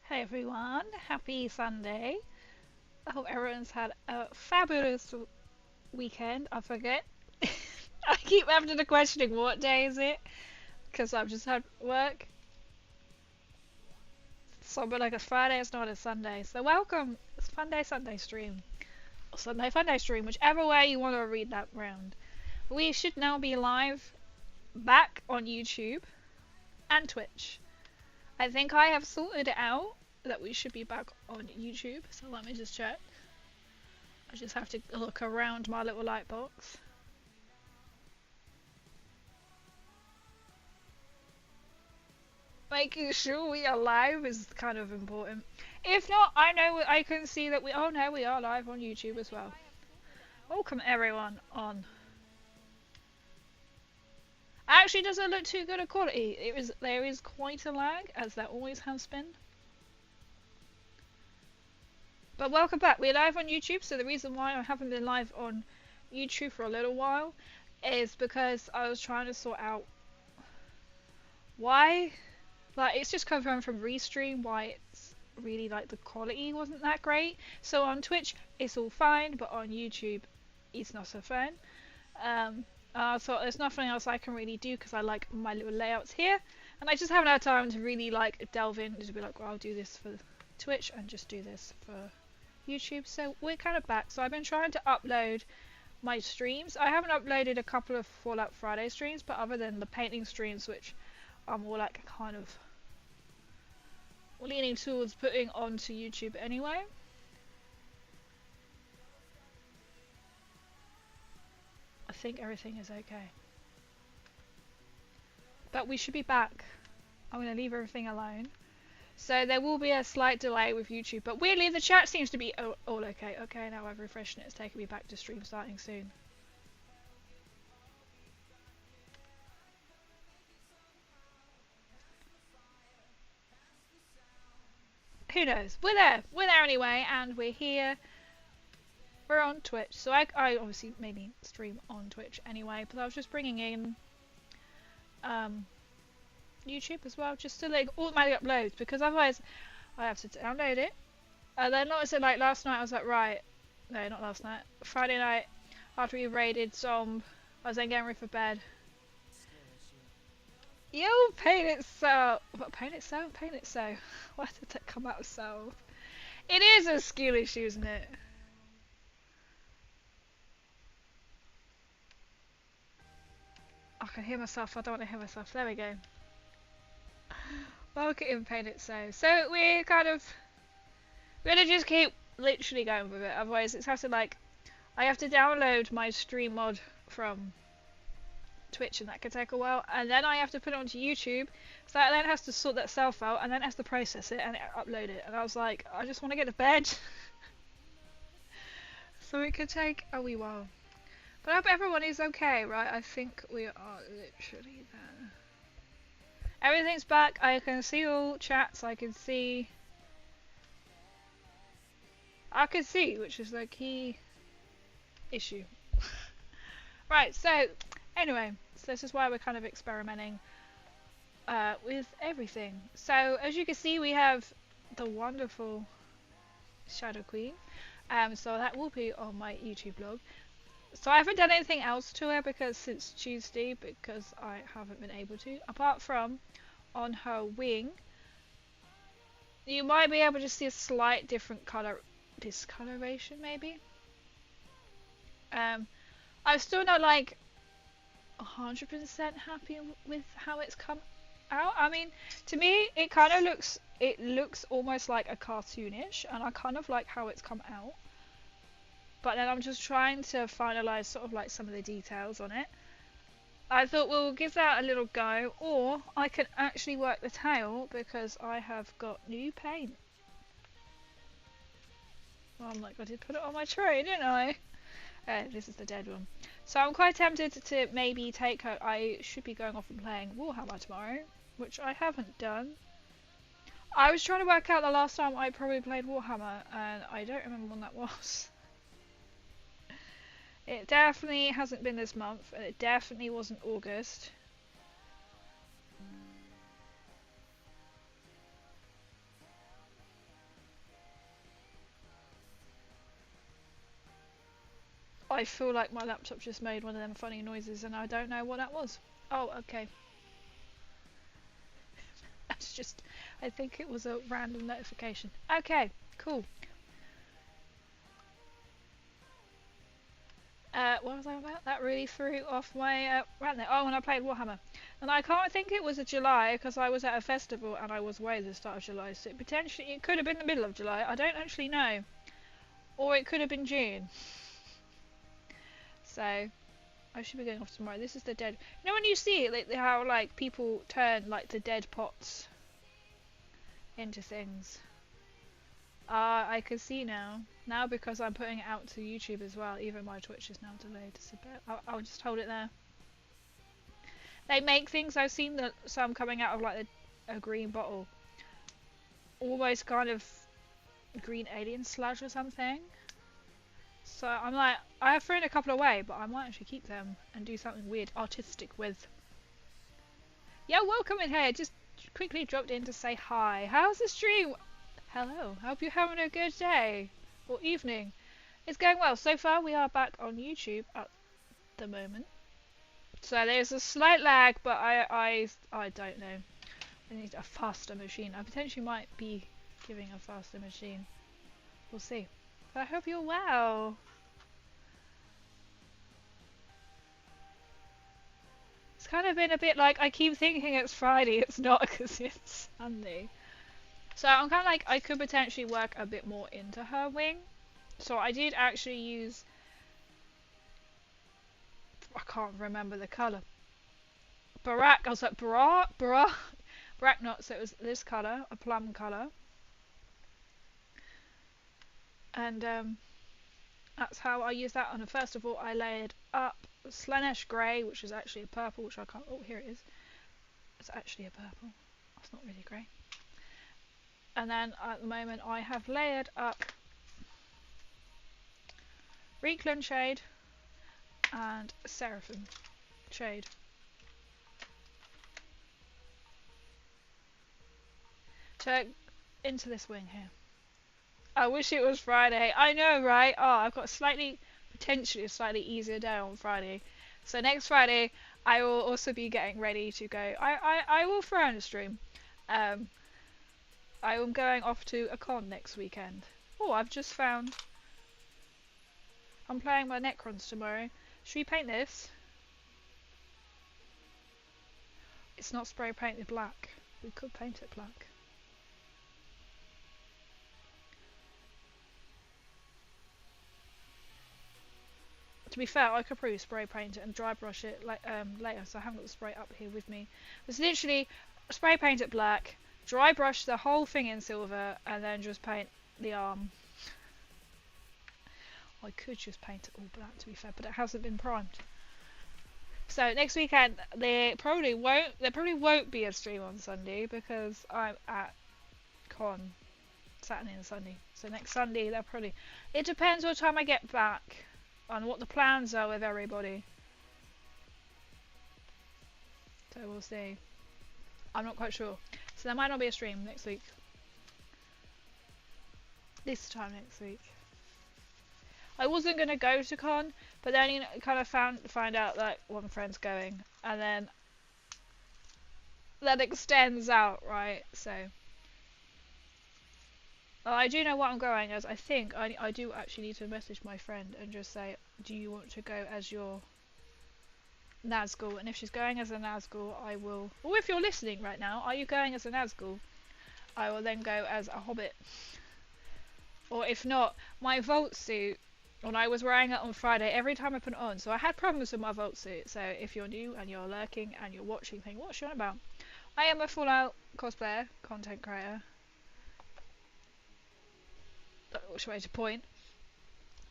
Hey everyone, happy Sunday. I hope everyone's had a fabulous weekend. I forget. I keep having to questioning what day is it because I've just had work. So, but like it's Friday, it's not a Sunday. So, welcome. It's Funday Sunday stream. Or Sunday Funday stream, whichever way you want to read that round. We should now be live back on YouTube and Twitch. I think I have sorted it out that we should be back on YouTube. So, let me just check. I just have to look around my little light box. Making sure we are live is kind of important. If not, I know I can see that we. Oh no, we are live on YouTube as well. Welcome everyone on. Actually, doesn't look too good a quality. There is quite a lag, as there always has been. But welcome back. We're live on YouTube, so the reason why I haven't been live on YouTube for a little while is because I was trying to sort out why. Like, it's just confirmed from Restream why it's really, like, the quality wasn't that great. So on Twitch, it's all fine, but on YouTube, it's not so fine. So there's nothing else I can really do because I like my little layouts here. And I just haven't had time to really, like, delve in to be like, well, I'll do this for Twitch and just do this for YouTube. So we're kind of back. So I've been trying to upload my streams. I haven't uploaded a couple of Fallout Friday streams, but other than the painting streams, which are more like kind of leaning towards putting onto YouTube anyway. I think everything is okay. But we should be back. I'm going to leave everything alone. So there will be a slight delay with YouTube, but weirdly the chat seems to be all okay. Okay, now I've refreshed it. It's taking me back to stream starting soon. Who knows? We're there. We're there anyway, and we're here. We're on Twitch, so I obviously mainly stream on Twitch anyway, but I was just bringing in YouTube as well, just to like automatic uploads, because otherwise I have to download it. And then not so like last night I was like, right, no, not last night, Friday night after we raided Zomb, I was then getting ready for bed. You paint it so. What, paint it so? Paint it so. Why did that come out so? It is a skill issue, isn't it? I can hear myself. I don't want to hear myself. There we go. Welcome in Paint It So. So we're gonna just keep literally going with it. Otherwise, it's have to like, I have to download my stream mod from Twitch, and that could take a while, and then I have to put it onto YouTube, so that then has to sort that self out, and then it has to process it and upload it. And I was like, I just want to get to bed. So it could take a wee while. But I hope everyone is okay, right? I think we are literally there. Everything's back. I can see all chats. I can see, which is the key issue. Right, so anyway, so this is why we're kind of experimenting with everything. So as you can see, we have the wonderful Shadow Queen. So that will be on my YouTube blog. So I haven't done anything else to her because since Tuesday, because I haven't been able to, apart from on her wing. You might be able to see a slight different color discoloration, maybe. I'm still not like 100% happy with how it's come out. I mean, to me, it kind of looks almost like a cartoonish, and I kind of like how it's come out. But then I'm just trying to finalize sort of like some of the details on it. I thought we'll give that a little go, or I can actually work the tail because I have got new paint. Well, I'm like, I did put it on my tray, didn't I? This is the dead one. So I'm quite tempted to maybe take her. I should be going off and playing Warhammer tomorrow, which I haven't done. I was trying to work out the last time I probably played Warhammer, and I don't remember when that was. It definitely hasn't been this month, and it definitely wasn't August. I feel like my laptop just made one of them funny noises and I don't know what that was. Oh, okay. That's just, I think it was a random notification. Okay, cool. What was I about? That really threw off my rant there. Oh, when I played Warhammer. And I can't think it was a July because I was at a festival and I was away at the start of July. So it could have been the middle of July. I don't actually know. Or it could have been June. So I should be going off tomorrow. This is the dead. You know when you see it, like how like people turn like the dead pots into things. I can see now. Now because I'm putting it out to YouTube as well. Even my Twitch is now delayed. It's a bit. I'll just hold it there. They make things. I've seen some coming out of like a green bottle, almost kind of green alien sludge or something. So I'm like, I have thrown a couple away, but I might actually keep them and do something weird, artistic with. Yeah, welcome in here. Just quickly dropped in to say hi. How's the stream? Hello. Hope you're having a good day or evening. It's going well so far. We are back on YouTube at the moment. So there's a slight lag, but I don't know. I need a faster machine. I potentially might be giving a faster machine. We'll see. But I hope you're well. It's kind of been a bit like I keep thinking it's Friday. It's not because it's Sunday. So I'm kind of like I could potentially work a bit more into her wing. So I did actually use. I can't remember the colour. Barak. I was like Barak not. So it was this colour, a plum colour. And that's how I used that on it. First of all, I layered up Slanesh Grey, which is actually a purple, which I can't. Oh, here it is. It's actually a purple. That's not really grey. And then at the moment, I have layered up Reekland Shade and Seraphim Shade. So into this wing here. I wish it was Friday. I know, right? Oh, I've got potentially a slightly easier day on Friday. So next Friday, I will also be getting ready to go. I will throw in a stream. I am going off to a con next weekend. Oh, I've just found. I'm playing my Necrons tomorrow. Should we paint this? It's not spray painted black. We could paint it black. To be fair, I could probably spray paint it and dry brush it like later, so I haven't got the spray up here with me. It's literally spray paint it black, dry brush the whole thing in silver, and then just paint the arm. I could just paint it all black, to be fair, but it hasn't been primed. So next weekend there probably won't be a stream on Sunday because I'm at con Saturday and Sunday. So next Sunday they'll probably. It depends what time I get back. On what the plans are with everybody. So we'll see. I'm not quite sure. So there might not be a stream next week. This time next week. I wasn't going to go to con, but then you know, kind of find out that one friend's going. And then that extends out, right? So I do know what I'm going as. I think I do actually need to message my friend and just say, do you want to go as your Nazgul? And if she's going as a Nazgul, I will. Or if you're listening right now, are you going as a Nazgul? I will then go as a Hobbit. Or if not, my Vault suit, when I was wearing it on Friday, every time I put it on, so I had problems with my Vault suit. So if you're new and you're lurking and you're watching, think, what's she on about? I am a full-out cosplayer, content creator. Which way to point?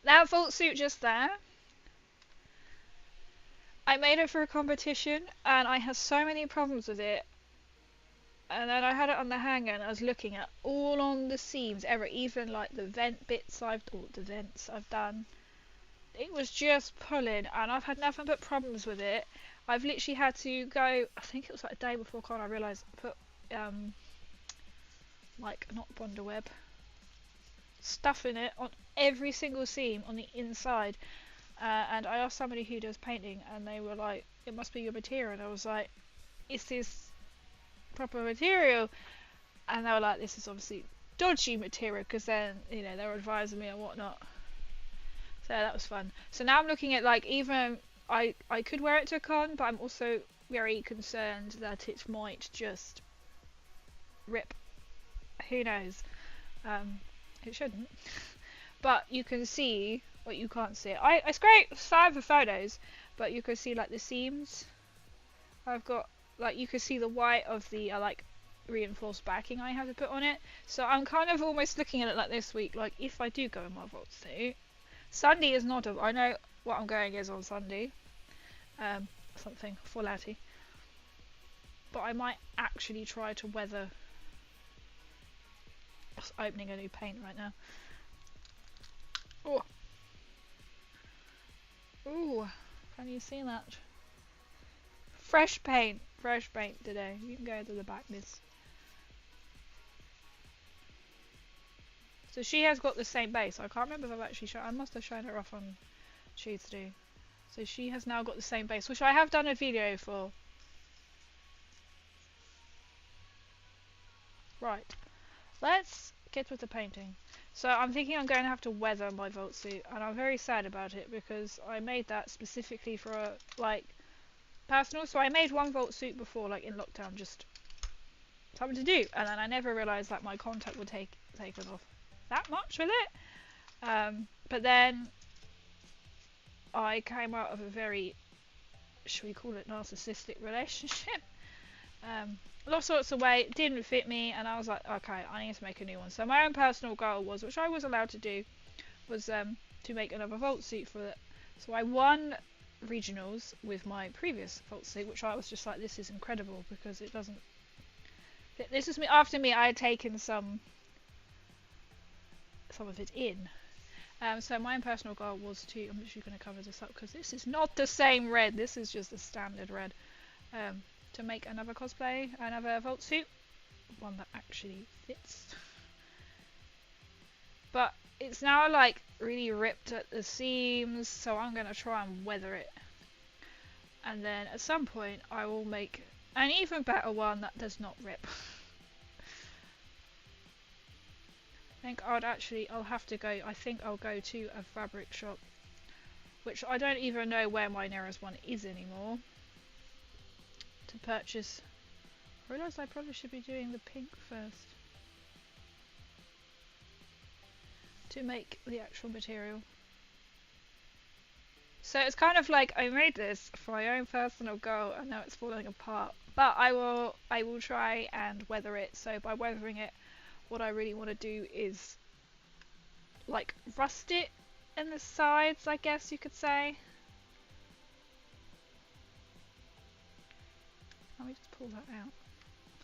That Vault suit just there. I made it for a competition and I had so many problems with it. And then I had it on the hanger and I was looking at all on the seams, even like the vent bits the vents I've done. It was just pulling and I've had nothing but problems with it. I've literally had to go, I think it was like a day before con I realised I put like not Bonderweb stuff in it on every single seam on the inside, and I asked somebody who does painting, and they were like, it must be your material, and I was like, is this proper material? And they were like, this is obviously dodgy material, because then, you know, they were advising me and whatnot. So that was fun. So now I'm looking at, like, even I could wear it to a con, but I'm also very concerned that it might just rip. Who knows? It shouldn't. But you can see what you can't see. It's great side for photos, but you can see like the seams. I've got, like, you can see the white of the like reinforced backing I have to put on it. So I'm kind of almost looking at it like this week, like if I do go in my vault suit, Sunday is not I know what I'm going is on Sunday, something for Latty, but I might actually try to weather. I'm just opening a new paint right now. Oh, ooh, can you see that? Fresh paint today. You can go to the back, miss. So she has got the same base. I can't remember if I've actually shown. I must have shown her off on Tuesday. So she has now got the same base, which I have done a video for. Right, let's get with the painting. So I'm thinking I'm going to have to weather my vault suit, and I'm very sad about it because I made that specifically for a, like, personal. So I made one vault suit before, like in lockdown, just something to do, and then I never realised that my contact would take it off that much with it. But then I came out of a very, should we call it, narcissistic relationship. All sorts of way, it didn't fit me, and I was like, okay, I need to make a new one. So my own personal goal was, which I was allowed to do, was to make another vault suit for it. So I won regionals with my previous vault suit, which I was just like, this is incredible, because it doesn't. This is me. After me, I had taken some of it in. So my own personal goal was to. I'm literally going to cover this up because this is not the same red. This is just a standard red. To make another cosplay, another vault suit, one that actually fits. But it's now like really ripped at the seams, so I'm going to try and weather it. And then at some point I will make an even better one that does not rip. I think I'll have to go, I think I'll go to a fabric shop, which I don't even know where my nearest one is anymore, to purchase. I realised I probably should be doing the pink first to make the actual material. So it's kind of like I made this for my own personal goal, and now it's falling apart. But I will try and weather it. So by weathering it, what I really want to do is like rust it in the sides, I guess you could say. Let me just pull that out.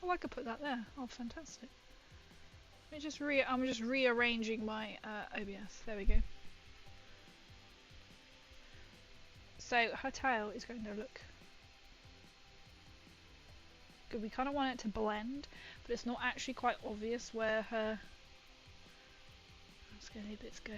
Oh, I could put that there. Oh, fantastic. I'm just rearranging my OBS. There we go. So her tail is going to look good. We kind of want it to blend, but it's not actually quite obvious where her skinny bits go.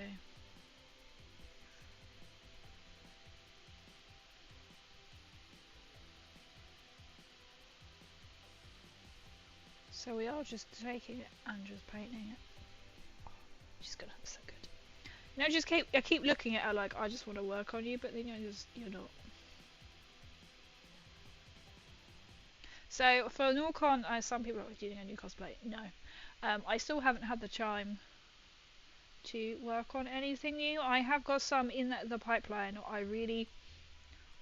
So we are just taking it and just painting it. Oh, she's gonna look so good. You know, I keep looking at her like I just want to work on you, but then you're not. So for NorCon, some people are doing a new cosplay. No, I still haven't had the time to work on anything new. I have got some in the pipeline I really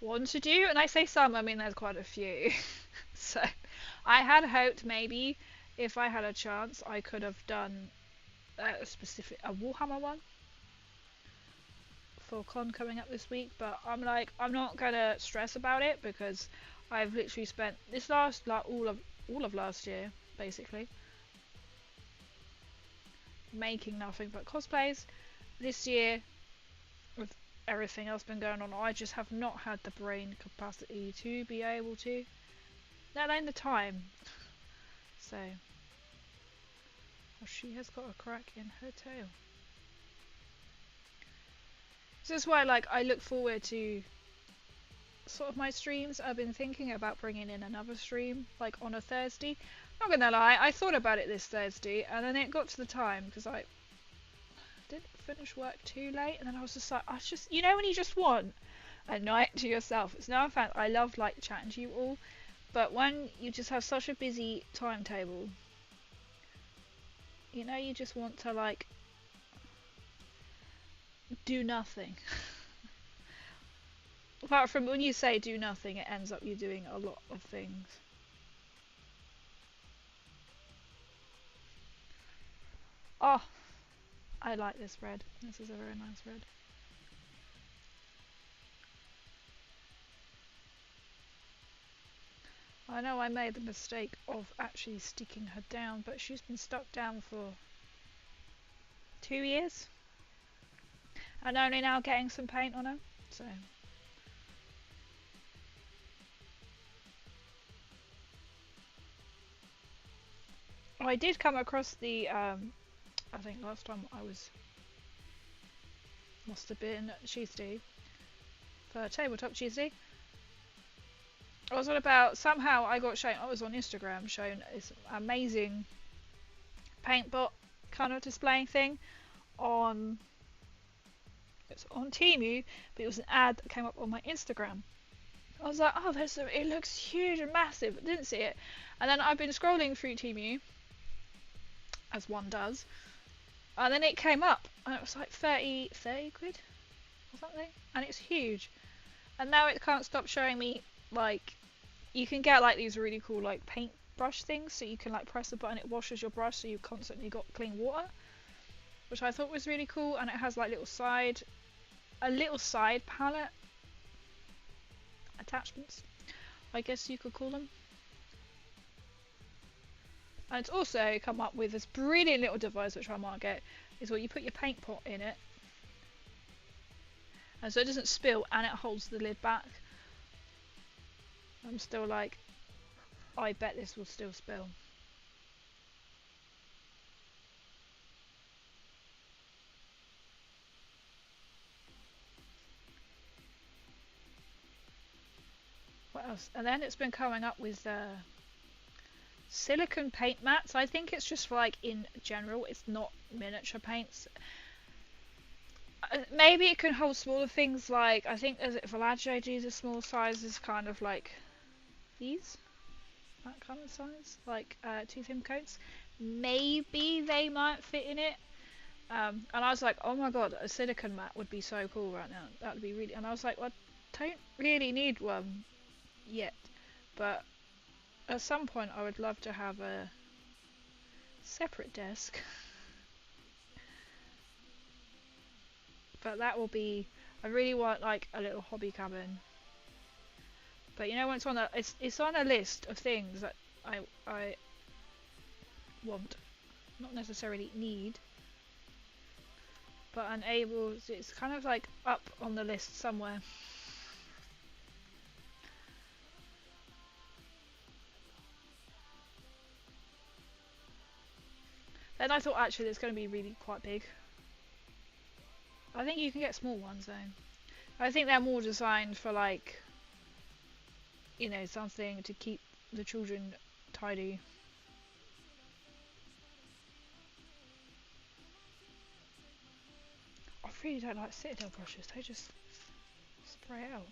want to do, and I say some, I mean there's quite a few. So I had hoped maybe if I had a chance I could have done a Warhammer one for con coming up this week, but I'm not gonna stress about it because I've literally spent this all of last year basically making nothing but cosplays. This year, with everything else been going on, I just have not had the brain capacity to be able to, let alone the time. So, oh, she has got a crack in her tail. This is why, like, I look forward to sort of my streams. I've been thinking about bringing in another stream, like on a Thursday. Not gonna lie, I thought about it this Thursday, and then it got to the time because I didn't finish work too late, and then I was just like, I just, you know, when you just want a night to yourself. It's no offense, I love like chatting to you all, but when you just have such a busy timetable, you know, you just want to like do nothing. Apart from when you say do nothing, it ends up you doing a lot of things. Oh, I like this red. This is a very nice red. I know I made the mistake of actually sticking her down, but she's been stuck down for 2 years. And only now getting some paint on her, so. I did come across the, I think last time I was, must have been Tuesday, for Tabletop Tuesday. I was on about, somehow I got shown, I was on Instagram shown this amazing paint bot kind of displaying thing on, it's on Temu, but it was an ad that came up on my Instagram. I was like, oh, it looks huge and massive, but didn't see it. And then I've been scrolling through Temu, as one does, and then it came up, and it was like 30 quid or something, and it's huge. And now it can't stop showing me, like, you can get like these really cool like paint brush things, so you can like press the button, it washes your brush, so you've constantly got clean water, which I thought was really cool. And it has like a little side palette attachments, I guess you could call them. And it's also come up with this brilliant little device, which I might get, is where you put your paint pot in it, and so it doesn't spill, and it holds the lid back. I'm still like, I bet this will still spill. What else? And then it's been coming up with silicone paint mats. I think it's just for like in general, it's not miniature paints. Maybe it can hold smaller things, like I think as Villaggio do the small sizes, kind of like these, that kind of size, like 2 thin coats. Maybe they might fit in it. And I was like, oh my god, a silicone mat would be so cool right now. That would be really. And I was like, well, I don't really need one yet, but at some point I would love to have a separate desk. But that will be, I really want like a little hobby cabin. But you know, when it's on a list of things that I want, not necessarily need, but unable. It's kind of like up on the list somewhere. Then I thought actually it's going to be really quite big. I think you can get small ones though. I think they're more designed for like, you know, something to keep the children tidy. I really don't like Citadel brushes, they just spray out.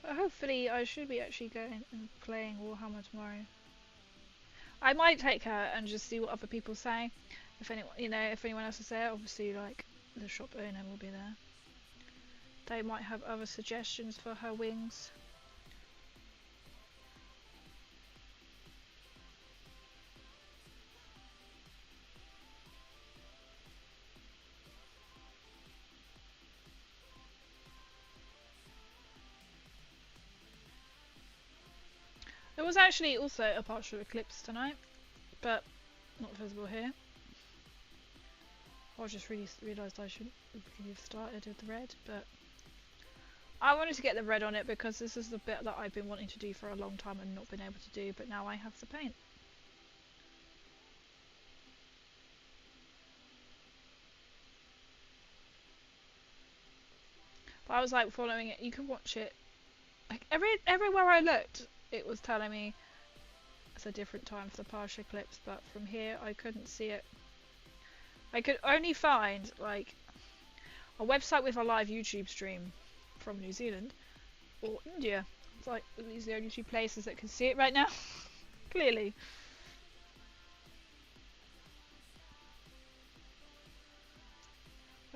But hopefully I should be actually going and playing Warhammer tomorrow. I might take her and just see what other people say. If anyone, you know, if anyone else is there, obviously like the shop owner will be there. They might have other suggestions for her wings. There was actually also a partial eclipse tonight, but not visible here. I just really realised I shouldn't have started with the red, but I wanted to get the red on it because this is the bit that I've been wanting to do for a long time and not been able to do, but now I have the paint. But I was like following it. You can watch it. Like everywhere I looked, it was telling me it's a different time for the partial eclipse. But from here, I couldn't see it. I could only find like a website with a live YouTube stream from New Zealand or India. It's like these are the only two places that can see it right now. Clearly.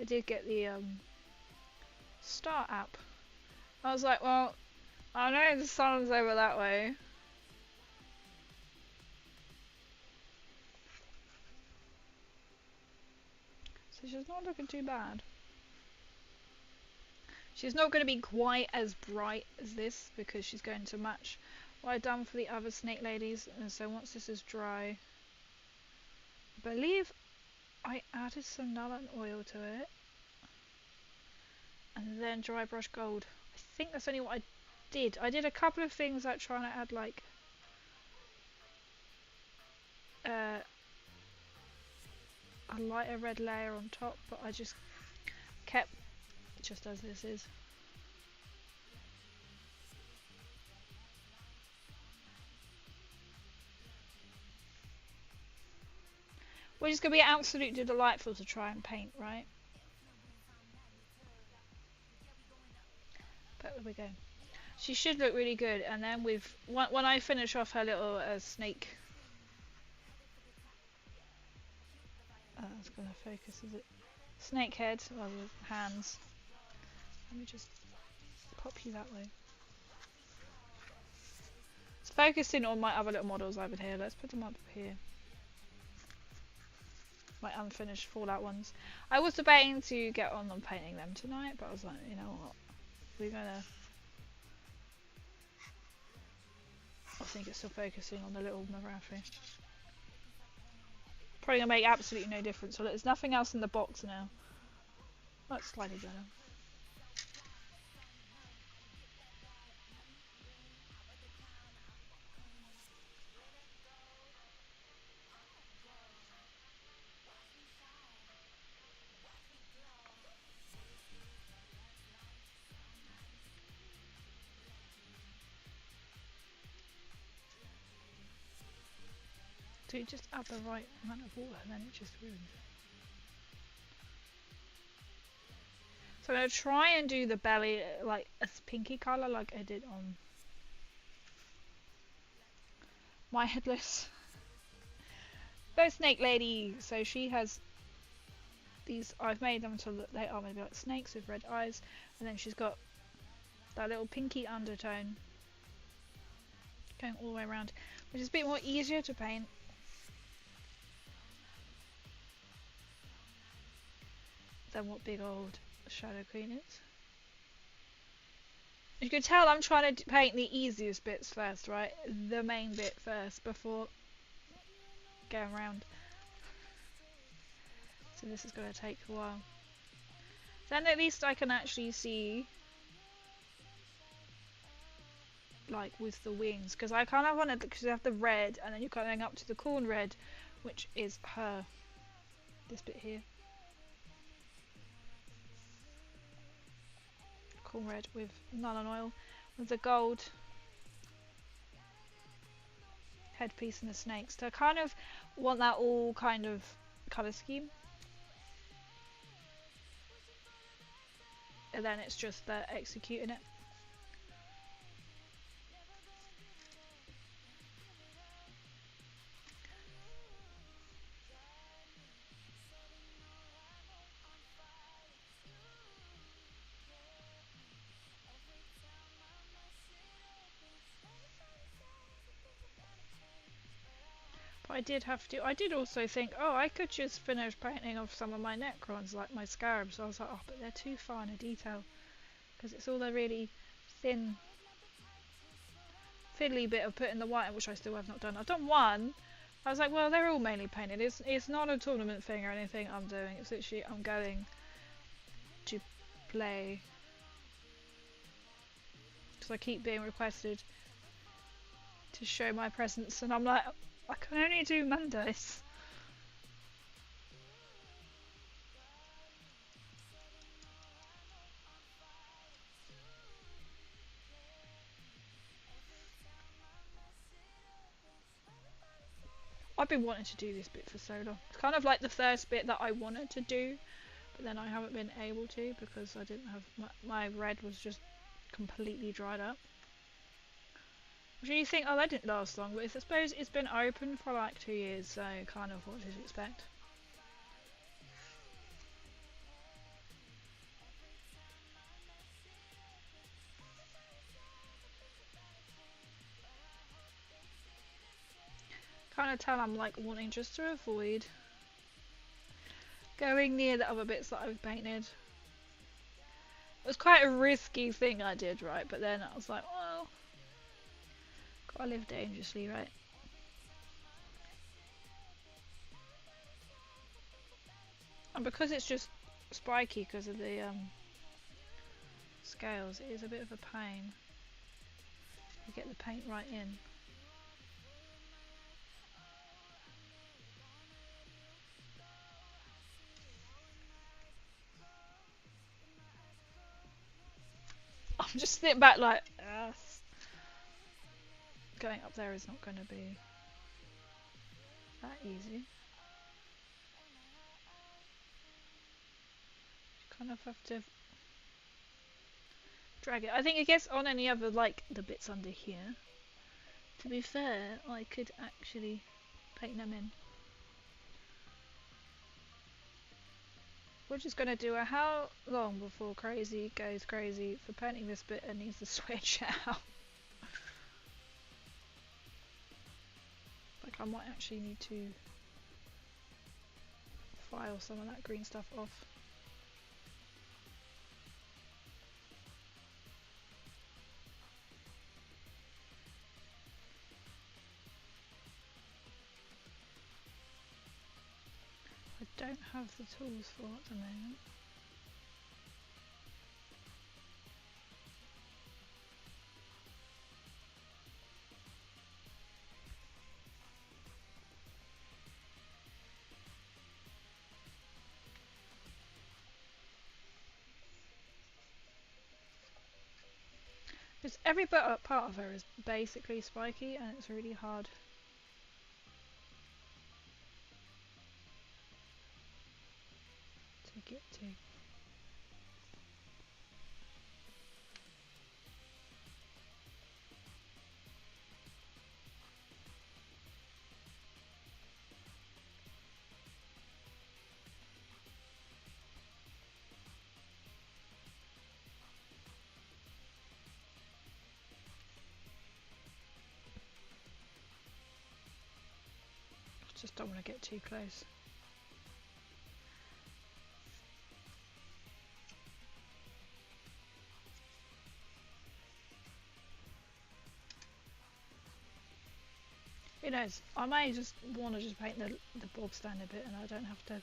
I did get the Star app. I was like, well, I know the sun's over that way. So she's not looking too bad. She's not going to be quite as bright as this because she's going to match what I've done for the other snake ladies. And so once this is dry, I believe I added some nullen oil to it. And then dry brush gold. I think that's only what I did. I did a couple of things like trying to add like a lighter red layer on top, but I just kept just as this is. Which is going to be absolutely delightful to try and paint, right? But there we go. She should look really good, and then with when I finish off her little snake. That's going to focus, is it? Snake head, well, with hands. Let me just pop you that way. It's focusing on my other little models over here. Let's put them up here. My unfinished Fallout ones. I was debating to get on painting them tonight, but I was like, you know what? We're gonna. I think it's still focusing on the little Marathi. Probably gonna make absolutely no difference. So there's nothing else in the box now. That's slightly better. So you just add the right amount of water and then it just ruins it. So I'm going to try and do the belly like a pinky colour like I did on my headless. There's Snake Lady, so she has these, I've made them to look, they are maybe like snakes with red eyes, and then she's got that little pinky undertone going all the way around, which is a bit more easier to paint. Than what big old Shadow Queen is. You can tell I'm trying to paint the easiest bits first, right? The main bit first before going around. So this is going to take a while. Then at least I can actually see like with the wings, because I kind of wanted, because you have the red and then you're going up to the corn red, which is her, this bit here. Corn red with nullen oil, with the gold headpiece and the snakes. So I kind of want that all kind of colour scheme. And then it's just executing it. But I did also think, oh, I could just finish painting off some of my Necrons, like my scarabs. I was like, oh, but they're too fine a detail. Because it's all the really thin, fiddly bit of putting the white in, which I still have not done. I've done one. I was like, well, they're all mainly painted. It's not a tournament thing or anything I'm doing. It's literally, I'm going to play. Because I keep being requested to show my presence, and I'm like, I can only do Mondays. I've been wanting to do this bit for so long. It's kind of like the first bit that I wanted to do, but then I haven't been able to because I didn't have my red was just completely dried up. Which you think, oh, that didn't last long, but I suppose it's been open for like 2 years, so kind of what did you expect? Kind of tell I'm like wanting just to avoid going near the other bits that I've painted. It was quite a risky thing I did, right? But then I was like, well, gotta live dangerously, right? And because it's just spiky because of the scales, it is a bit of a pain to get the paint right in. I'm just sitting back like, going up there is not going to be that easy. You kind of have to drag it. I think it gets on any other, like the bits under here. To be fair, I could actually paint them in. We're just going to do a how long before crazy goes crazy for painting this bit and needs to switch out. Like I might actually need to file some of that green stuff off. I don't have the tools for it at the moment. Because every part of her is basically spiky and it's really hard to get to. Just don't want to get too close. Who knows? I may just want to just paint the bog stand a bit and I don't have to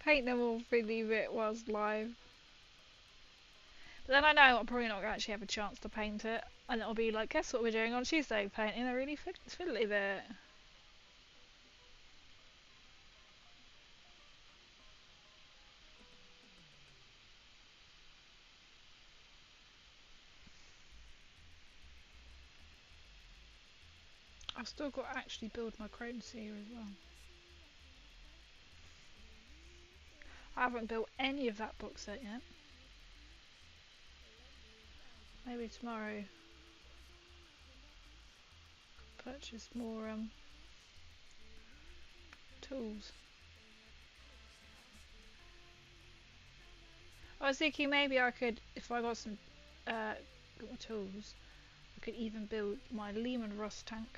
paint them all through the bit whilst live. But then I know I'm probably not going to actually have a chance to paint it and it'll be like, guess what we're doing on Tuesday? Painting a really fiddly bit. I've still got to actually build my chrome seer as well. I haven't built any of that box set yet. Maybe tomorrow purchase more tools. I was thinking maybe I could, if I got some got my tools, I could even build my Lehman Rust tank.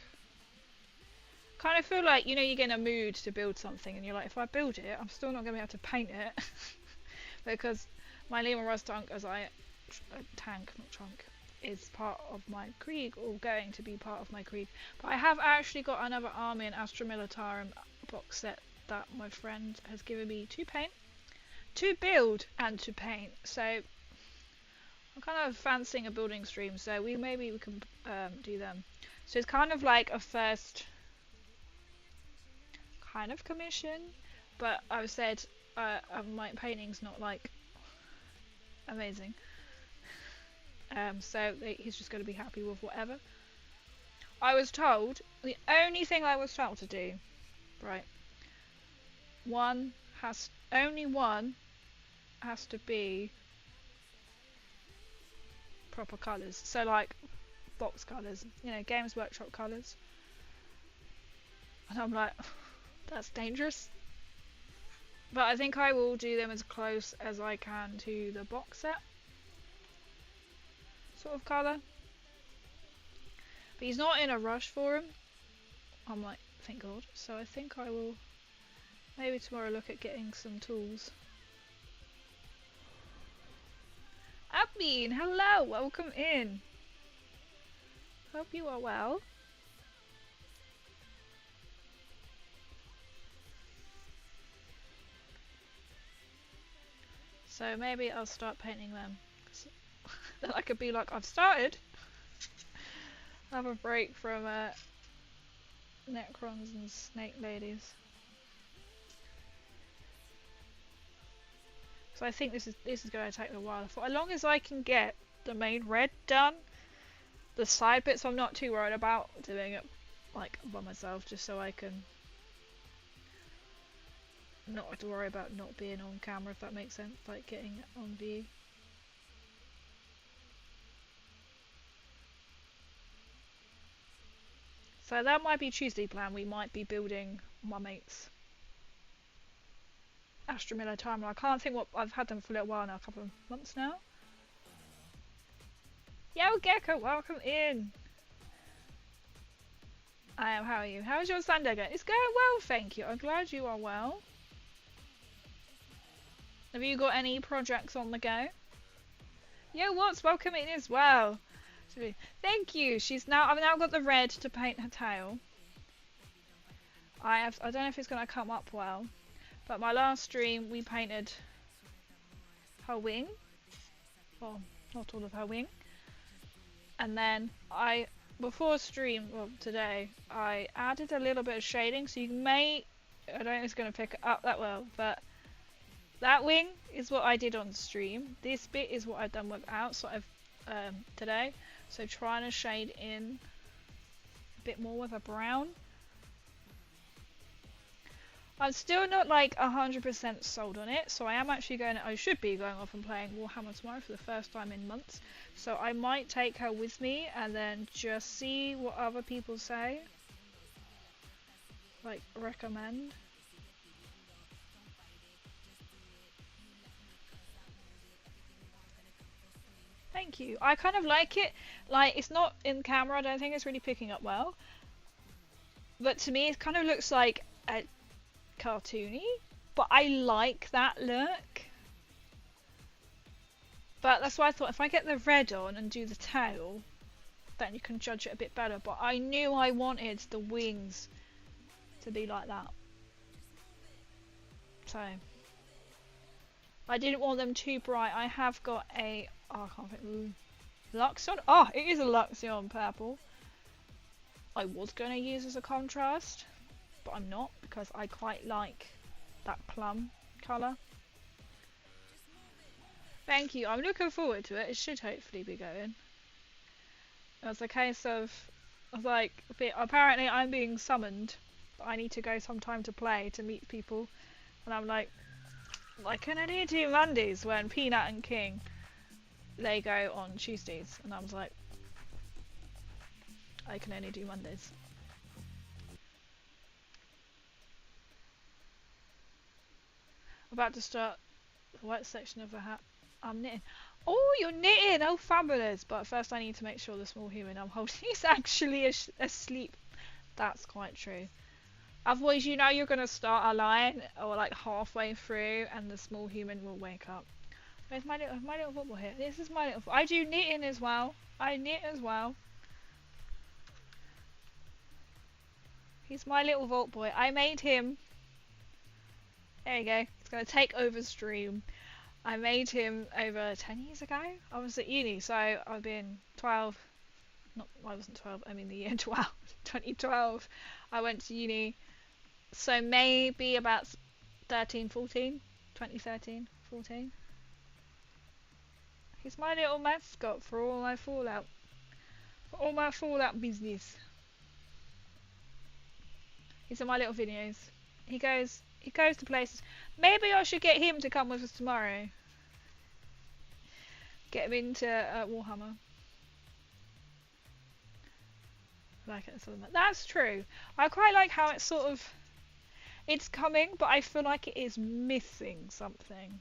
Kind of feel like, you know, you get in a mood to build something and you're like, if I build it, I'm still not going to be able to paint it. Because my Lehman Rust tank, tank, not trunk, is part of my Krieg, or going to be part of my Krieg. But I have actually got another Army and Astra Militarum box set that my friend has given me to paint, to build and to paint. So I'm kind of fancying a building stream, so maybe we can do them. So it's kind of like a first kind of commission, but I've said my painting's not like amazing, so he's just going to be happy with whatever. I was told, the only thing I was told to do, right, only one has to be proper colours. So like box colours, you know, Games Workshop colours. And I'm like, that's dangerous. But I think I will do them as close as I can to the box set sort of colour. But he's not in a rush for him. I'm like, thank God. So I think I will maybe tomorrow look at getting some tools. Abbean, hello, welcome in. Hope you are well. So maybe I'll start painting them. Then I could be like, I've started. Have a break from Necrons and Snake Ladies. So I think this is going to take a while. For as long as I can get the main red done, the side bits I'm not too worried about doing it like by myself, just so I can not have to worry about not being on camera, if that makes sense, like getting it on view. So that might be Tuesday plan. We might be building my mate's Astra Miller timeline. I can't think what I've had them for a little while now, a couple of months now. Yo Gecko, welcome in. I am. How are you? How's your Sunday going? It's going well, thank you. I'm glad you are well. Have you got any projects on the go? Yo, what's welcome in as well. Thank you. I've now got the red to paint her tail. I don't know if it's gonna come up well, but my last stream we painted her wing. Well, not all of her wing. And then before stream, well today, I added a little bit of shading, so you may, I don't know if it's gonna pick it up that well, but that wing is what I did on stream. This bit is what I've done outside of today. So trying to shade in a bit more with a brown. I'm still not like 100% sold on it, so I should be going off and playing Warhammer tomorrow for the first time in months. So I might take her with me and then just see what other people say. Like, recommend. Thank you. I kind of like it. Like, it's not in camera, I don't think it's really picking up well. But to me, it kind of looks like a cartoony. But I like that look. But that's why I thought if I get the red on and do the tail, then you can judge it a bit better. But I knew I wanted the wings to be like that. So I didn't want them too bright. I have got a... Oh, I can't think. Luxion? Oh, it is a Luxion purple. I was going to use as a contrast, but I'm not because I quite like that plum colour. Thank you. I'm looking forward to it. It should hopefully be going. It's a case of like, apparently I'm being summoned, but I need to go sometime to play to meet people, and I'm like, I can only do Mondays when Peanut and King they go on Tuesdays, and I was like, I can only do Mondays. About to start the white section of the hat. I'm knitting. Oh, you're knitting! Oh, fabulous! But first I need to make sure the small human I'm holding is actually asleep. That's quite true. Otherwise, you know you're going to start a line, or like halfway through, and the small human will wake up. Where's my little football here? This is my little... I do knitting as well. I knit as well. He's my little vault boy. I made him... There you go. He's going to take over stream. I made him over 10 years ago. I was at uni, so I've been 12. Not, I wasn't 12. I mean the year 12. 2012. I went to uni. So maybe about 13, 14. 2013, 14. He's my little mascot for all my Fallout. For all my Fallout business. He's in my little videos. He goes to places. Maybe I should get him to come with us tomorrow. Get him into Warhammer. Like it, something like that's true. I quite like how it's sort of it's coming, but I feel like it is missing something.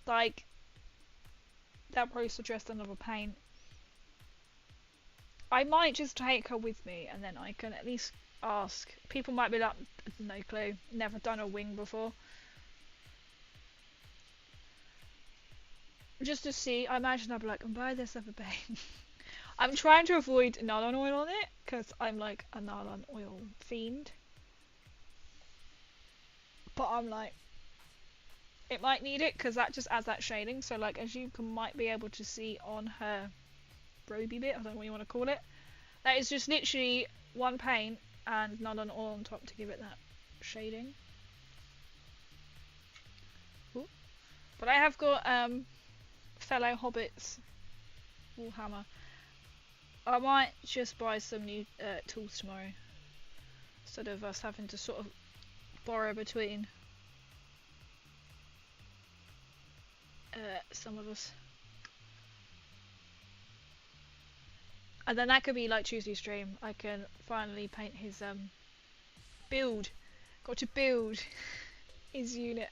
Like that probably suggests another paint. I might just take her with me, and then I can at least ask. People might be like, no clue, never done a wing before. Just to see, I imagine I'll be like, buy this other paint. I'm trying to avoid nylon oil on it, because I'm like a nylon oil fiend. But I'm like, it might need it, because that just adds that shading. So like, as you might be able to see on her roby bit, I don't know what you want to call it. That is just literally one paint and nylon oil on top to give it that shading. Ooh. But I have got fellow hobbits Warhammer. I might just buy some new tools tomorrow, instead of us having to sort of borrow between some of us. And then that could be like Tuesday stream. I can finally paint his build. Got to build his unit.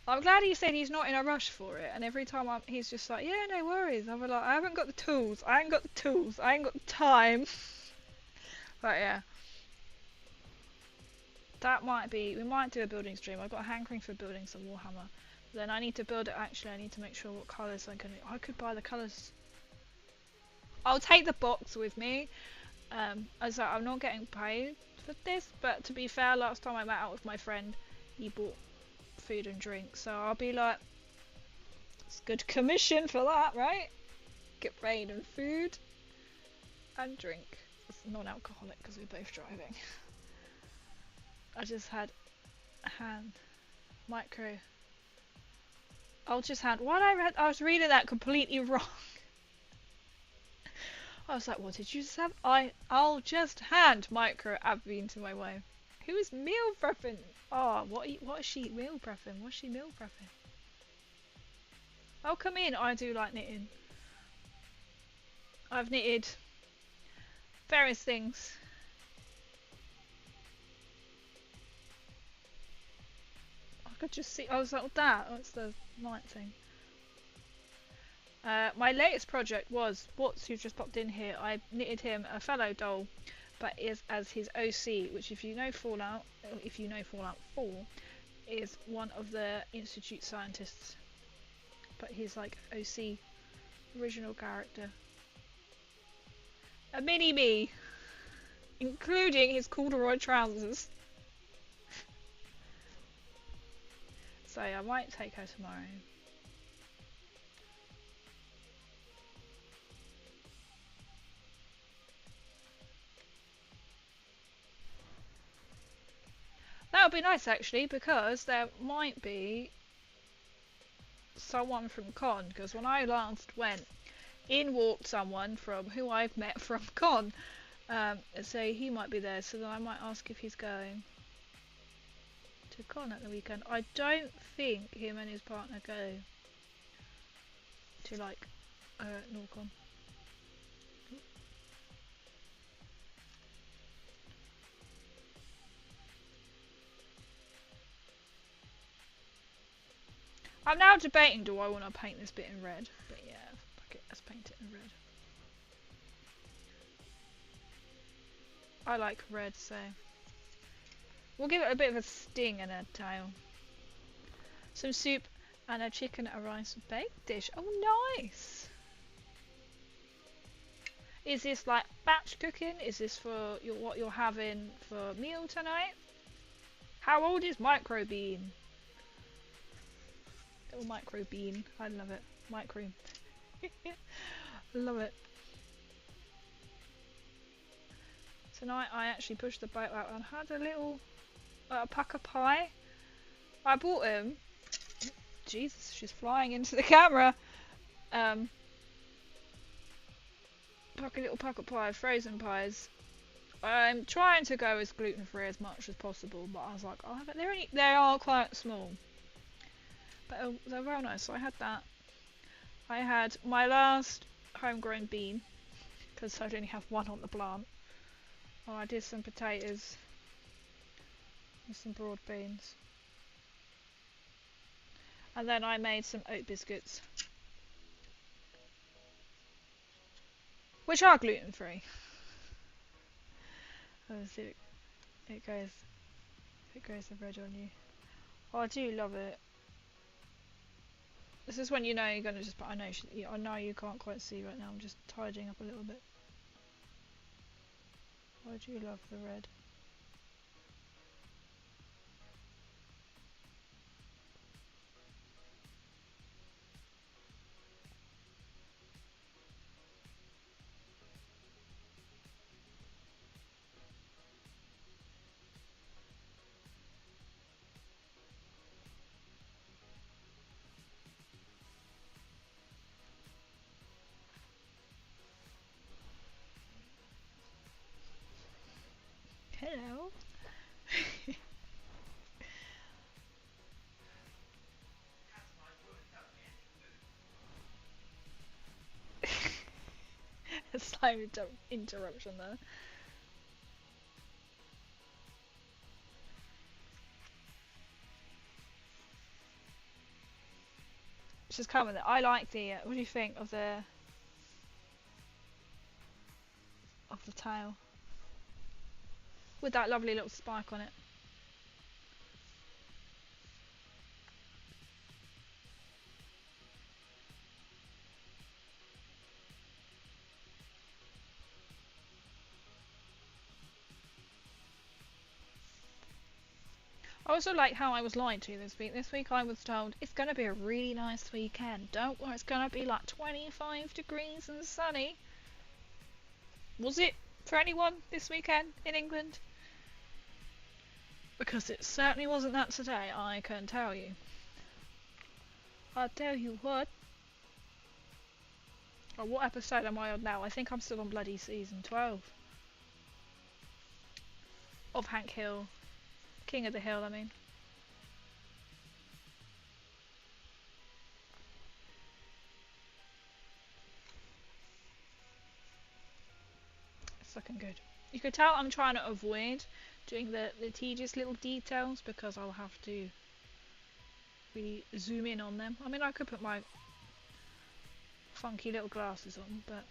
I'm glad he said he's not in a rush for it, and every time he's just like, yeah, no worries. I'm like, I haven't got the tools, I ain't got the tools, I ain't got the time. But yeah. That might be, we might do a building stream. I've got a hankering for building some Warhammer. Then I need to build it, actually I need to make sure what colours I'm going to, I could buy the colours. I'll take the box with me. As I'm not getting paid for this, but to be fair, last time I went out with my friend, he bought food and drink, so I'll be like, it's good commission for that, right? Get paid and food and drink. It's non-alcoholic because we're both driving. I just had a hand micro. I'll just hand. What I was reading that completely wrong. I was like, what did you just have? I'll just hand micro Abby to my wife. Who is meal prepping? Oh, what is she meal prepping? What's she meal prepping? Oh, come in. I do like knitting. I've knitted various things. I could just see. I was like, that. That's the night thing. My latest project was Watts, who just popped in here. I knitted him a fellow doll, but is as his OC, which if you know Fallout 4, is one of the Institute scientists. But he's like OC, original character. A mini me, including his corduroy trousers. So I might take her tomorrow. That would be nice actually, because there might be someone from Con, because when I last went, in walked someone from who I've met from Con, so he might be there, so then I might ask if he's going to Con at the weekend. I don't think him and his partner go to like Norcon. I'm now debating, do I want to paint this bit in red? But yeah, fuck it, let's paint it in red. I like red, so we'll give it a bit of a sting and a tail. Some soup and a chicken and rice baked dish. Oh, nice! Is this like batch cooking? Is this for what you're having for meal tonight? How old is Micro Bean? Little micro bean. I love it. Micro. Love it. Tonight I actually pushed the boat out and had a little pucker pie. I bought him. Jesus, she's flying into the camera. But like a little pocket pie of frozen pies. I'm trying to go as gluten free as much as possible, but I was like, oh, but they are quite small, but they're very nice. So I had that. I had my last homegrown bean because I only have one on the plant. Oh, I did some potatoes and some broad beans, and then I made some oat biscuits, which are gluten free. Let's see if it goes. If it goes the red on you. Oh, I do love it. This is when you know you're gonna just. But I know you can't quite see right now. I'm just tidying up a little bit. I do love the red. Hello. A slight interruption there. Just comment that I like the. What do you think of the tail with that lovely little spike on it? I also like how I was lied to this week. This week I was told it's going to be a really nice weekend. Don't worry, it's going to be like 25 degrees and sunny. Was it for anyone this weekend in England? Because it certainly wasn't that today, I can tell you. I'll tell you what. Oh, what episode am I on now? I think I'm still on bloody season 12. Of Hank Hill. King of the Hill, I mean. It's looking good. You could tell I'm trying to avoid doing the tedious little details because I'll have to really zoom in on them. I mean, I could put my funky little glasses on, but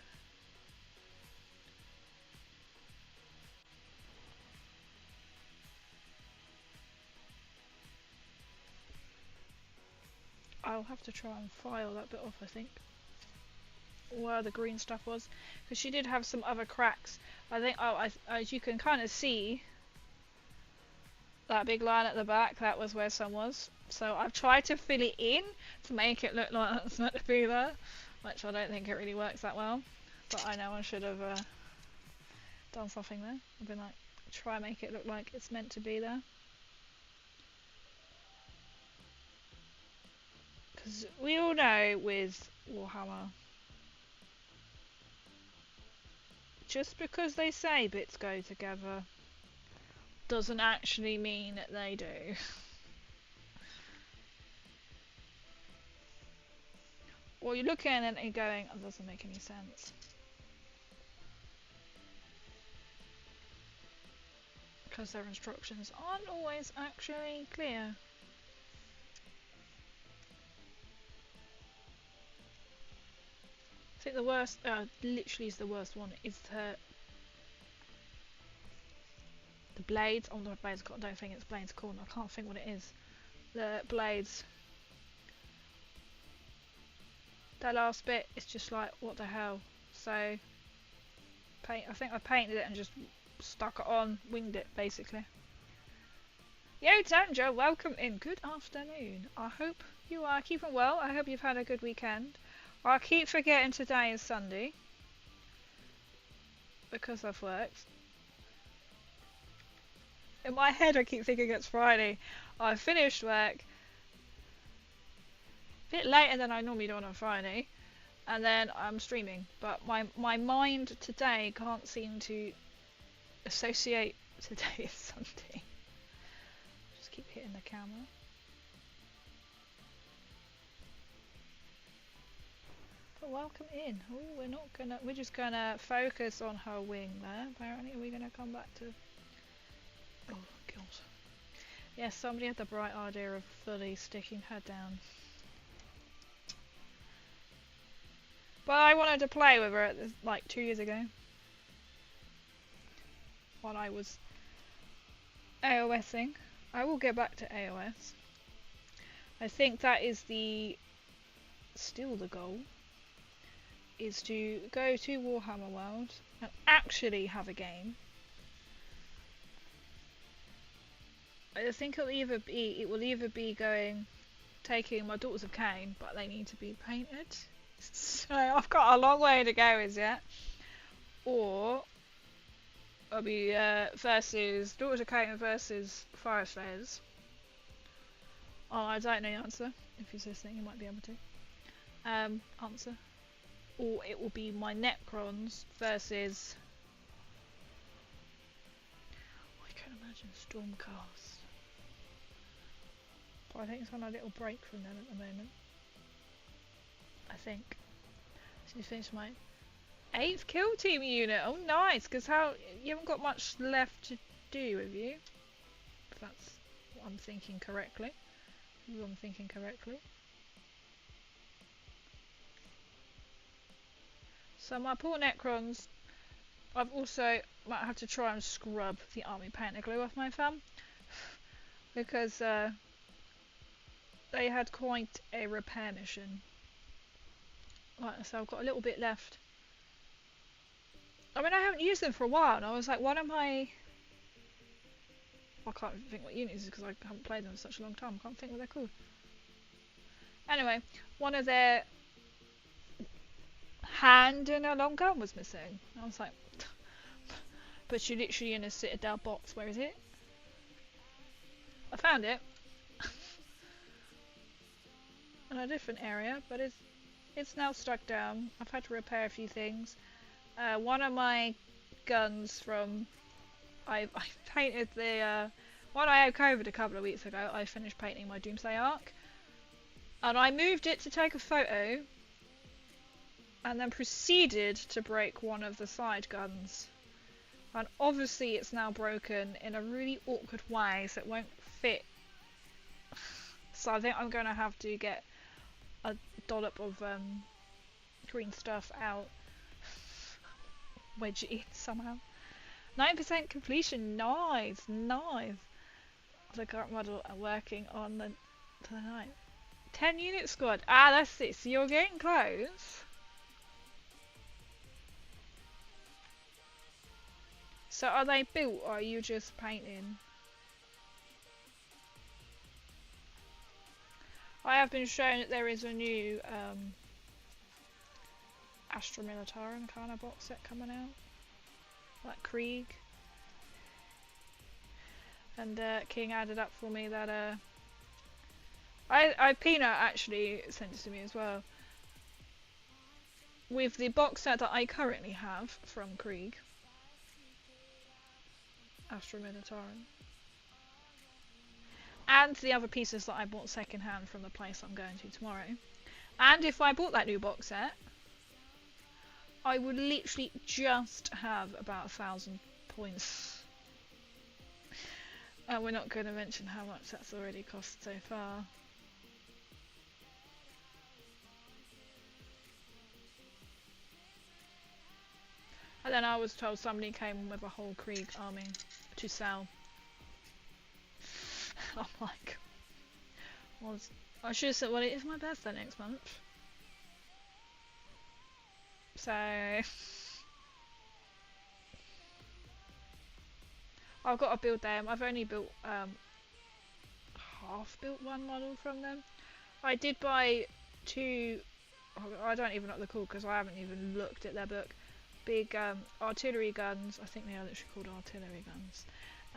I'll have to try and file that bit off, I think, where the green stuff was, because she did have some other cracks. I think, as you can kind of see, that big line at the back, that was where some was. So I've tried to fill it in to make it look like it's meant to be there, which I don't think it really works that well. But I know I should have done something there. I've been like, try and make it look like it's meant to be there. Because we all know with Warhammer, just because they say bits go together doesn't actually mean that they do. Or you're looking at it and you're going, oh, that doesn't make any sense. Because their instructions aren't always actually clear. I think the worst, literally is the worst one, is the blades. Oh, the blades. I don't think it's blades corner. I can't think what it is. The blades. That last bit is just like, what the hell? So, I think I painted it and just stuck it on, winged it basically. Yo, Tanja, welcome in. Good afternoon. I hope you are keeping well. I hope you've had a good weekend. I keep forgetting today is Sunday because I've worked. In my head I keep thinking it's Friday. I finished work a bit later than I normally do on a Friday, and then I'm streaming. But my mind today can't seem to associate today as Sunday. Just keep hitting the camera. But welcome in. Oh, we're just gonna focus on her wing there. Apparently, are we gonna come back to? Oh god. Yes, somebody had the bright idea of fully sticking her down. But I wanted to play with her like 2 years ago. While I was AOSing. I will get back to AOS. I think that is still the goal. Is to go to Warhammer World and actually have a game. I think it will either be taking my Daughters of Cain, but they need to be painted. So I've got a long way to go as yet. Or it'll be versus Daughters of Cain versus Fire Slayers. Oh, I don't know the answer. If he's listening, you might be able to answer. Or it will be my Necrons versus. I can imagine Stormcast. But I think it's on a little break from them at the moment. I think. So you finished my 8th kill team unit. Oh, nice! Because you haven't got much left to do, have you? If that's what I'm thinking correctly. So my poor Necrons. I've also might have to try and scrub the army painter glue off my thumb because they had quite a repair mission. Right, so I've got a little bit left. I mean, I haven't used them for a while, and I was like, one of my... I can't think what units is because I haven't played them for such a long time. I can't think what they're called. Anyway, one of their hand and a long gun was missing. I was like, but you're literally in a Citadel box. Where is it? I found it in a different area, but it's now stuck down. I've had to repair a few things. One of my guns from I painted the one I had COVID a couple of weeks ago. I finished painting my Doomsday Ark, and I moved it to take a photo, and then proceeded to break one of the side guns. And obviously it's now broken in a really awkward way, so it won't fit. So I think I'm going to have to get a dollop of green stuff out, wedge it in somehow. 9% completion, nice. The current model are working on the tonight. 10 unit squad. Ah, that's it. So you're getting close. So are they built or are you just painting? I have been shown that there is a new Astra Militarum kind of box set coming out. Like Krieg. And King added up for me that Peanut actually sent it to me as well. With the box set that I currently have from Krieg. Astra Militarum. And the other pieces that I bought second hand from the place I'm going to tomorrow. And if I bought that new box set, I would literally just have about 1,000 points. And we're not going to mention how much that's already cost so far. And then I was told somebody came with a whole Krieg army to sell. I'm like, well, I should have said, well, it is my birthday next month. So I've got to build them. I've only built half built one model from them. I did buy two, I don't even know what they're called because I haven't even looked at their book. Big artillery guns, I think they are literally called artillery guns,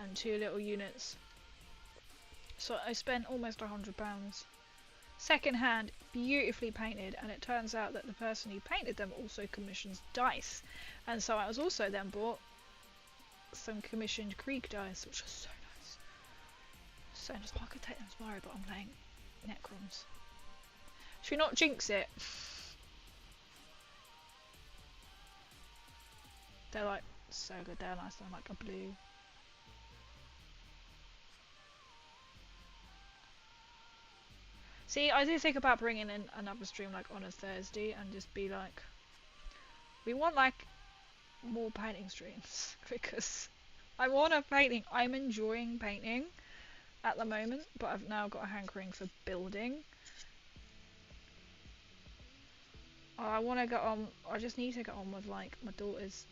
and 2 little units. So I spent almost £100. second hand, beautifully painted, and it turns out that the person who painted them also commissions dice, and so I was also then bought some commissioned Krieg dice, which are so nice. So nice. Oh, I could take them tomorrow, but I'm playing Necrons. Should we not jinx it? They're like so good. They're nice. They're like a blue. See, I do think about bringing in another stream like on a Thursday and just be like, we want like more painting streams because I want a painting. I'm enjoying painting at the moment, but I've now got a hankering for building. I want to get on. I just need to get on with like my daughters.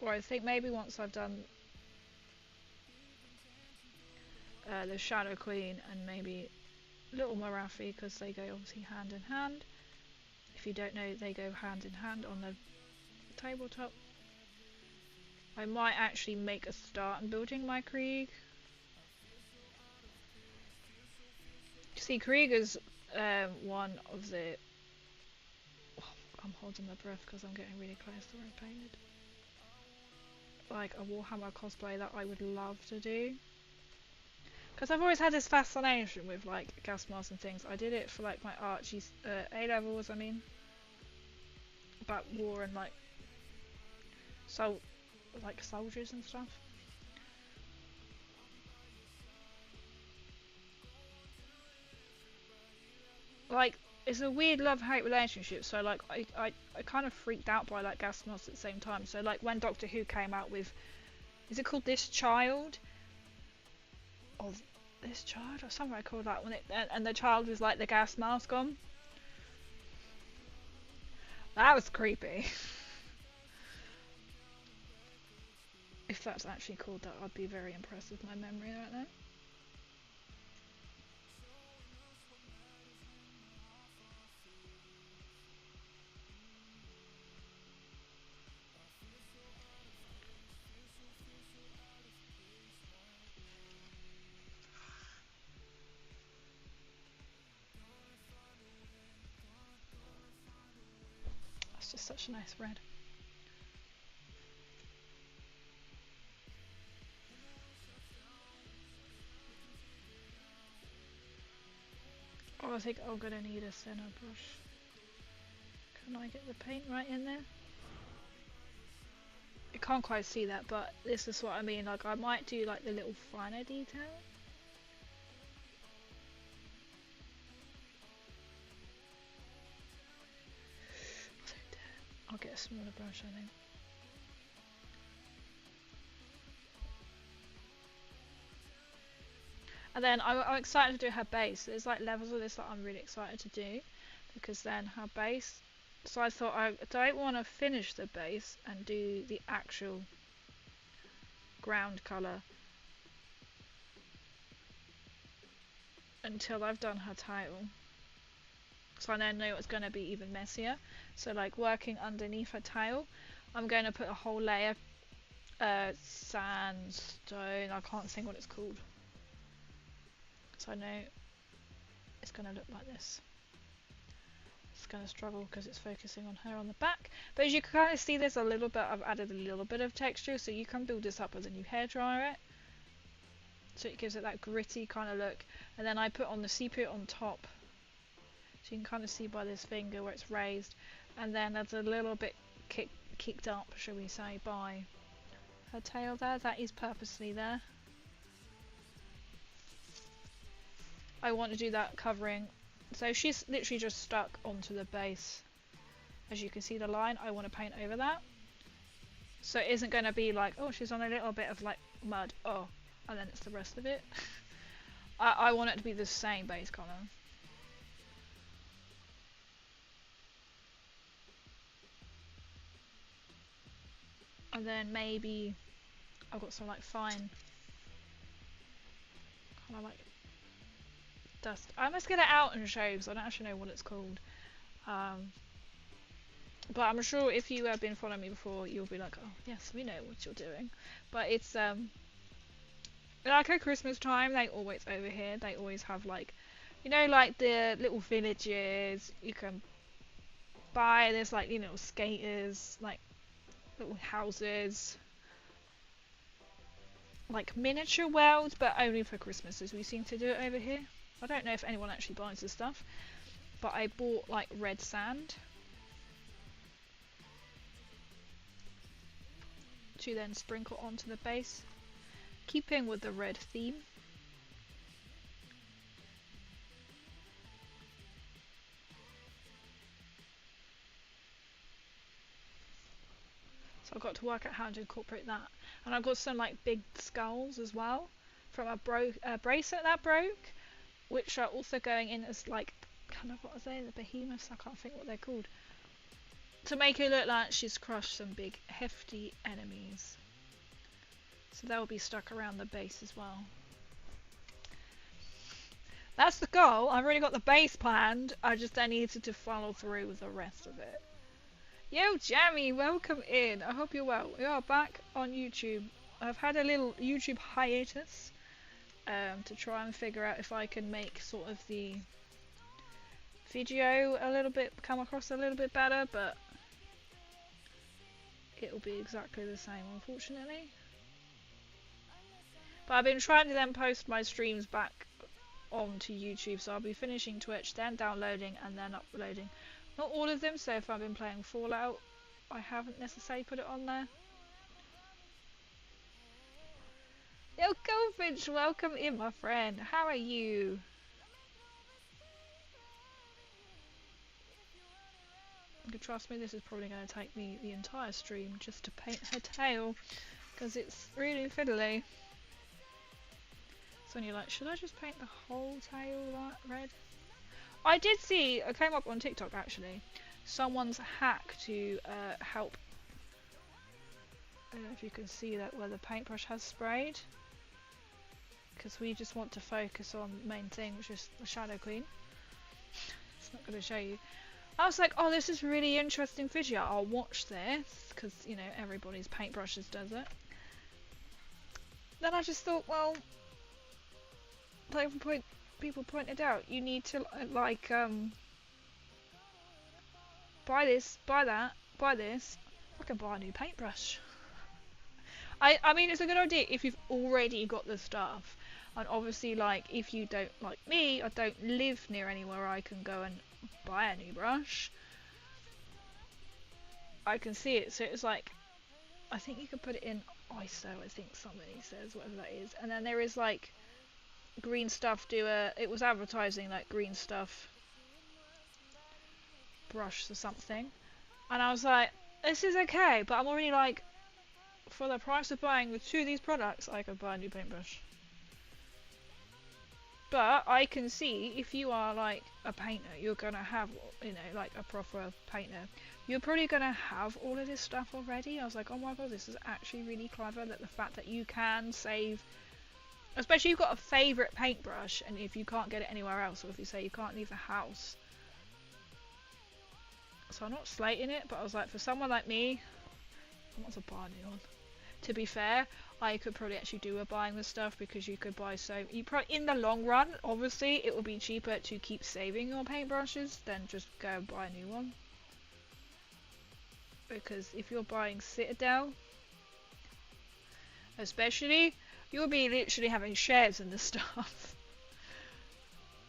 Or I think maybe once I've done the Shadow Queen and maybe Little Marathi, because they go obviously hand in hand. If you don't know, they go hand in hand on the tabletop. I might actually make a start in building my Krieg. See, Krieg is one of the... Oh, I'm holding my breath because I'm getting really close to where I painted. Like a Warhammer cosplay that I would love to do. Because I've always had this fascination with like gas masks and things. I did it for like my Archie A-levels, I mean. About war and like soldiers and stuff. Like, it's a weird love-hate relationship, so like I kind of freaked out by like gas masks at the same time. So like when Doctor Who came out with, is it called This Child? Of This Child or something I called that when it, and the child was like the gas mask on. That was creepy. If that's actually called that, I'd be very impressed with my memory right now. That's just such a nice red. Oh, I think I'm gonna need a center brush. Can I get the paint right in there? You can't quite see that, but this is what I mean. Like, I might do like the little finer detail. I'll get a smaller brush, I think. And then I'm excited to do her base. There's like levels of this that I'm really excited to do, because then her base. So I thought I don't want to finish the base and do the actual ground colour until I've done her title. So I then know it's going to be even messier. So like working underneath her tail, I'm going to put a whole layer sandstone. I can't think what it's called. So I know it's going to look like this. It's going to struggle because it's focusing on her on the back. But as you can kind of see, there's a little bit, I've added a little bit of texture, so you can build this up with a new hairdryer. So it gives it that gritty kind of look. And then I put on the sepia on top. So you can kind of see by this finger where it's raised. And then there's a little bit kicked up, shall we say, by her tail there. That is purposely there. I want to do that covering. So she's literally just stuck onto the base. As you can see the line, I want to paint over that. So it isn't going to be like, oh, she's on a little bit of like mud, oh, and then it's the rest of it. I want it to be the same base colour. And then maybe I've got some like fine kind of like dust. I must get it out and show because I don't actually know what it's called. But I'm sure if you have been following me before, you'll be like, oh yes, we know what you're doing. But it's like at Christmas time, they always over here, they always have like You know, like the little villages you can buy. There's like, you know, skaters, like little houses, like miniature worlds, but only for Christmas, as we seem to do it over here. I don't know if anyone actually buys this stuff, but I bought like red sand to then sprinkle onto the base, keeping with the red theme. So I've got to work out how to incorporate that. And I've got some like big skulls as well from a bracelet that broke, which are also going in as like kind of, what are they? The behemoths? I can't think what they're called. To make it look like she's crushed some big hefty enemies. So they'll be stuck around the base as well. That's the goal. I've already got the base planned. I just then needed to follow through with the rest of it. Yo, Jammy, welcome in. I hope you're well. We are back on YouTube. I've had a little YouTube hiatus to try and figure out if I can make sort of the video a little bit, come across a little bit better, but it'll be exactly the same, unfortunately. But I've been trying to then post my streams back onto YouTube, so I'll be finishing Twitch, then downloading, and then uploading. Not all of them, so if I've been playing Fallout, I haven't necessarily put it on there. Yo, Goldfinch, welcome in, my friend. How are you? Trust me, this is probably going to take me the entire stream just to paint her tail, because it's really fiddly. So you're like, should I just paint the whole tail that red? I did see, I came up on TikTok actually, someone's hack to help. I don't know if you can see that where the paintbrush has sprayed, because we just want to focus on the main thing, which is the Shadow Queen. It's not going to show you. I was like, oh, this is really interesting video, I'll watch this, because, you know, everybody's paintbrushes does it. Then I just thought, well, like people pointed out, you need to like buy this, buy that, buy this. I can buy a new paintbrush. I mean, it's a good idea if you've already got the stuff, and obviously, like, if you don't, like me, I don't live near anywhere I can go and buy a new brush. I can see it, so it's like, I think you can put it in ISO, I think somebody says, whatever that is, and then there is like green stuff it was advertising like green stuff brush or something, and I was like, this is okay, but I'm already like, for the price of buying the two of these products, I could buy a new paintbrush. But I can see if you are like a painter, you're gonna have, you know, like a proper painter, you're probably gonna have all of this stuff already. I was like, oh my god, this is actually really clever, that the fact that you can save, especially if you've got a favourite paintbrush, and if you can't get it anywhere else, or if you say you can't leave the house. So I'm not slating it, but I was like, for someone like me, I want to buy a new one. To be fair, I could probably actually do a buying the stuff, because you could buy in the long run, obviously, it would be cheaper to keep saving your paintbrushes than just go and buy a new one. Because if you're buying Citadel, especially, you'll be literally having shares in the stuff.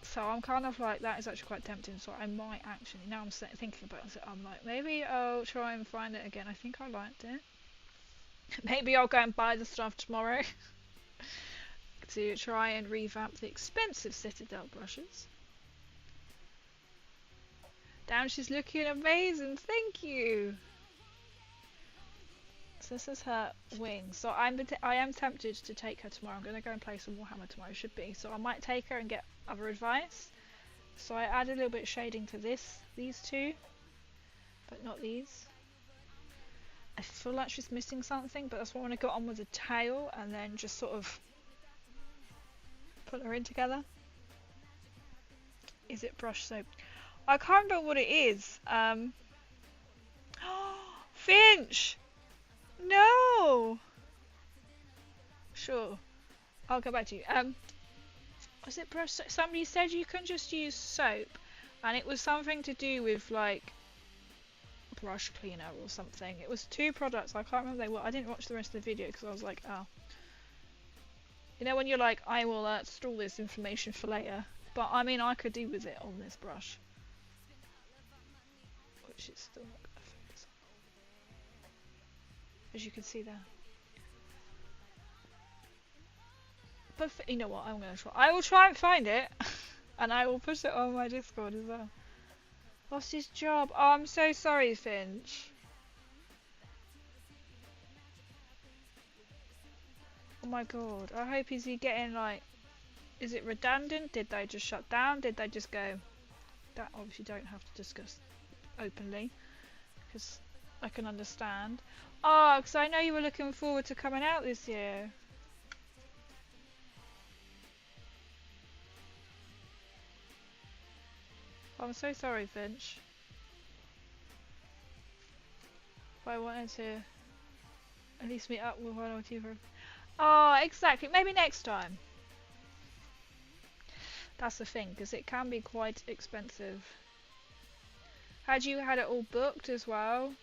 So I'm kind of like, that is actually quite tempting, so I might actually, now I'm thinking about it, I'm like, maybe I'll try and find it again. I think I liked it. Maybe I'll go and buy the stuff tomorrow to try and revamp the expensive Citadel brushes. Damn, she's looking amazing, thank you! So this is her wing. So I am tempted to take her tomorrow. I'm going to go and play some Warhammer tomorrow, should be. So I might take her and get other advice. So I add a little bit of shading to these two, but not these. I feel like she's missing something, but that's why I want to go on with the tail and then just sort of put her in together. Is it brush soap? I can't remember what it is. Finch! No! Sure. I'll go back to you. Was it brush? Somebody said you can just use soap, and it was something to do with like brush cleaner or something. It was 2 products. I can't remember they were. I didn't watch the rest of the video because I was like, oh. You know when you're like, I will store this information for later. But I mean, I could do with it on this brush. Which is still not going to focus on. As you can see there. But you know what, I'm going to try. I will try and find it. And I will put it on my Discord as well. Lost his job. Oh, I'm so sorry, Finch. Oh my god. I hope is he getting like... Is it redundant? Did they just shut down? Did they just go... That obviously don't have to discuss openly. Because I can understand. Oh, because I know you were looking forward to coming out this year. I'm so sorry, Finch. If I wanted to at least meet up with one or two. Oh, exactly. Maybe next time. That's the thing, because it can be quite expensive. Had you had it all booked as well?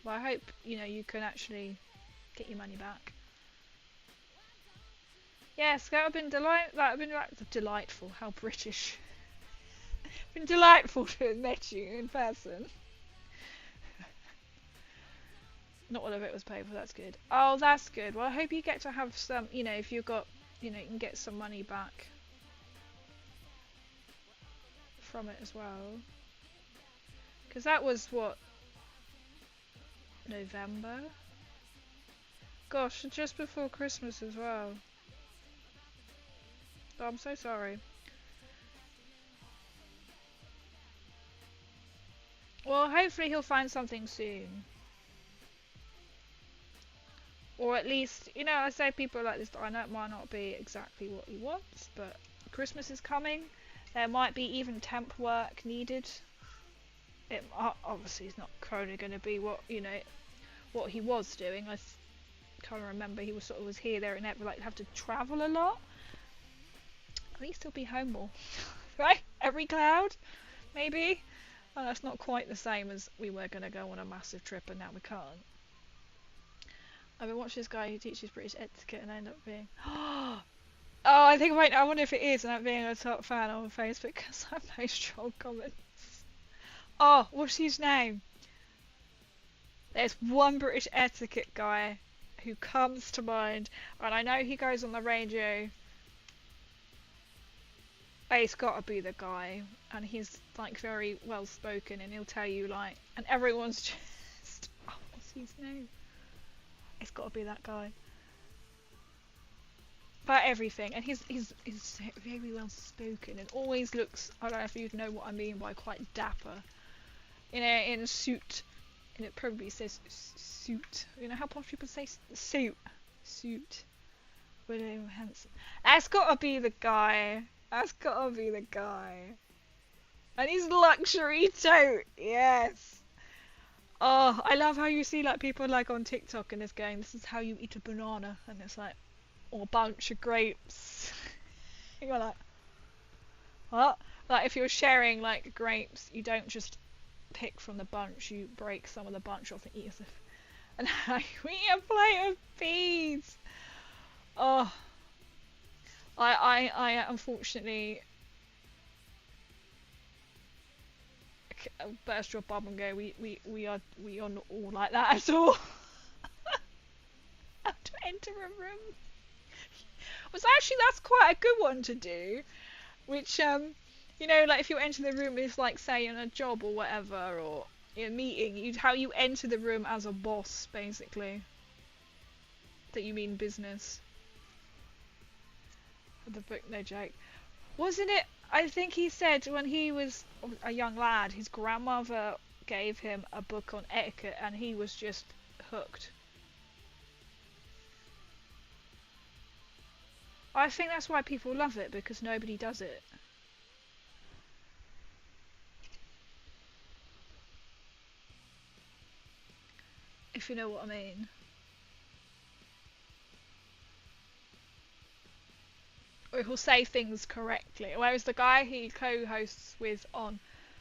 Well, I hope you know you can actually get your money back. Yes, that would have been delightful. How British. Been delightful to have met you in person. Not all of it was paid for, that's good. Oh, that's good. Well, I hope you get to have some, you know, if you've got, you know, you can get some money back from it as well. Because that was, what, November? Gosh, just before Christmas as well. Oh, I'm so sorry. Well, hopefully he'll find something soon. Or at least, you know, I say people like this, I know it might not be exactly what he wants, but Christmas is coming. There might be even temp work needed. It obviously is not currently going to be what, you know, what he was doing. I can't remember, he was sort of was here, there and ever, like have to travel a lot. At least he'll be home more. Right? Every cloud? Maybe? Well, that's not quite the same as we were going to go on a massive trip and now we can't. I've been watching this guy who teaches British etiquette and I end up being... Oh, I think I wonder if it is, and I'm being a top fan on Facebook because I post troll comments. Oh, what's his name? There's one British etiquette guy who comes to mind, and I know he goes on the radio. It's gotta be the guy, and he's like very well spoken, and he'll tell you like, and everyone's just, oh, what's his name? It's gotta be that guy. About everything, and he's very well spoken, and always looks, I don't know if you know what I mean by quite dapper. You know, in a suit, and it probably says suit. You know how posh people say suit? Suit. William Hanson. That's gotta be the guy. That's gotta be the guy. And he's luxury too. Yes. Oh, I love how you see like people like on TikTok and it's going, this is how you eat a banana, and it's like, or a bunch of grapes. You're like, what? Like if you're sharing like grapes, you don't just pick from the bunch, you break some of the bunch off and eat it. And now you eat a plate of peas. Oh, I unfortunately burst your bum and go. We are not all like that at all. How to enter a room? Was actually that's quite a good one to do. Which you know, like if you enter the room, it's like say in a job or whatever, or in a meeting, how you enter the room as a boss, basically. That you mean business. The book, no joke. Wasn't it? I think he said when he was a young lad, his grandmother gave him a book on etiquette, and he was just hooked. I think that's why people love it, because nobody does it. If you know what I mean. or he'll say things correctly. Whereas the guy he co-hosts with on,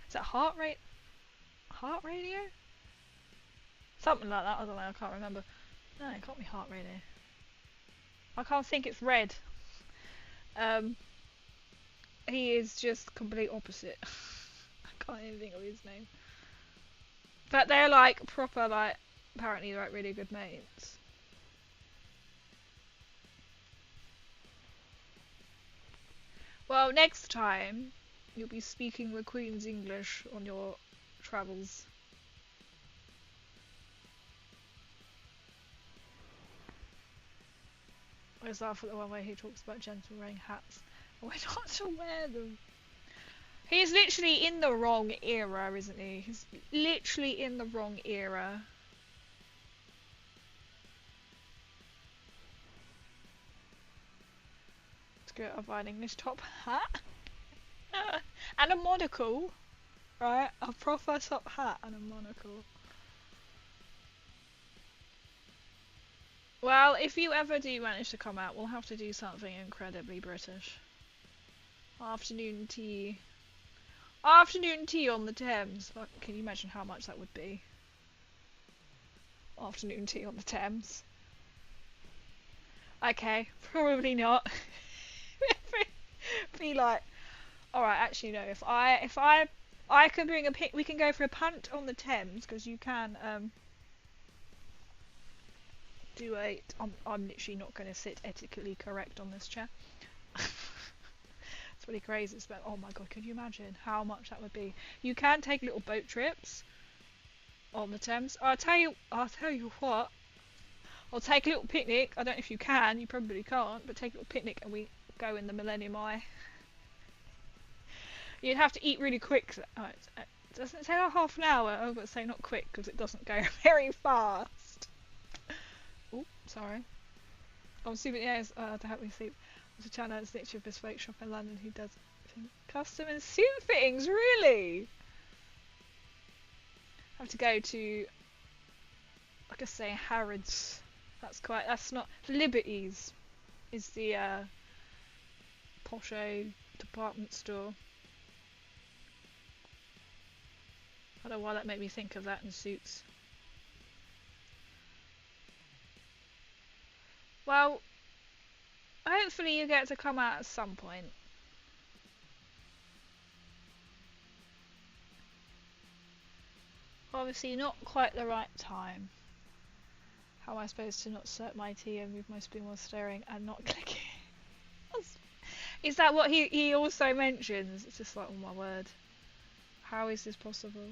is that Heart Radio? Something like that, I don't know, I can't remember. No, it can't be Heart Radio. I can't think, it's Red. He is just complete opposite. I can't even think of his name. But they're like proper, like, apparently they're like really good mates. Well, next time you'll be speaking the Queen's English on your travels. I was laugh at the one where he talks about gentlemen wearing hats. We're not to wear them. He's literally in the wrong era, isn't he? He's literally in the wrong era. Let's go and buy an English top hat. And a monocle. Right? A proper top hat and a monocle. Well, if you ever do manage to come out, we'll have to do something incredibly British. Afternoon tea. Afternoon tea on the Thames. Can you imagine how much that would be? Afternoon tea on the Thames. Okay, probably not. Be like, alright, actually no, if I can bring we can go for a punt on the Thames, because you can do I'm literally not going to sit etiquetely correct on this chair. It's really crazy. But oh my god, can you imagine how much that would be? You can take little boat trips on the Thames. I'll tell you what. I'll take a little picnic. I don't know if you can. You probably can't. But take a little picnic and we go in the Millennium Eye. You'd have to eat really quick. Oh, it doesn't take like half an hour. I was going to say not quick because it doesn't go very fast. Oh, sorry. I'm assuming to help me sleep. There's a channel that's literally a bespoke shop in London who does custom and suit fittings. Really? I have to go to, like I say, Harrods. That's not Liberties. Is the posho department store. I don't know why that made me think of that in suits. Well, hopefully you get to come out at some point. Obviously not quite the right time. How am I supposed to not slurp my tea and move my spoon while staring and not clicking? Is that what he also mentions? It's just like, oh my word. How is this possible?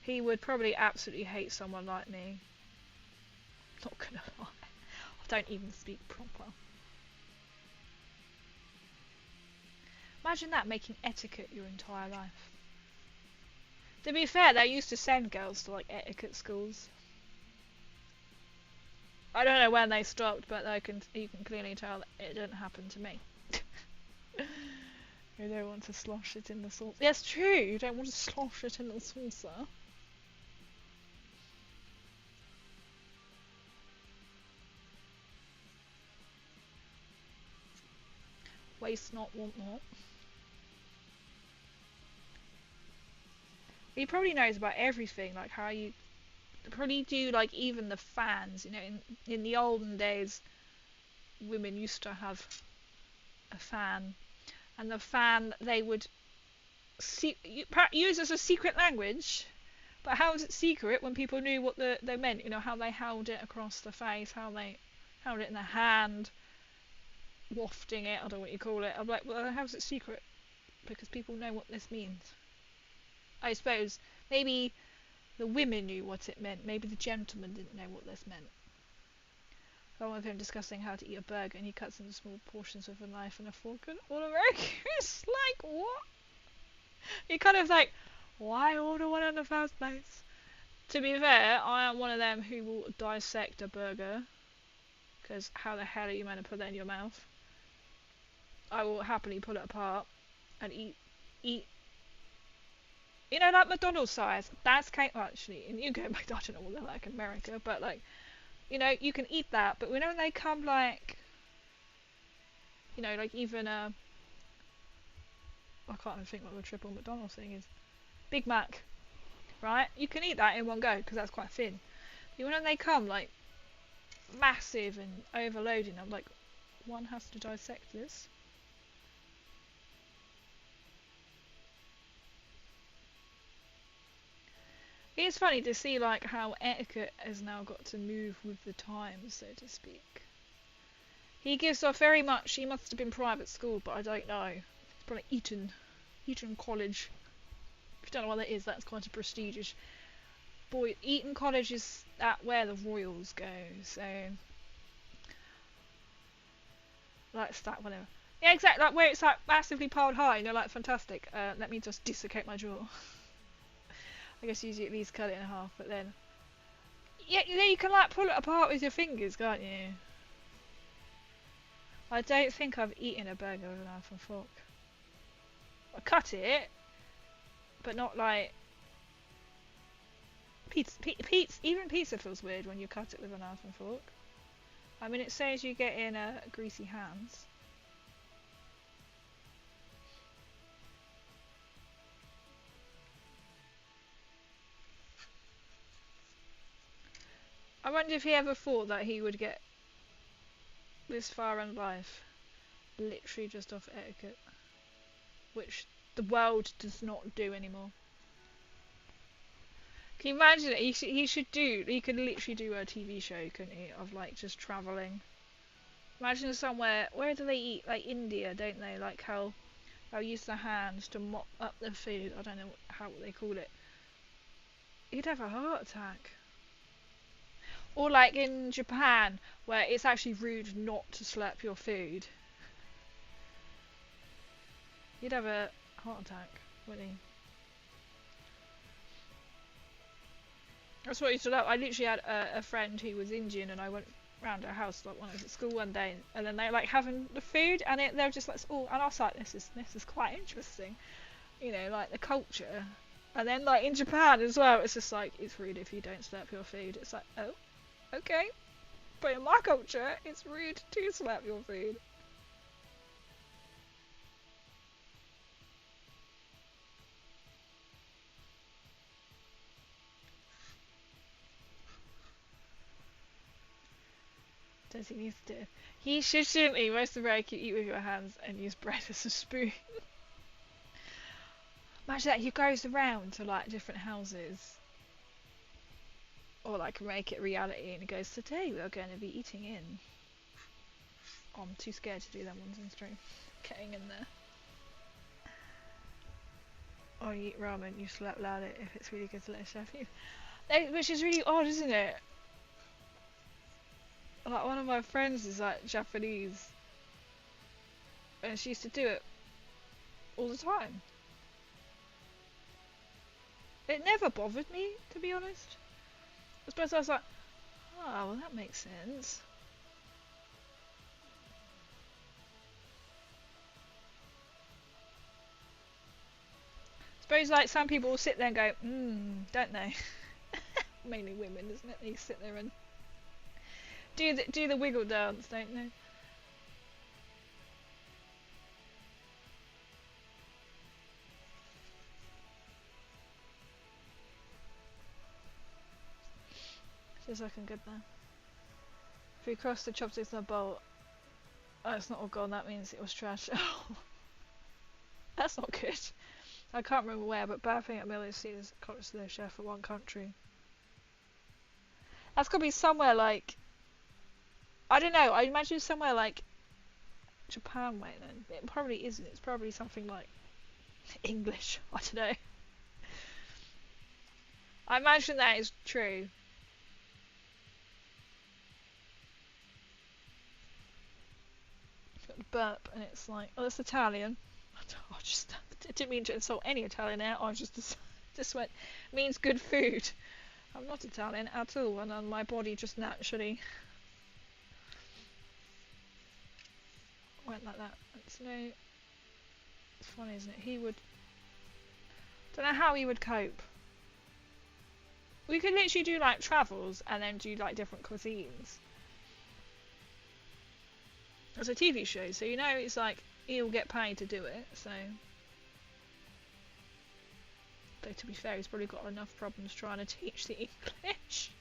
He would probably absolutely hate someone like me. Not gonna lie. I don't even speak proper. Imagine that, making etiquette your entire life. To be fair, they used to send girls to like etiquette schools. I don't know when they stopped, but you can clearly tell that it didn't happen to me. You don't want to slosh it in the sauce. Yes, true. You don't want to slosh it in the saucer. Waste not, want not. He probably knows about everything, like how you probably do, like even the fans. You know, in the olden days, women used to have a fan, and the fan they would use as a secret language. But how was it secret when people knew what they meant? You know, how they held it across the face, how they held it in the hand, wafting it, I don't know what you call it. I'm like, well, how's it secret? Because people know what this means. I suppose maybe the women knew what it meant, maybe the gentlemen didn't know what this meant. Along with him discussing how to eat a burger, and he cuts into small portions with a knife and a fork and order burger. It's like, what? You're kind of like, why order one in the first place? To be fair, I am one of them who will dissect a burger, because how the hell are you meant to put that in your mouth? I will happily pull it apart and eat. You know, like McDonald's size. That's well, actually, in UK, I don't know what they're like in America, but like, you know, you can eat that. But when they come like, you know, like even I can't even think what the triple McDonald's thing is. Big Mac, right? You can eat that in one go because that's quite thin. But when they come like massive and overloading, I'm like, one has to dissect this. It's funny to see like how etiquette has now got to move with the times, so to speak. He gives off very much. He must have been private school, but I don't know. It's probably Eton College. If you don't know what that is, that's quite a prestigious. Boy, Eton College is where the royals go, so like that whatever. Yeah, exactly. Like where it's like massively piled high, and you're like, fantastic. Let me just dislocate my jaw. I guess usually at least cut it in half, but then yeah, you can like pull it apart with your fingers, can't you? I don't think I've eaten a burger with a knife and fork. I cut it, but not like pizza. Even pizza feels weird when you cut it with a knife and fork. I mean, it says you get in greasy hands. I wonder if he ever thought that he would get this far in life, literally just off etiquette, which the world does not do anymore. Can you imagine it? He could literally do a TV show, couldn't he, of like just travelling. Imagine somewhere, where do they eat? Like India, don't they? Like how they'll use their hands to mop up the food. I don't know how they call it. He'd have a heart attack. Or like in Japan, where it's actually rude not to slurp your food. You'd have a heart attack, wouldn't he? That's what I used to love. I literally had a friend who was Indian, and I went round her house like when I was at school one day, and then they were like having the food, and they were just like, oh, and I was like, this is quite interesting, you know, like the culture. And then like in Japan as well, it's just like, it's rude if you don't slurp your food. It's like, oh, okay, but in my culture, it's rude to slurp your food. Does he need to? He shouldn't. Most Americans eat with your hands and use bread as a spoon. Imagine that he goes around to like different houses, or like make it reality, and he goes, today we are going to be eating in. Oh, I'm too scared to do that ones in stream. Getting in there. Or you eat ramen, you slap loud it if it's really good to let a chef eat. Which is really odd, isn't it? Like one of my friends is like Japanese, and she used to do it all the time. It never bothered me, to be honest. I suppose I was like, oh, well that makes sense. I suppose like some people will sit there and go, don't they? Mainly women, isn't it? They sit there and do the wiggle dance, don't they? It's looking good now. If we cross the chopsticks in a bowl, oh, it's not all gone. That means it was trash. That's not good. I can't remember where, but bad thing at Mill is seen as a the chef for one country. That's gotta be somewhere like, I don't know. I imagine somewhere like Japan way then. It probably isn't. It's probably something like English. I don't know. I imagine that is true. Got the burp, and it's like, oh, that's Italian. I didn't mean to insult any Italian there. I just went, means good food. I'm not Italian at all, and my body just naturally went like that. It's funny, isn't it? He would, don't know how he would cope. We could literally do like travels and then do like different cuisines. It's a TV show, so you know it's like he'll get paid to do it. So, though to be fair, he's probably got enough problems trying to teach the English.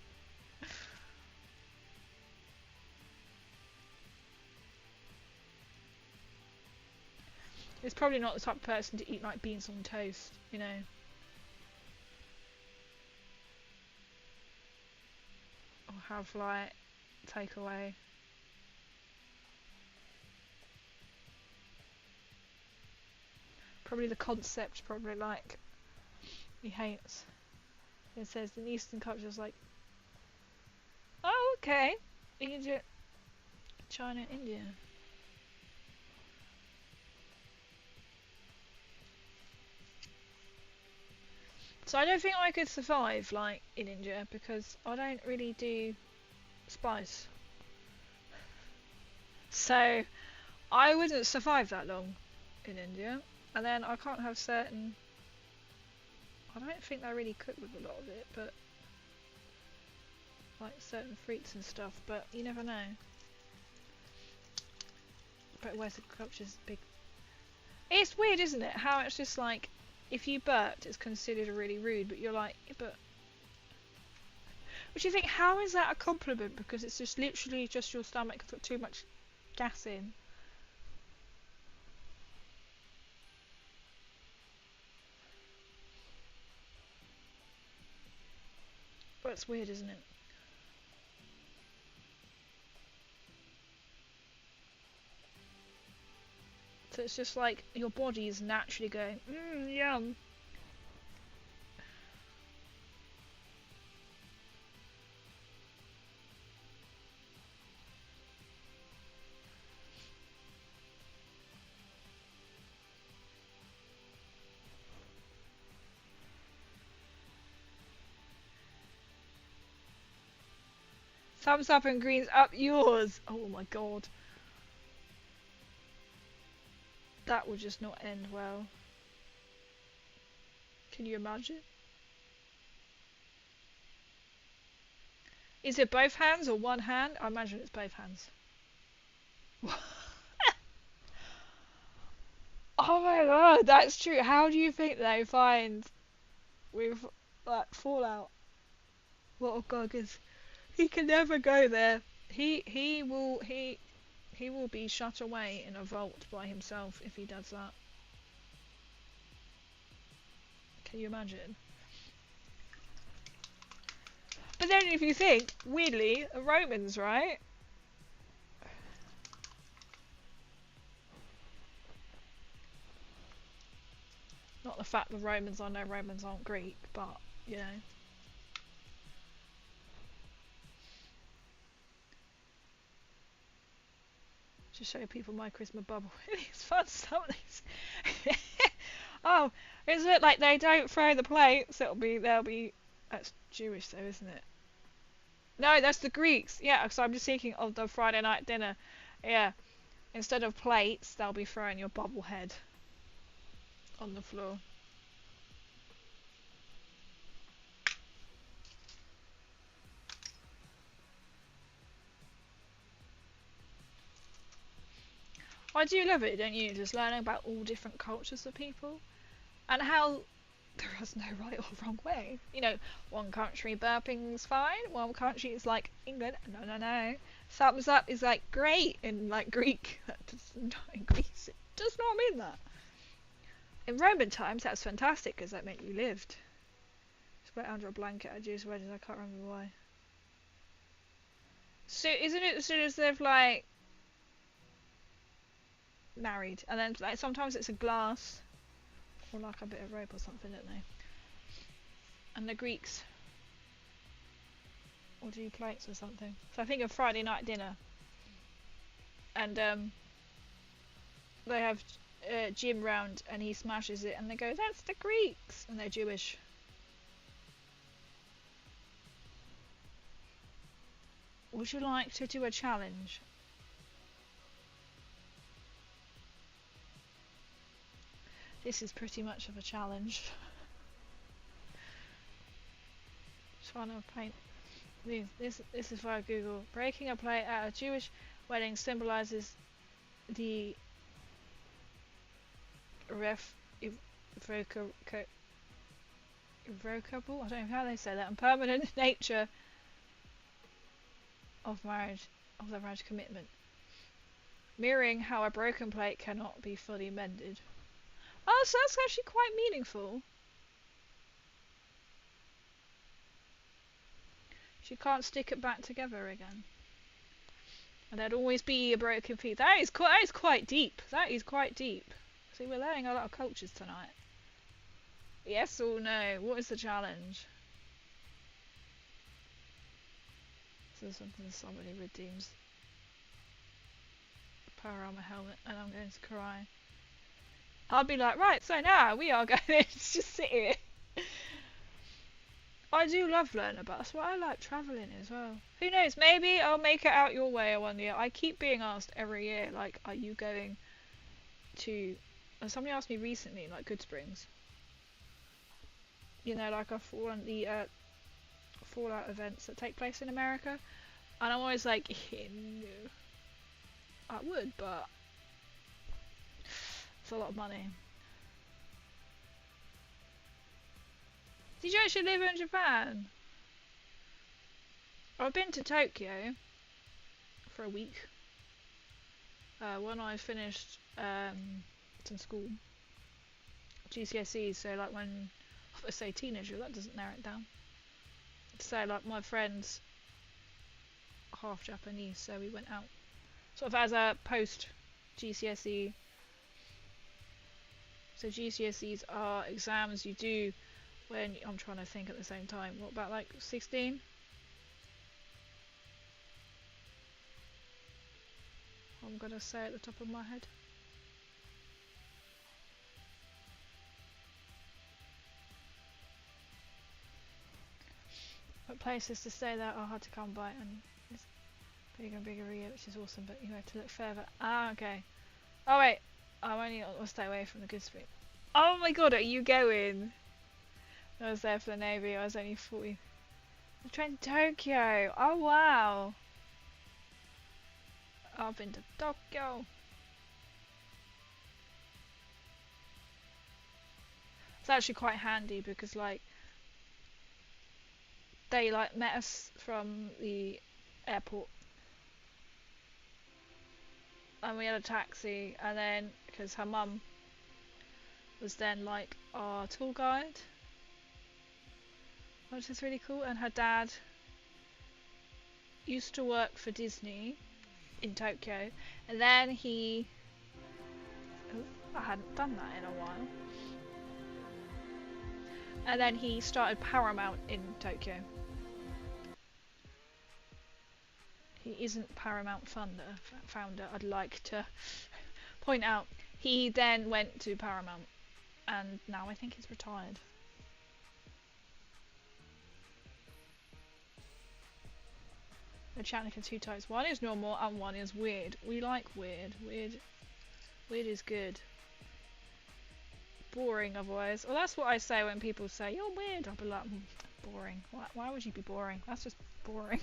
He's probably not the type of person to eat like beans on toast, you know. Or have like takeaway. Probably the concept, probably like he hates. It says in Eastern cultures like, oh okay, Egypt, China, India. So I don't think I could survive like in India because I don't really do spice. So I wouldn't survive that long in India. And then I can't have certain... I don't think they really cook with a lot of it, but... like certain fruits and stuff, but you never know. But Western culture's big... It's weird, isn't it? How it's just like, if you burped, it's considered really rude, but you're like, but... But you think, how is that a compliment? Because it's just literally just your stomach put too much gas in. But it's weird, isn't it? So it's just like your body is naturally going, yum. Thumbs up and greens up yours. Oh my god. That would just not end well. Can you imagine? Is it both hands or one hand? I imagine it's both hands. Oh my god, that's true. How do you think they find with like Fallout? What a god is. He can never go there. He will be shut away in a vault by himself if he does that. Can you imagine? But then if you think, weirdly, the Romans, right? Not the fact the Romans, I know Romans aren't Greek, but, you know. Just show people my Christmas bubble. It's fun stuff. Oh, is it like they don't throw the plates? They'll be. That's Jewish though, isn't it? No, that's the Greeks. Yeah, so I'm just thinking of the Friday night dinner. Yeah, instead of plates, they'll be throwing your bubble head on the floor. I do love it, don't you? Just learning about all different cultures of people and how there is no right or wrong way. You know, one country burping's fine, one country is like England, no. Thumbs up is like great in like Greek. That does not in Greece. It does not mean that. In Roman times, that's fantastic because that meant you lived. Just went under a blanket at Jewish weddings. I can't remember why. So isn't it as soon as they've like married, and then like sometimes it's a glass or like a bit of rope or something, don't they? And the Greeks will do plates or something. So I think of Friday night dinner, and they have Jim round, and he smashes it, and they go, "That's the Greeks," and they're Jewish. Would you like to do a challenge? This is pretty much of a challenge. Trying to paint this is via Google. Breaking a plate at a Jewish wedding symbolises the irrevocable, I don't know how they say that, and permanent nature of marriage, of the marriage commitment, mirroring how a broken plate cannot be fully mended. Oh, so that's actually quite meaningful. She can't stick it back together again. And there'd always be a broken piece. That is quite deep. That is quite deep. See, we're learning a lot of cultures tonight. Yes or no? What is the challenge? So something somebody redeems. Power armor helmet, and I'm going to cry. I'll be like, right, so now we are going to just sit here. I do love learning about. That's why I like travelling as well. Who knows? Maybe I'll make it out your way one year. I keep being asked every year, like, are you going to? And somebody asked me recently, like, Good Springs. You know, like one of the Fallout events that take place in America, and I'm always like, no. I would, but it's a lot of money. Did you actually live in Japan? I've been to Tokyo for a week. When I finished some school, GCSEs, so like when I say teenager, that doesn't narrow it down. So like my friend's half Japanese, so we went out sort of as a post GCSE. So GCSEs are exams you do when I'm trying to think at the same time. What about like 16? I'm gonna say at the top of my head. But places to stay there are hard to come by, and it's bigger and bigger area, which is awesome, but you have to look further. Ah, okay. Oh wait, I'll stay away from the good spring. Oh my god, are you going? I was there for the Navy, I was only 40. I trained Tokyo! Oh wow! I've been to Tokyo! It's actually quite handy because like they like met us from the airport and we had a taxi, and then because her mum was then like our tour guide, which is really cool, and her dad used to work for Disney in Tokyo, and then he I hadn't done that in a while, and then he started Paramount in Tokyo. He isn't Paramount founder, I'd like to point out. He then went to Paramount, and now I think he's retired. The channel has two types. One is normal and one is weird. We like weird. Weird is good. Boring otherwise. Well, that's what I say when people say, you're weird. I'll be like, boring. Why would you be boring? That's just boring.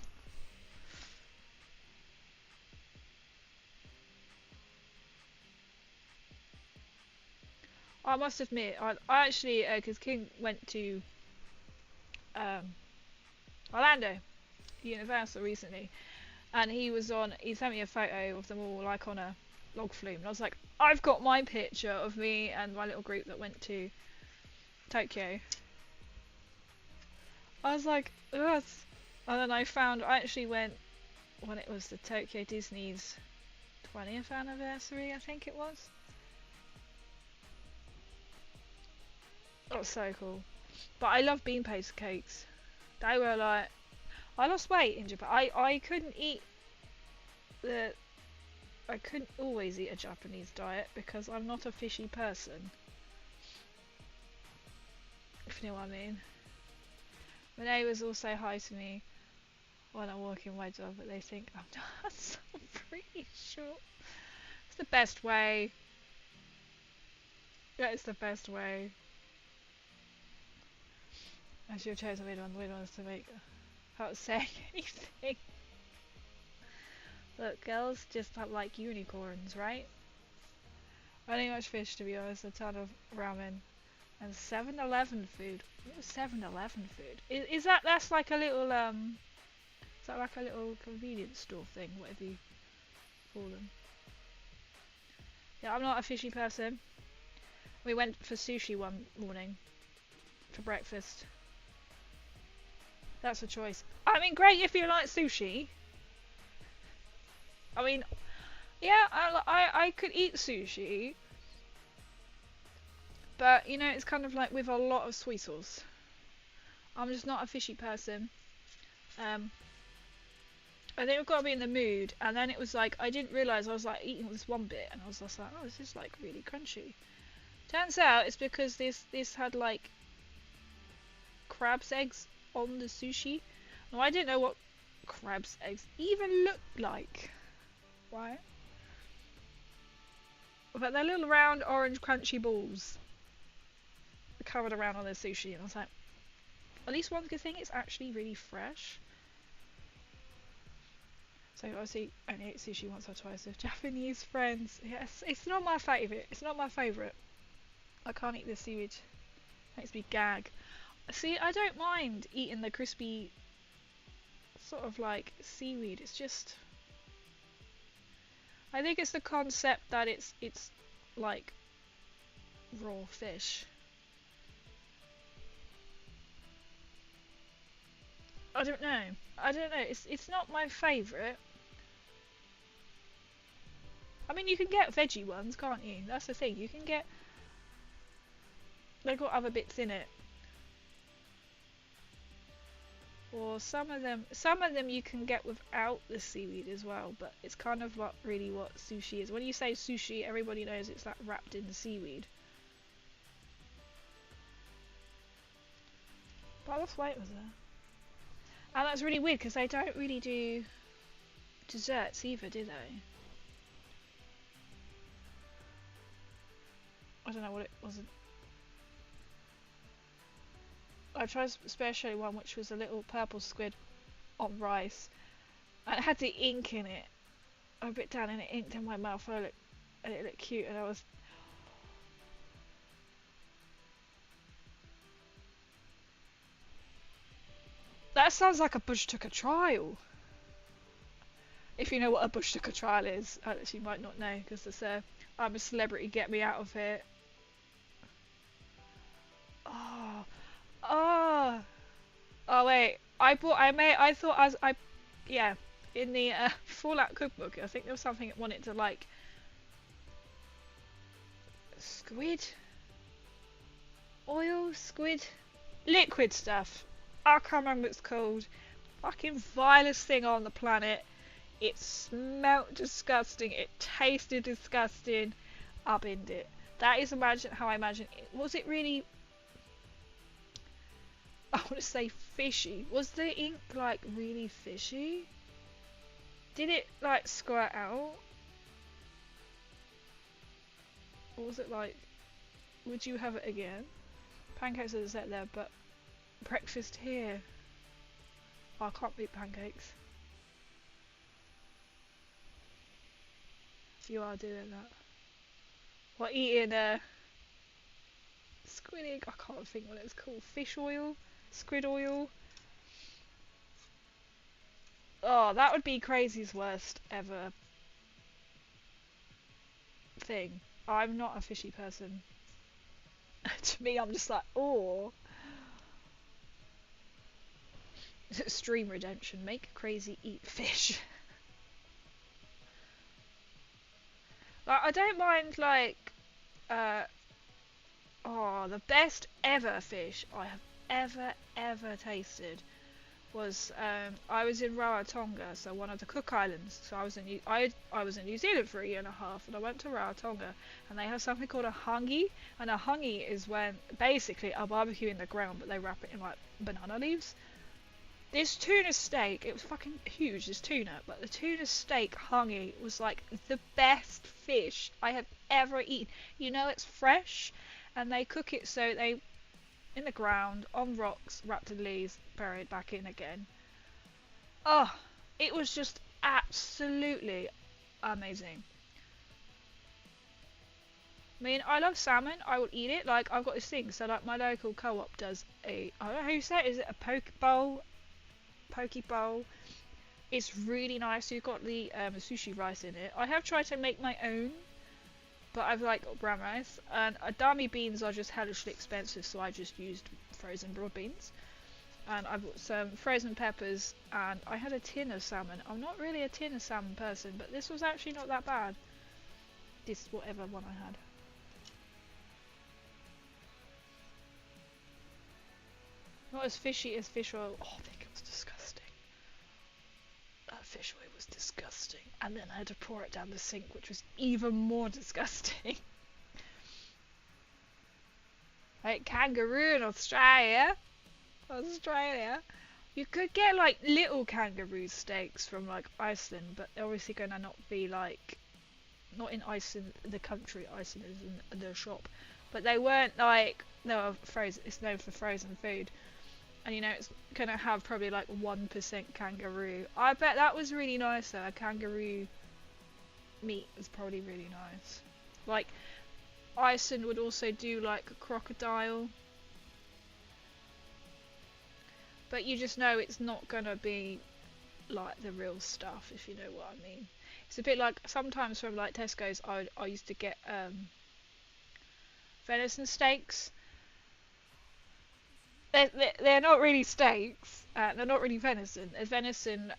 I must admit, I actually, because King went to Orlando Universal recently, and he sent me a photo of them all like on a log flume, and I was like, I've got my picture of me and my little group that went to Tokyo. I was like, ugh. And then I actually went when it was the Tokyo Disney's 20th anniversary, I think it was. That was so cool. But I love bean paste cakes. They were like, I lost weight in Japan. I couldn't always eat a Japanese diet because I'm not a fishy person. If you know what I mean. My neighbours all say hi to me when I'm walking my dog, but they think I'm not, so I'm pretty sure. It's the best way. Yeah, it's the best way. I should have chosen the weird ones to make without saying anything. Look, girls just like unicorns, right? I didn't eat much fish, to be honest. A ton of ramen and 7-Eleven food. What was 7-Eleven food? Is that that's like a little Is that like a little convenience store thing, whatever you call them? Yeah, I'm not a fishy person. We went for sushi one morning for breakfast. That's a choice. I mean, great if you like sushi. I mean, yeah, I could eat sushi, but you know, it's kind of like with a lot of soy sauce. I'm just not a fishy person. I think I've got to be in the mood, and then it was like I didn't realise I was like eating this one bit, and I was just like, oh, this is like really crunchy. Turns out it's because this had like crab's eggs on the sushi. Now I didn't know what crab's eggs even looked like, right? But they're little round orange crunchy balls covered around on the sushi, and I was like, at least one good thing, it's actually really fresh. So obviously I only ate sushi once or twice with Japanese friends. Yes, it's not my favourite. It's not my favourite. I can't eat the seaweed. It makes me gag. See, I don't mind eating the crispy sort of like seaweed. It's just, I think it's the concept that it's like raw fish. I don't know. It's not my favourite. I mean, you can get veggie ones, can't you? That's the thing. You can get. They've got other bits in it. Or some of them you can get without the seaweed as well. But it's kind of what sushi is. When you say sushi, everybody knows it's like wrapped in the seaweed. But that's why it was there. And that's really weird because they don't really do desserts either, do they? I don't know what it was. I tried a special one which was a little purple squid on rice. And it had the ink in it. I bit down and it inked in my mouth and it looked cute, and I was... That sounds like a Bush took a trial. If you know what a Bush took a trial is. Actually, you might not know because it's I'm a celebrity, get me out of here. Oh, oh, oh wait. Yeah, in the Fallout cookbook, I think there was something that wanted to like squid oil, squid liquid stuff. I can't remember what it's called. Fucking vilest thing on the planet. It smelled disgusting. It tasted disgusting. I binned it. That is how I imagine it. Was it really? I want to say fishy. Was the ink like really fishy? Did it like squirt out? Or was it like, would you have it again? Pancakes are set there, but breakfast here. Oh, I can't beat pancakes. You are doing that. What, eating squid egg? I can't think what it's called. Fish oil? Squid oil? Oh, that would be crazy's worst ever thing. I'm not a fishy person. To me, I'm just like, oh. Stream redemption. Make crazy eat fish. Like, I don't mind, like, oh, the best ever fish I have ever tasted was, I was in Rarotonga, so one of the Cook Islands. So I was in New Zealand for a year and a half, and I went to Rarotonga, and they have something called a hangi, and a hangi is when, basically, a barbecue in the ground, but they wrap it in, like, banana leaves. This tuna steak, it was fucking huge, this tuna, but the tuna steak hangi was like the best fish I have ever eaten. You know, it's fresh, and they cook it so they, in the ground, on rocks, wrapped in leaves, buried back in again. Oh, it was just absolutely amazing. I mean, I love salmon. I will eat it. Like, I've got this thing. So, like, my local co-op does a, I don't know how you say it. Is it a poke bowl? Poke bowl. It's really nice. You've got the sushi rice in it. I have tried to make my own, but I've like got brown rice. And adami beans are just hellishly expensive, so I just used frozen broad beans. And I bought some frozen peppers, and I had a tin of salmon. I'm not really a tin of salmon person, but this was actually not that bad. This whatever one I had. Not as fishy as fish oil. Oh, I think it was disgusting. That fish oil was disgusting. And then I had to pour it down the sink, which was even more disgusting. Like kangaroo in Australia. You could get like little kangaroo steaks from like Iceland, but they're obviously gonna not be like, not in Iceland, the country. Iceland is in the shop, but they weren't like, they were frozen. It's known for frozen food, and you know it's gonna have probably like 1% kangaroo. I bet that was really nice though. A kangaroo meat was probably really nice. Like Iceland would also do like a crocodile. But you just know it's not gonna be like the real stuff, if you know what I mean. It's a bit like sometimes from like Tesco's, I used to get venison steaks. They're not really steaks. They're not really venison. As venison,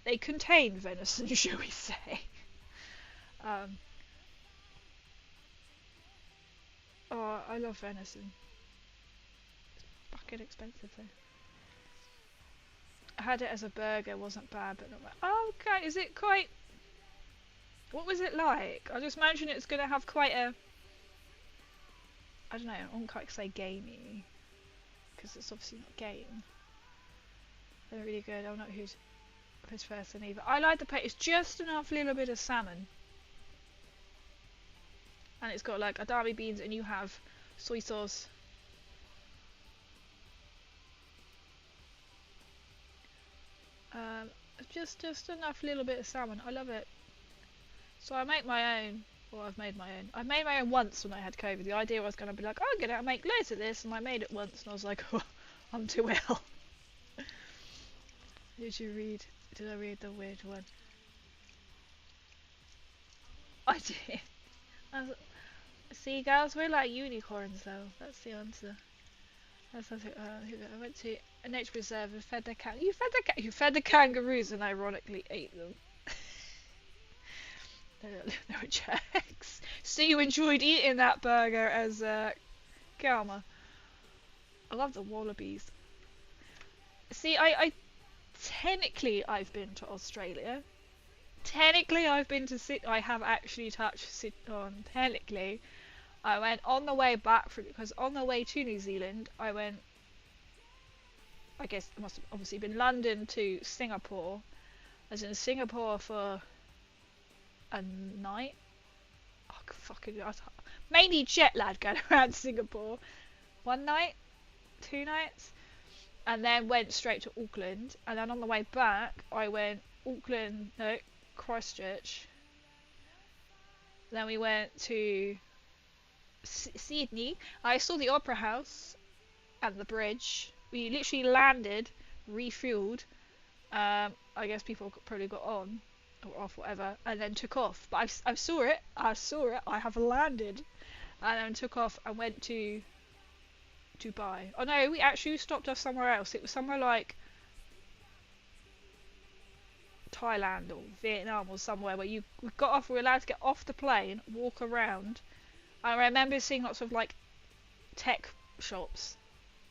they contain venison, shall we say? Um, oh, I love venison. Fucking expensive though. I had it as a burger, wasn't bad, but not bad. Oh, okay, is it quite... What was it like? I just imagine it's going to have quite a... I don't know, I won't quite say gamey, because it's obviously not game. They're really good. I'm not who's this person either. I like the plate. It's just enough little bit of salmon. And it's got like adami beans, and you have soy sauce. Just enough little bit of salmon. I love it. So I make my own. Well, I've made my own. I made my own once when I had COVID. The idea was going to be like, oh, I'm going to make loads of this, and I made it once, and I was like, oh, I'm too ill. Did I read the weird one? I did. Seagulls, we're like unicorns though. That's the answer. That's I went to a nature reserve and fed the cat. You fed the kangaroos and ironically ate them. They were jerks. So you enjoyed eating that burger as karma. I love the wallabies. See, I technically I've been to Australia. Technically I've been to Sydney. I have actually touched Sydney. Technically, I went on the way back because on the way to New Zealand, I went. I guess it must have obviously been London to Singapore. I was in Singapore for a night. Oh, fucking, mainly jet lag going around Singapore. One night, 2 nights, and then went straight to Auckland. And then on the way back, I went Auckland, no, Christchurch. Then we went to Sydney. I saw the Opera House and the bridge. We literally landed, refueled. I guess people probably got on or off, whatever, and then took off. But I saw it. I have landed, and then took off and went to Dubai. Oh no, we actually stopped off somewhere else. It was somewhere like Thailand or Vietnam or somewhere where we got off. We were allowed to get off the plane, walk around. I remember seeing lots of like tech shops.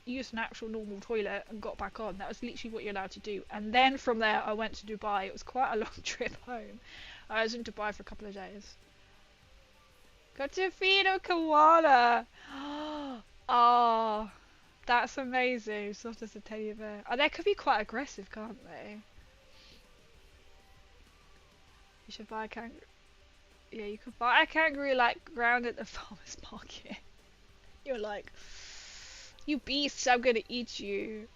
Used an actual normal toilet and got back on. That was literally what you're allowed to do. And then from there I went to Dubai. It was quite a long trip home. I was in Dubai for a couple of days. Got to feed a koala. Oh, that's amazing. Soft as a teddy bear. Oh, they could be quite aggressive, can't they? You should buy a kangaroo. Yeah, you could buy a kangaroo like ground at the farmer's market. You're like, you beast, I'm gonna eat you.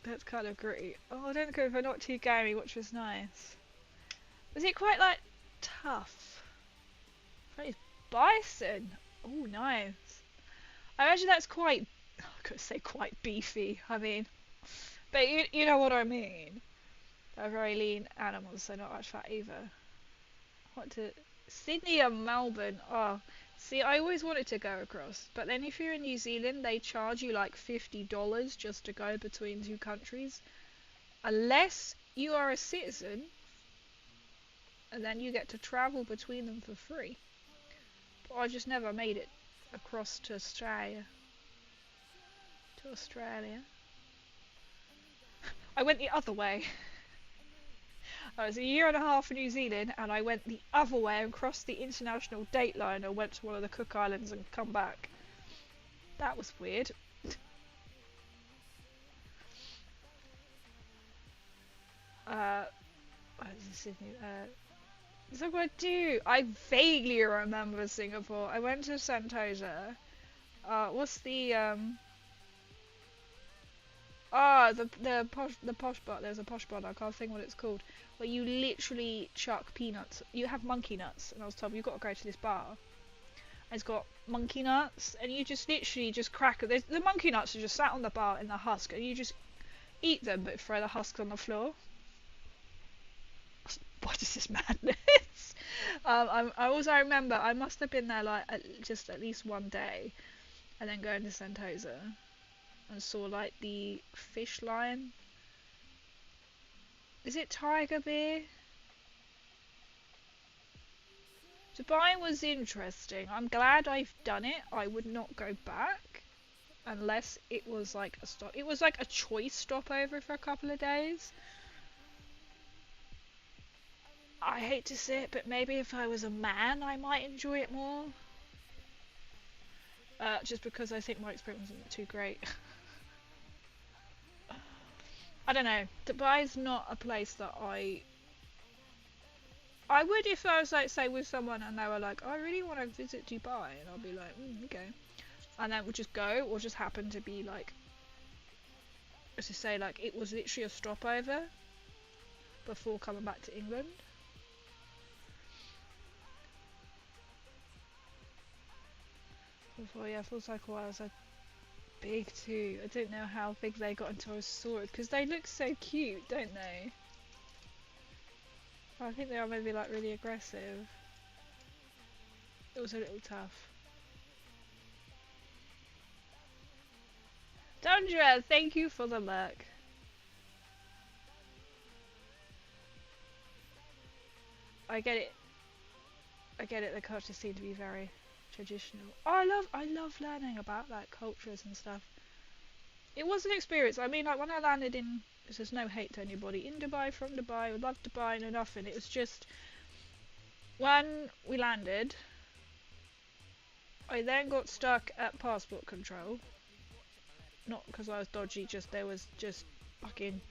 That's kind of gritty. Oh, I don't go for not too gamey, which was nice. Was it quite like tough? Chinese bison. Oh, nice. I imagine that's quite, I could say quite beefy. I mean, but you know what I mean. They're very lean animals, so not much fat either. What to Sydney and Melbourne? Oh, see, I always wanted to go across, but then if you're in New Zealand, they charge you like $50 just to go between two countries, unless you are a citizen, and then you get to travel between them for free. But I just never made it across to Australia. I went the other way. I was a year and a half in New Zealand, and I went the other way and crossed the international date line and went to one of the Cook Islands and come back. That was weird. Sydney. So what I do? I vaguely remember Singapore. I went to Sentosa. What's the the posh bar. There's a posh bar. I can't think what it's called. Where you literally chuck peanuts. You have monkey nuts, and I was told you've got to go to this bar. And it's got monkey nuts, and you just literally just crack it. The monkey nuts are just sat on the bar in the husk, and you just eat them, but throw the husks on the floor. What is this madness? I also remember I must have been there like just at least one day, and then going to Sentosa and saw like the fish lion. Is it tiger beer? Dubai was interesting. I'm glad I've done it. I would not go back unless it was like a stop. It was like a choice stopover for a couple of days. I hate to say it, but maybe if I was a man, I might enjoy it more. Just because I think my experience wasn't too great. I don't know. Dubai's not a place that I would if I was like, say, with someone and they were like, oh, I really want to visit Dubai, and I'll be like, okay. And then we'll just go, or just happen to be like, as to say, like, it was literally a stopover before coming back to England. Before, yeah, full cycle hours are big too. I don't know how big they got until I saw it, because they look so cute, don't they? I think they are maybe like really aggressive. It was a little tough. Dundra, thank you for the lurk. I get it. The cultures seem to be very traditional. Oh, I love learning about like cultures and stuff. It was an experience. I mean, like when I landed in, there's no hate to anybody in Dubai, from Dubai, I love Dubai, no nothing. It was just when we landed, I then got stuck at passport control. Not because I was dodgy, just there was just fucking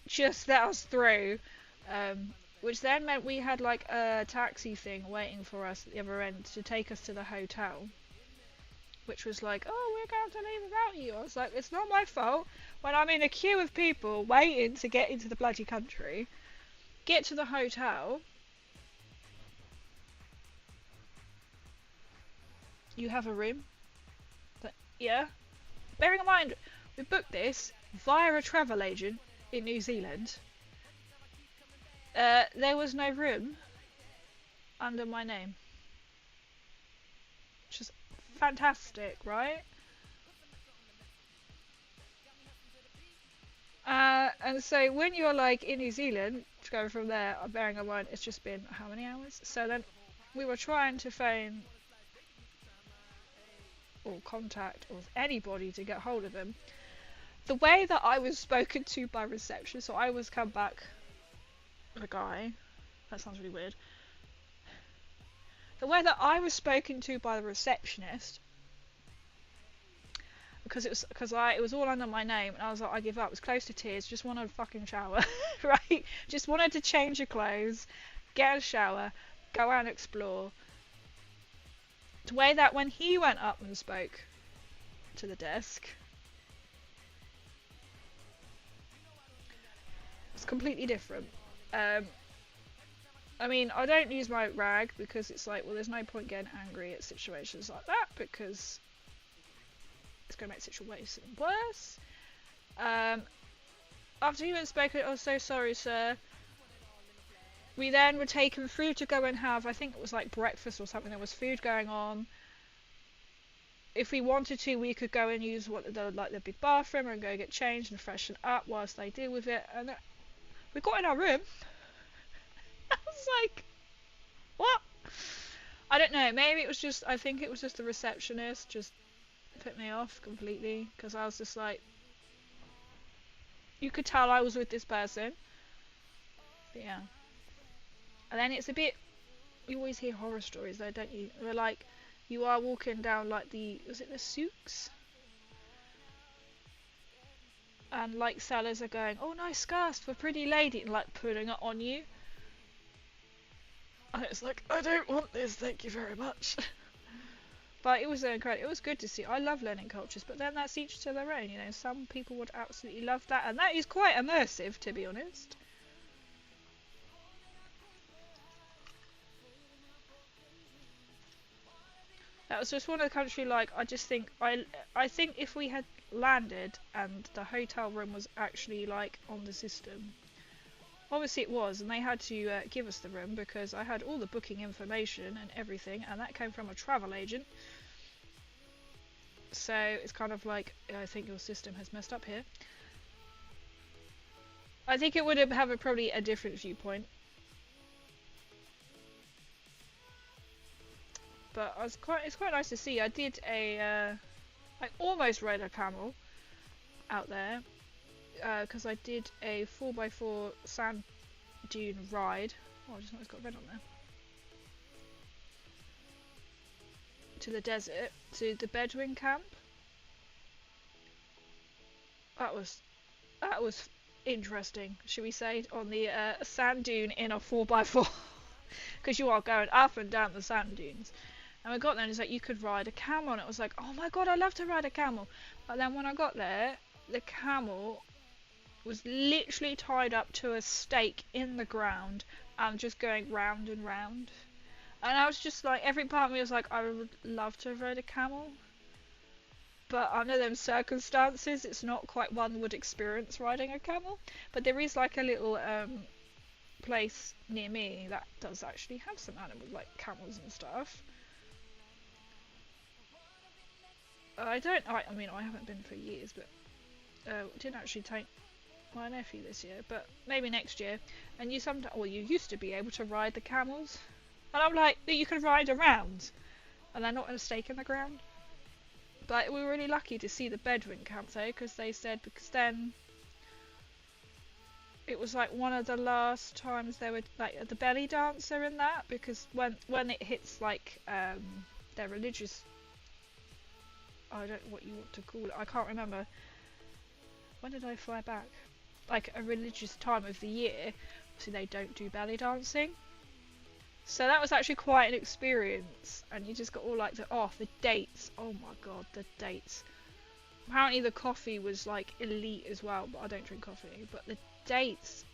just let us through. Which then meant we had like a taxi thing waiting for us at the other end to take us to the hotel. Which was like, oh, we're going to leave without you. I was like, it's not my fault when I'm in a queue of people waiting to get into the bloody country. Get to the hotel. You have a room. But, yeah. Bearing in mind, we booked this via a travel agent in New Zealand. There was no room under my name. Which is fantastic, right? And so when you're like in New Zealand, to go from there, bearing in mind it's just been how many hours? So then we were trying to phone or contact with anybody to get hold of him. The way that I was spoken to by reception, so I was come back the guy. That sounds really weird. The way that I was spoken to by the receptionist, because it was all under my name, and I was like, I give up. It was close to tears. Just wanted a fucking shower, right? Just wanted to change your clothes, get a shower, go out and explore. The way that when he went up and spoke to the desk, it's completely different. I mean, I don't use my rag because it's like, well, there's no point getting angry at situations like that because it's going to make the situation worse. Um, After he went spoken, oh, so sorry, sir. We then were taken through to go and have, I think it was like breakfast or something. There was food going on. If we wanted to, we could go and use the big bathroom and go get changed and freshen up whilst they deal with it. And we got in our room. I was like, what? I don't know. Maybe it was just. I think it was just the receptionist just put me off completely because I was just like, you could tell I was with this person. But yeah. And then it's a bit. You always hear horror stories though, don't you? They're like, you are walking down like was it the souks? And like sellers are going, oh, nice scarf for pretty lady, and like putting it on you. And it's like, I don't want this, thank you very much. But it was incredible. It was good to see. I love learning cultures, but then that's each to their own. You know, some people would absolutely love that, and that is quite immersive, to be honest. That was just one of the country. Like, I just think I think if we had landed and the hotel room was actually like on the system. Obviously it was, and they had to give us the room because I had all the booking information and everything, and that came from a travel agent. So it's kind of like, I think your system has messed up here. I think it would have probably a different viewpoint. But it's quite nice to see. I did I almost rode a camel out there because I did a 4x4 sand dune ride. Oh, I just noticed it's got red on there. To the desert, to the Bedouin camp. That was interesting, should we say, on the sand dune in a 4x4, because you are going up and down the sand dunes. And we got there and it's like, you could ride a camel, and it was like, oh my god, I love to ride a camel. But then when I got there, the camel was literally tied up to a stake in the ground and just going round and round. And I was just like, every part of me was like, I would love to ride a camel. But under them circumstances, it's not quite one would experience riding a camel. But there is like a little place near me that does actually have some animals, like camels and stuff. I mean, I haven't been for years, but didn't actually take my nephew this year, but maybe next year. And you used to be able to ride the camels, and I'm like, that you can ride around, and they're not in a stake in the ground. But we were really lucky to see the Bedouin camp though, because then it was like one of the last times they were like the belly dancer in that, because when it hits like their religious, I don't know what you want to call it, I can't remember. When did I fly back? Like a religious time of the year, so they don't do belly dancing. So that was actually quite an experience, and you just got all like the dates. Oh my god, the dates. Apparently the coffee was like elite as well, but I don't drink coffee. But the dates,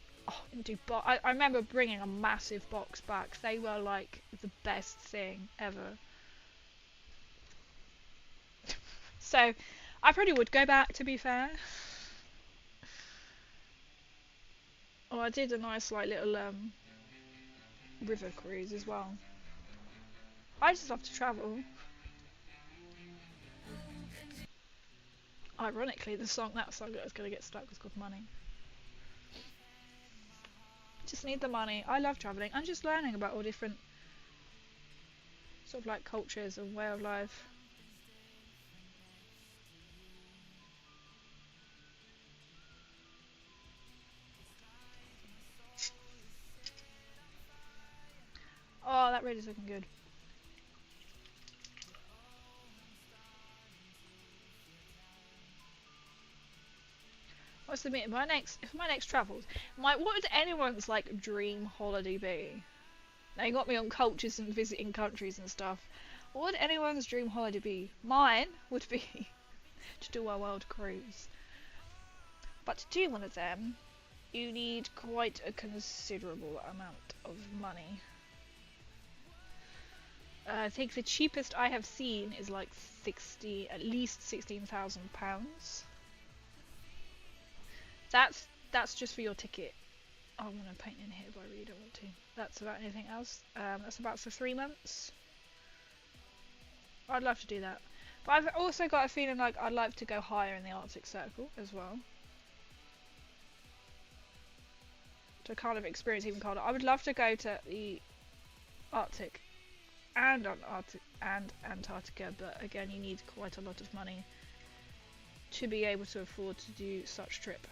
in Dubai, I remember bringing a massive box back. They were like the best thing ever. So I probably would go back, to be fair. Oh, I did a nice like little river cruise as well. I just love to travel. Ironically, that song that was going to get stuck was called Money. Just need the money. I love travelling and just learning about all different sort of like cultures and way of life. Oh, that radio's looking good. What's the meaning? My next travels, what would anyone's like dream holiday be? Now you got me on cultures and visiting countries and stuff. What would anyone's dream holiday be? Mine would be to do a world cruise. But to do one of them, you need quite a considerable amount of money. I think the cheapest I have seen is like at least £16,000. That's just for your ticket. I want to paint in here, but I really don't want to. That's about anything else. That's about for 3 months. I'd love to do that. But I've also got a feeling like I'd like to go higher in the Arctic Circle as well. To kind of experience even colder. I would love to go to the Arctic and Antarctica, but again, you need quite a lot of money to be able to afford to do such trip.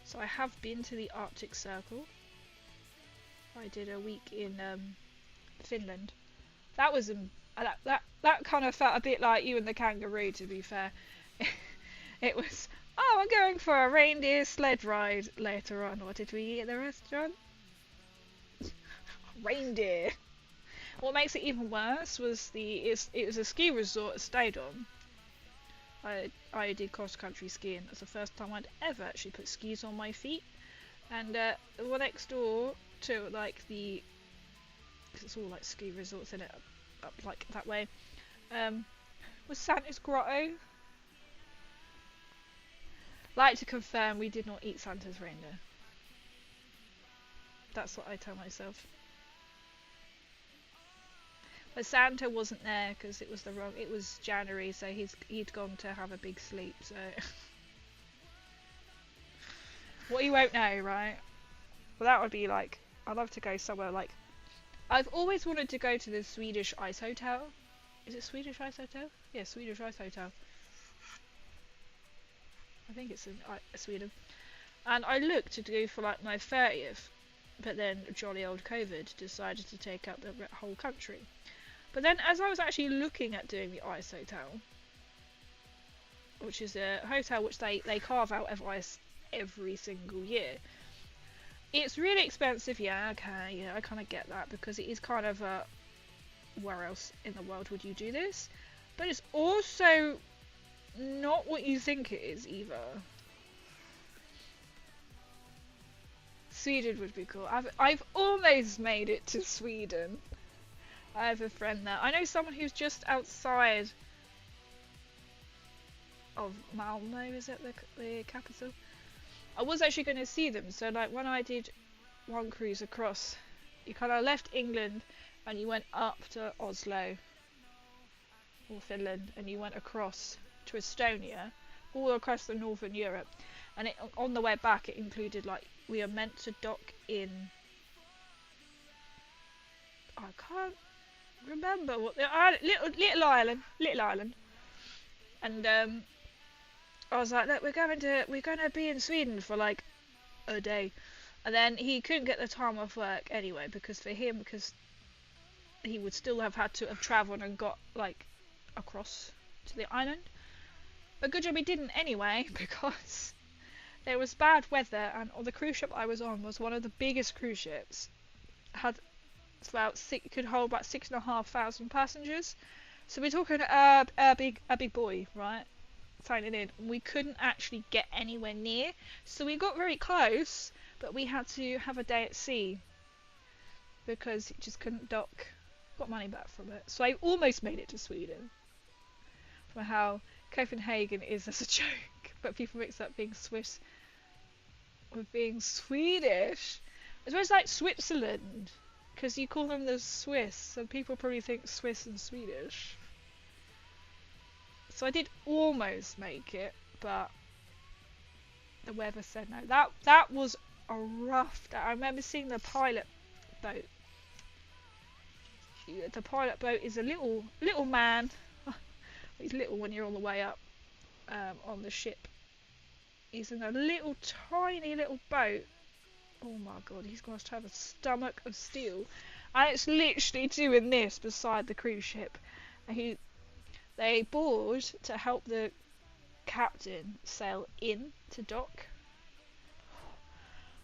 So I have been to the Arctic Circle. I did a week in Finland. That was that kind of felt a bit like You and the Kangaroo, to be fair. It was, oh, I'm going for a reindeer sled ride later on. What did we eat at the restaurant? Reindeer. What makes it even worse was it was a ski resort I stayed on. I did cross country skiing. That's the first time I'd ever actually put skis on my feet. And the one next door to like cause it's all like ski resorts in it up like that way, was Santa's Grotto. Like to confirm, we did not eat Santa's reindeer. That's what I tell myself. But Santa wasn't there because it was January, so he'd gone to have a big sleep. So what you won't know, right? Well, that would be like, I'd love to go somewhere like, I've always wanted to go to the Swedish Ice Hotel. Is it Swedish Ice Hotel? Yeah, Swedish Ice Hotel. I think it's in Sweden. And I looked to do for like my 30th, but then jolly old COVID decided to take up the whole country. But then as I was actually looking at doing the Ice Hotel, which is a hotel which they carve out of ice every single year, it's really expensive. Yeah, okay, yeah, I kind of get that, because it is kind of a, where else in the world would you do this? But it's also not what you think it is either. Sweden would be cool. I've almost made it to Sweden. I have a friend there. I know someone who's just outside of Malmo, is it the capital? I was actually going to see them, so like when I did one cruise across, you kind of left England and you went up to Oslo or Finland, and you went across to Estonia, all across the northern Europe, and on the way back it included like we are meant to dock in, I can't remember what the little island, and I was like, look, we're going to be in Sweden for like a day, and then he couldn't get the time off work anyway, because he would still have had to have travelled and got like across to the island. But good job he didn't anyway, because there was bad weather, and on the cruise ship I was on was one of the biggest cruise ships. Could hold about 6,500 passengers. So we're talking a big boy, right? Signing in. We couldn't actually get anywhere near, so we got very close, but we had to have a day at sea because it just couldn't dock. Got money back from it, so I almost made it to Sweden. For how Copenhagen is as a joke, but people mix up being Swiss with being Swedish. As well as like Switzerland, because you call them the Swiss, so people probably think Swiss and Swedish. So I did almost make it, but the weather said no. That was a rough day. I remember seeing the pilot boat. The pilot boat is a little man. He's little when you're on the way up on the ship. He's in a little tiny little boat. Oh my god, he's going to have a stomach of steel. And it's literally doing this beside the cruise ship. And they board to help the captain sail in to dock.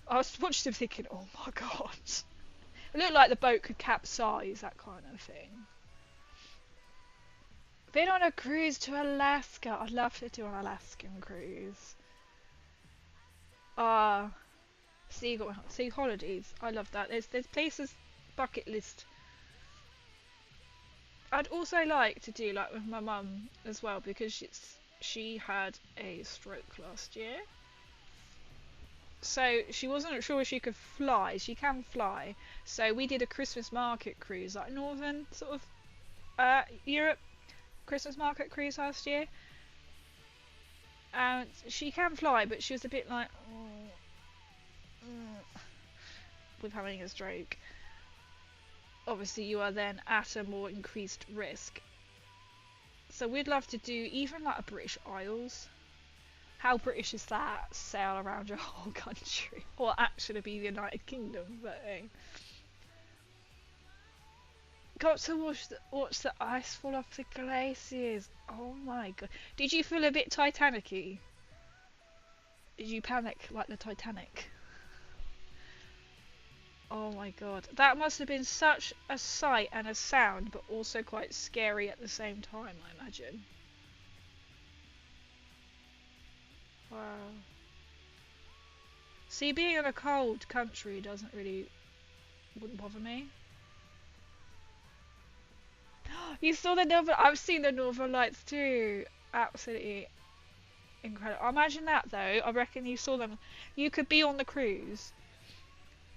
I was watching him thinking, oh my god. It looked like the boat could capsize, that kind of thing. Been on a cruise to Alaska. I'd love to do an Alaskan cruise. Ah, sea holidays. I love that. There's places bucket list. I'd also like to do like with my mum as well because she had a stroke last year. So she wasn't sure she could fly. She can fly. So we did a Christmas market cruise, like northern sort of Europe Christmas market cruise last year. And she can fly, but she was a bit like, with having a stroke. Obviously, you are then at a more increased risk. So we'd love to do even like a British Isles. How British is that? Sail around your whole country. Or actually be the United Kingdom, but hey. Got to watch the ice fall off the glaciers. Oh my god. Did you feel a bit Titanic-y? Did you panic like the Titanic? Oh my god. That must have been such a sight and a sound, but also quite scary at the same time, I imagine. Wow. See, being in a cold country wouldn't bother me. You saw the Northern, I've seen the Northern Lights too. Absolutely incredible. Imagine that though. I reckon you saw them. You could be on the cruise,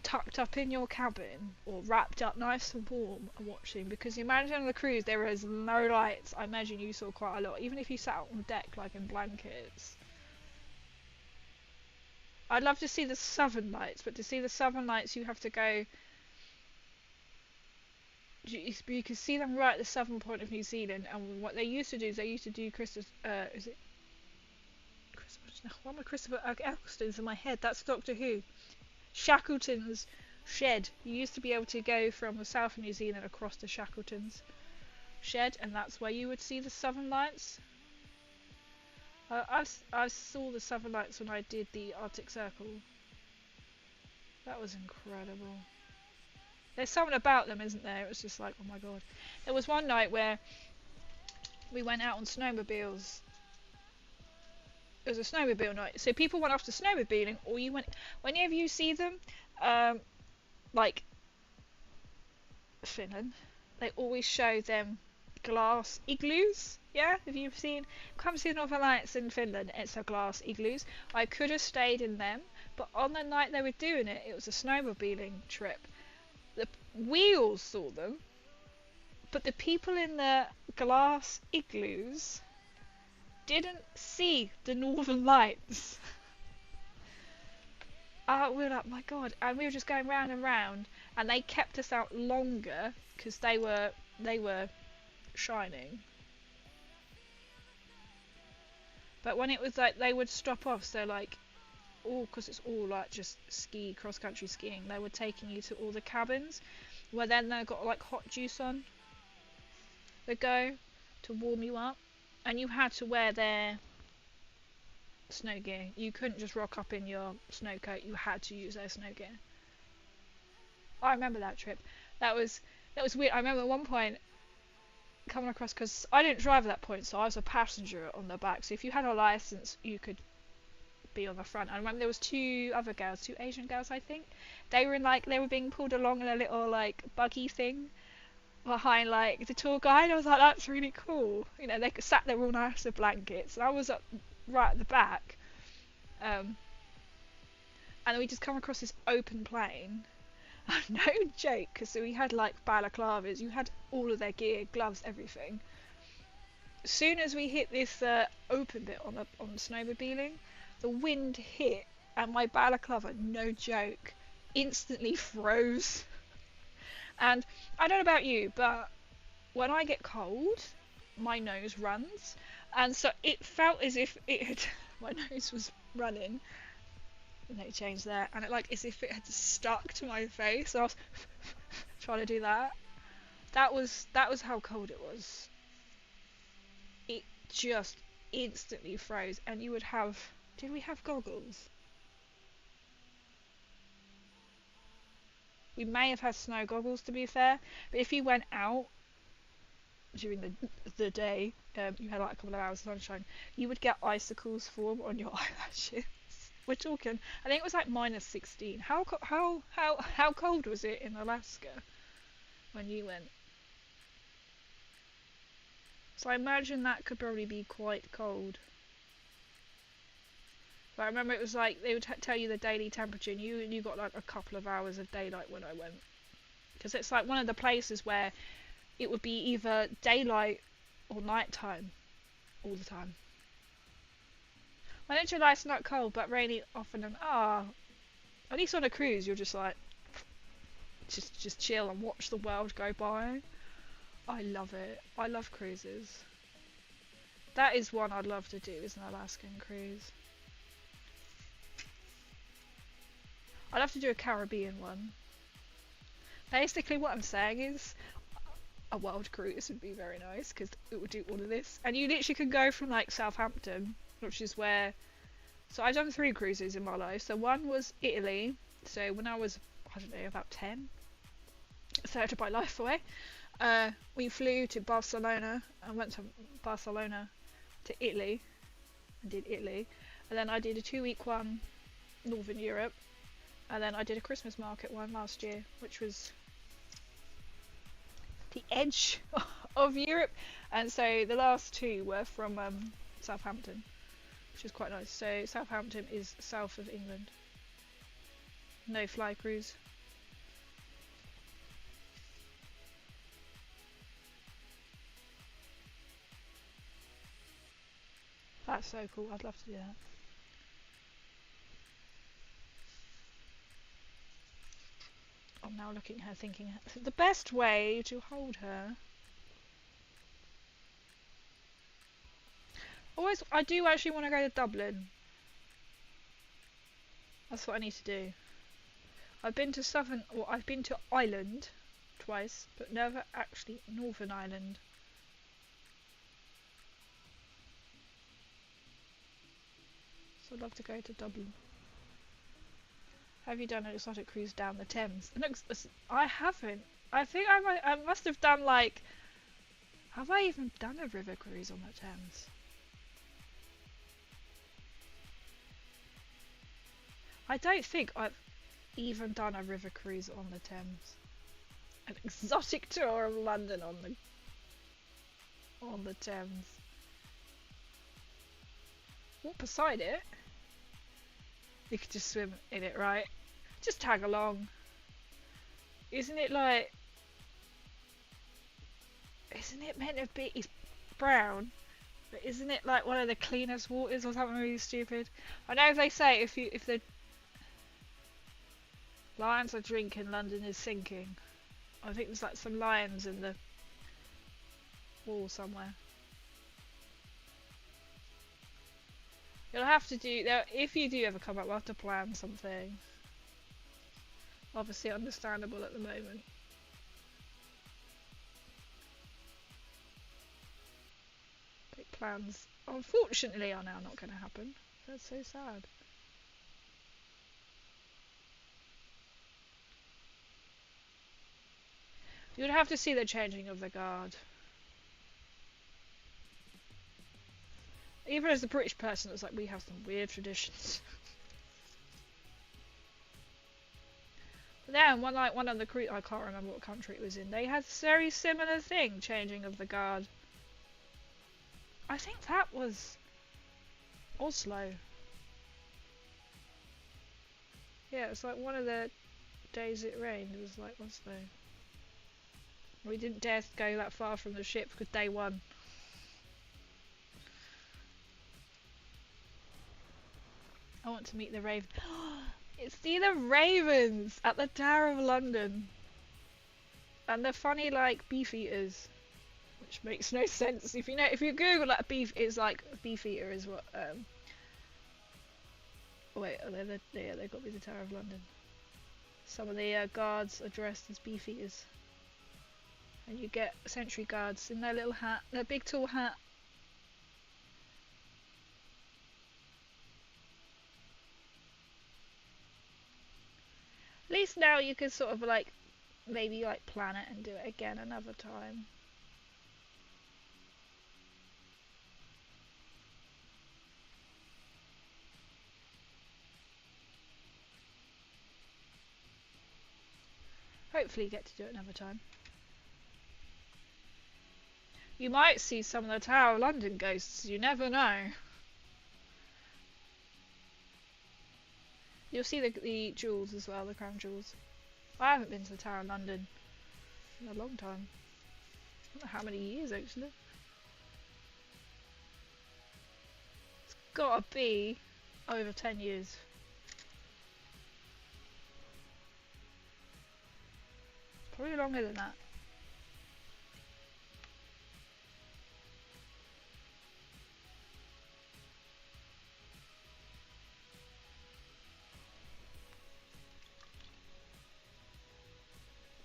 tucked up in your cabin, or wrapped up nice and warm and watching. Because imagine on the cruise there is no lights. I imagine you saw quite a lot, even if you sat out on deck like in blankets. I'd love to see the Southern Lights, but to see the Southern Lights you have to go. You can see them right at the southern point of New Zealand, and what they used to do is they used to do Christmas. Is it Christmas? No, what am I Christopher Eccleston's in my head? That's Doctor Who. Shackleton's Shed. You used to be able to go from the south of New Zealand across to Shackleton's Shed, and that's where you would see the Southern Lights. I saw the Southern Lights when I did the Arctic Circle. That was incredible. There's something about them, isn't there? It was just like, oh my god. There was one night where we went out on snowmobiles. It was a snowmobile night, so people went off to snowmobiling, or you went. Whenever you see them, like Finland, they always show them glass igloos. Yeah, if you've seen, come see the Northern Lights in Finland, it's a glass igloos. I could have stayed in them, but on the night they were doing it, it was a snowmobiling trip. The wheels saw them, but the people in the glass igloos didn't see the Northern Lights. We were like, my god, and we were just going round and round, and they kept us out longer because they were shining. But when it was like they would stop off, so like all because it's all like just cross country skiing, they were taking you to all the cabins where then they got like hot juice on the go to warm you up, and you had to wear their snow gear. You couldn't just rock up in your snow coat, you had to use their snow gear. I remember that trip. That was weird. I remember at one point coming across, because I didn't drive at that point, so I was a passenger on the back, so if you had a license you could be on the front. I remember there was two other girls, two Asian girls I think. They were being pulled along in a little like buggy thing behind like the tour guide. I was like, that's really cool. You know, they sat there all nice with blankets, and I was up right at the back. And we just come across this open plain. No joke, because we had like balaclavas. You had all of their gear, gloves, everything. As soon as we hit this open bit on snowmobiling, the wind hit, and my balaclava, no joke, instantly froze. And I don't know about you, but when I get cold, my nose runs, and so it felt as if my nose was running. No change there, and it like as if it had stuck to my face. So I was trying to do that. That was how cold it was. It just instantly froze, and you would have. Did we have goggles? We may have had snow goggles, to be fair, but if you went out, during the day, you had like a couple of hours of sunshine, you would get icicles form on your eyelashes. We're talking, I think it was like -16. How cold was it in Alaska when you went? So I imagine that could probably be quite cold. But I remember it was like they would tell you the daily temperature, and you got like a couple of hours of daylight when I went, because it's like one of the places where it would be either daylight or nighttime all the time. When in July it's not cold but rainy often, and at least on a cruise you're just like just chill and watch the world go by. I love it. I love cruises. That is one I'd love to do, is an Alaskan cruise. I'd love to do a Caribbean one. Basically what I'm saying is a world cruise would be very nice, because it would do all of this. And you literally could go from like Southampton, which is where... So I've done 3 cruises in my life. So one was Italy. So when I was, I don't know, about 10. Third of my life away. We flew to Barcelona and went to Barcelona to Italy. And did Italy. And then I did a 2-week one, Northern Europe. And then I did a Christmas market one last year, which was the edge of Europe. And so the last 2 were from Southampton, which is quite nice. So Southampton is south of England. No fly cruise. That's so cool. I'd love to do that. I'm now looking at her thinking the best way to hold her. Always, I do actually want to go to Dublin. That's what I need to do. I've been to I've been to Ireland twice, but never actually Northern Ireland. So I'd love to go to Dublin. Have you done an exotic cruise down the Thames? I haven't. I think I must have done like... Have I even done a river cruise on the Thames? I don't think I've even done a river cruise on the Thames. An exotic tour of London on the Thames. What, beside it? You could just swim in it, right? Just tag along. Isn't it like... Isn't it meant to be... It's brown. But isn't it like one of the cleanest waters or something really stupid? I know they say if the lions are drinking, London is sinking. I think there's like some lions in the wall somewhere. You'll have to do... Now, if you do ever come up, we'll have to plan something. Obviously understandable at the moment. Big plans, unfortunately, are now not going to happen. That's so sad. You would have to see the changing of the guard. Even as a British person, it's like we have some weird traditions. But then, one of the cruise, I can't remember what country it was in, they had a very similar thing, changing of the guard. I think that was Oslo. Yeah, it was like one of the days it rained, it was like Oslo. We didn't dare go that far from the ship because day 1. I want to meet the raven. It's the ravens at the Tower of London. And they're funny like beef eaters. Which makes no sense. If you Google like beef, it's like a beef eater is what wait, yeah, they've got to be the Tower of London. Some of the guards are dressed as beef eaters. And you get sentry guards in their little hat, their big tall hat. At least now you can sort of like maybe like plan it and do it again another time. hopefully get to do it another time. You might see some of the Tower of London ghosts, you never know. You'll see the jewels as well, the crown jewels. I haven't been to the Tower of London in a long time. I don't know how many years actually. It's gotta be over 10 years. Probably longer than that.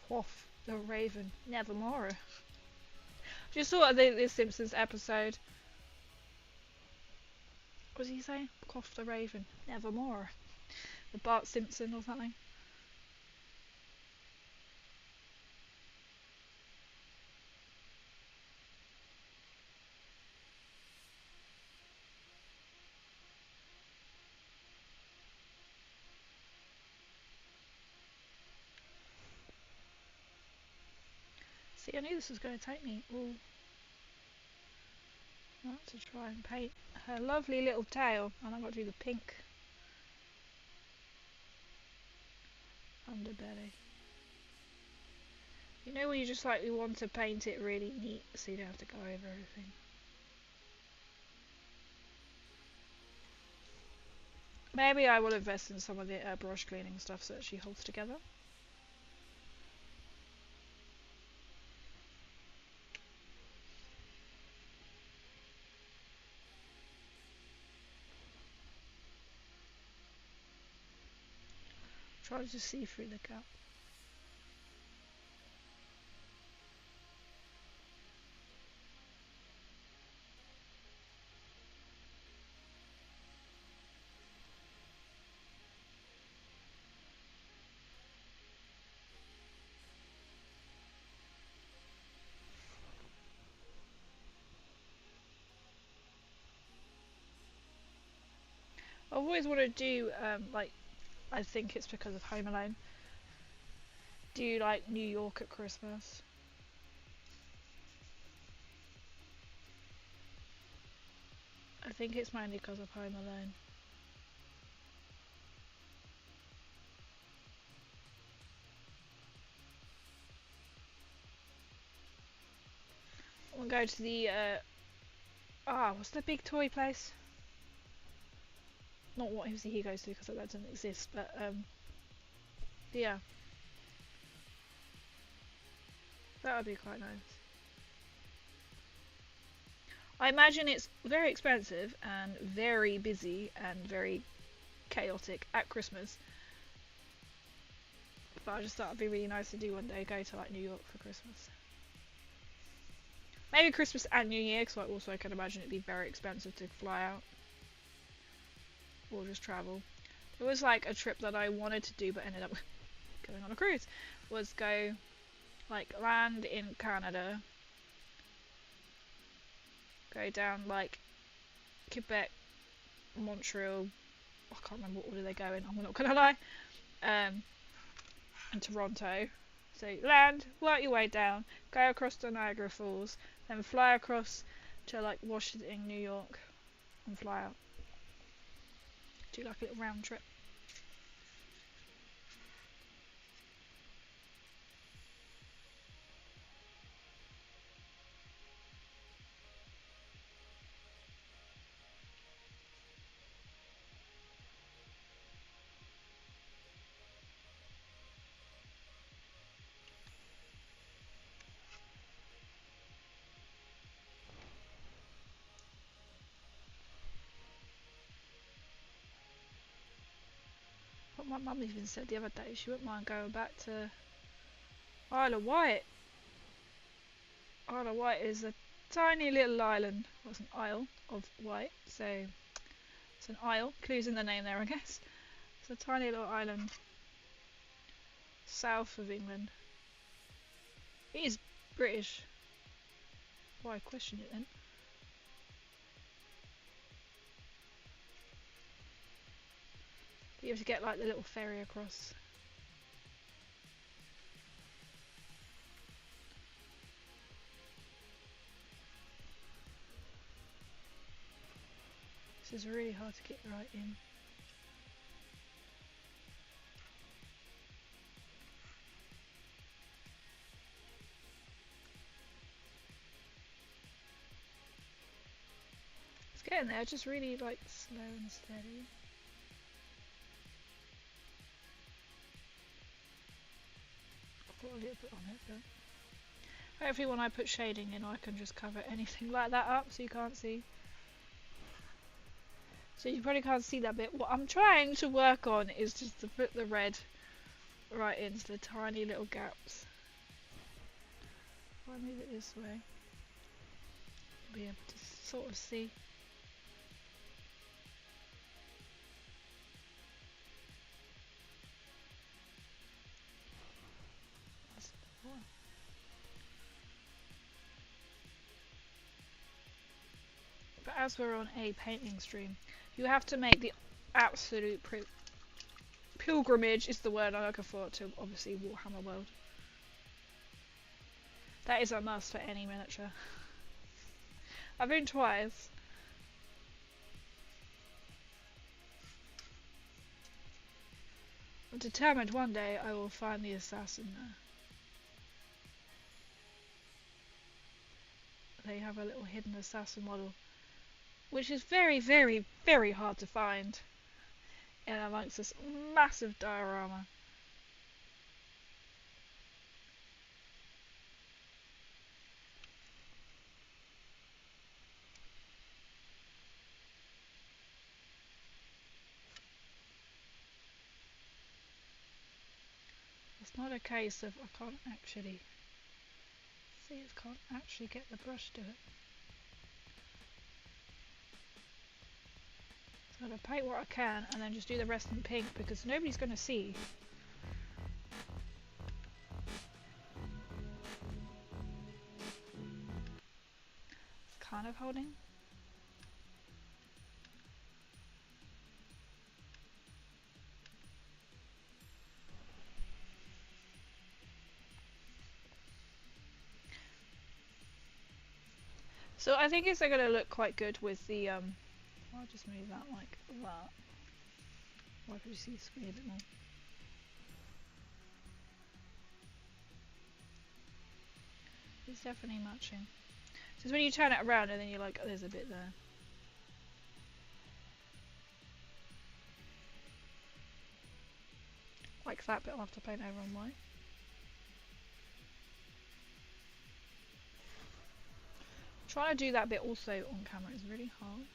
Quoth the Raven, nevermore. Just thought of the Simpsons episode. What was he saying? Quoth the Raven, nevermore. The Bart Simpson or something. See, I knew this was going to take me all that to try and paint her lovely little tail, and I've got to do the pink underbelly. You know when you just like you want to paint it really neat so you don't have to go over everything. Maybe I will invest in some of the brush cleaning stuff so that she holds together. Try to see through the gap. I always want to do like, I think it's because of Home Alone, do like New York at Christmas. I think it's mainly because of Home Alone. We'll go to the what's the big toy place? Not what he goes to because that doesn't exist, but yeah, that would be quite nice. I imagine it's very expensive and very busy and very chaotic at Christmas, but I just thought it'd be really nice to do one day, go to like New York for Christmas. Maybe Christmas and New Year, because I also can imagine it'd be very expensive to fly out or just travel. It was like a trip that I wanted to do but ended up going on a cruise. Was go like land in Canada, go down like Quebec, Montreal, I can't remember what order they go in, I'm not gonna lie, and Toronto. So land, work your way down, go across to Niagara Falls, then fly across to like Washington, New York, and fly out. Do like a little round trip. What my mum even said the other day, she wouldn't mind going back to Isle of Wight. Isle of Wight is a tiny little island. Well, it's an Isle of Wight, so it's an isle. Clues in the name there, I guess. It's a tiny little island south of England. It is British. Why question it then? But you have to get like the little ferry across. is really hard to get right in. It's getting there, just really like slow and steady. I've got a little bit on it, but hopefully when I put shading in I can just cover anything like that up so you can't see. So you probably can't see that bit. What I'm trying to work on is just to put the red right into the tiny little gaps. If I move it this way, you'll be able to sort of see. But as we're on a painting stream, you have to make the absolute pilgrimage is the word I'm looking for to obviously Warhammer World. That is a must for any miniature. I've been twice. I'm determined one day I will find the assassin there. They have a little hidden assassin model, which is very, very, very hard to find in amongst this massive diorama. It's not a case of I can't actually see it, can't actually get the brush to it. So I'm going to paint what I can and then just do the rest in pink because nobody's going to see. It's kind of holding. So I think it's going to look quite good with the I'll just move that like that. Why could you see the screen a bit more? It's definitely matching. So it's when you turn it around and then you're like, oh, there's a bit there. Like that bit I'll have to paint over on white. Trying to do that bit also on camera is really hard.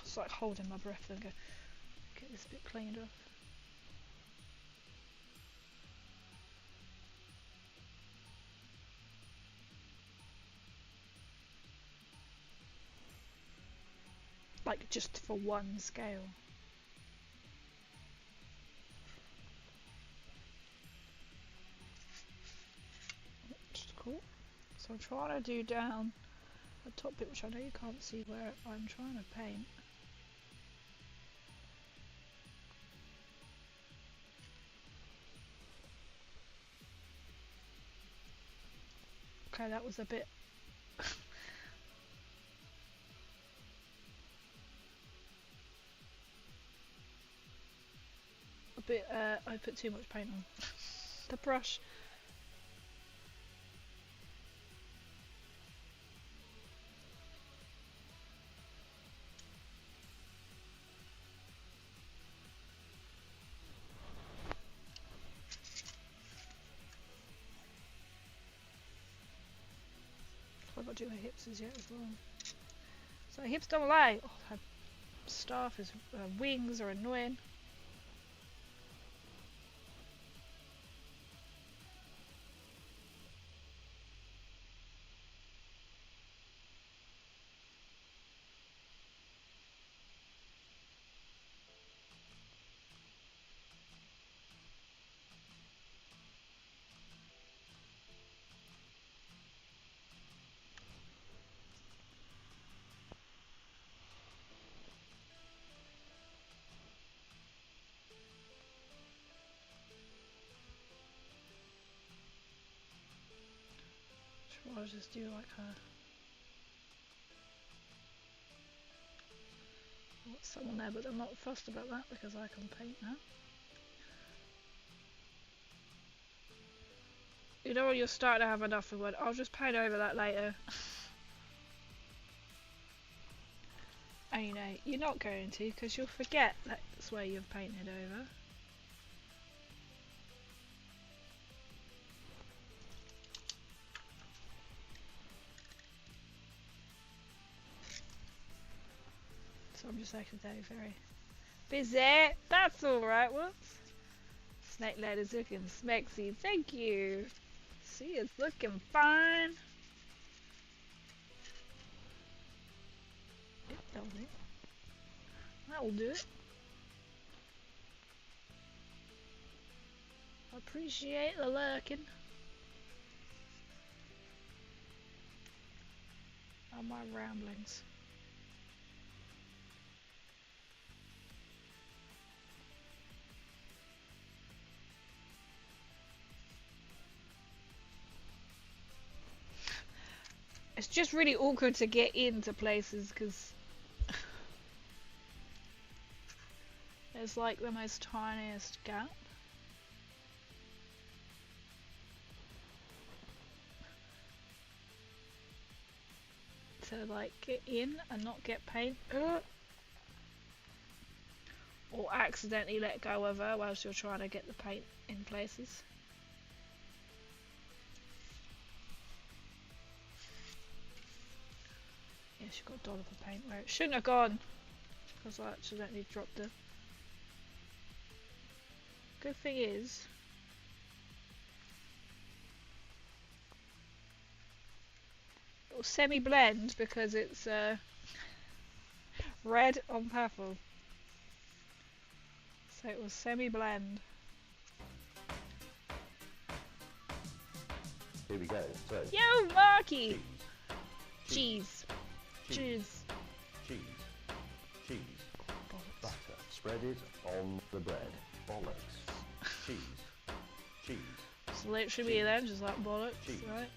It's like holding my breath and go, get this bit cleaned off. Like just for one scale. Just cool. So I'm trying to do down the top bit, which I know you can't see where I'm trying to paint. Okay, that was a bit I put too much paint on the brush. I've got to do my hips as yet as well. So hips don't lie. Oh, her staff is wings are annoying. I'll just do like a... What's someone there, but I'm not fussed about that because I can paint now. You know what, you're starting to have enough of one. I'll just paint over that later. And you know, you're not going to, because you'll forget that's where you've painted over. So I'm just accidentally very busy. That's alright, whoops. Snake ladder's looking smexy, thank you. See, it's looking fine. Yep, that'll do. That'll do it. Appreciate the lurking. On my ramblings. It's just really awkward to get into places because there's like the most tiniest gap. To like get in and not get paint. Or accidentally let go of her whilst you're trying to get the paint in places. Yeah, she got $1 for paint where it shouldn't have gone because I accidentally dropped it. Good thing is, it will semi-blend because it's red on purple. So it will semi-blend. Here we go. So, yo, Marky! Cheese. Cheese. Cheese. Cheese. Bollocks. Butter. Spread it on the bread. Bollocks. Cheese. Cheese. It's literally me then, just like bollocks, Cheese. right?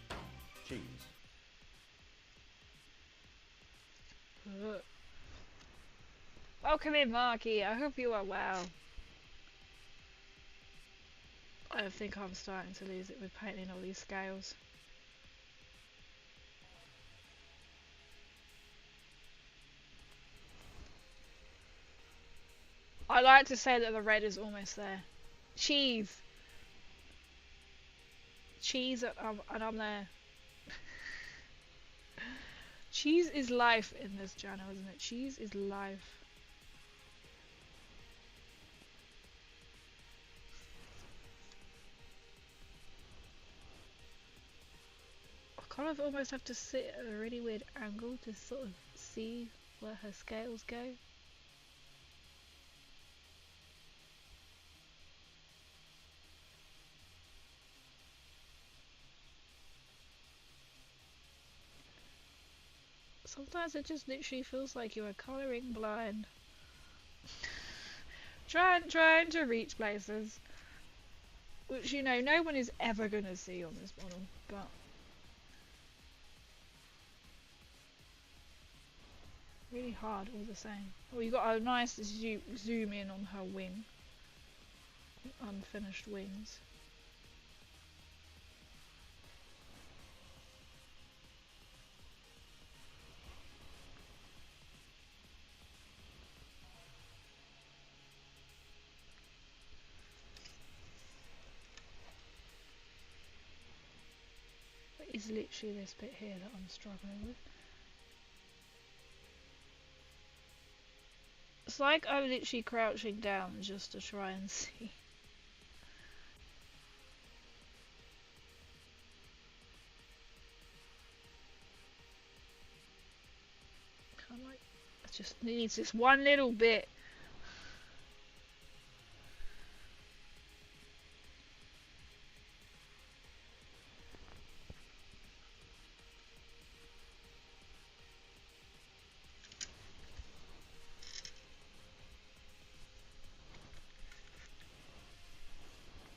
Cheese. Ugh. Welcome in, Marky. I hope you are well. I think I'm starting to lose it with painting all these scales. I like to say that the red is almost there. Cheese! Cheese and I'm there. Cheese is life in this channel, isn't it? Cheese is life. I kind of almost have to sit at a really weird angle to sort of see where her scales go. Sometimes it just literally feels like you are colouring blind. trying to reach places which, you know, no one is ever going to see on this model, but really hard all the same. Well, you got a nice zoom in on her wing, unfinished wings. It's literally this bit here that I'm struggling with. It's like I'm literally crouching down just to try and see. I'm like, it just needs this one little bit.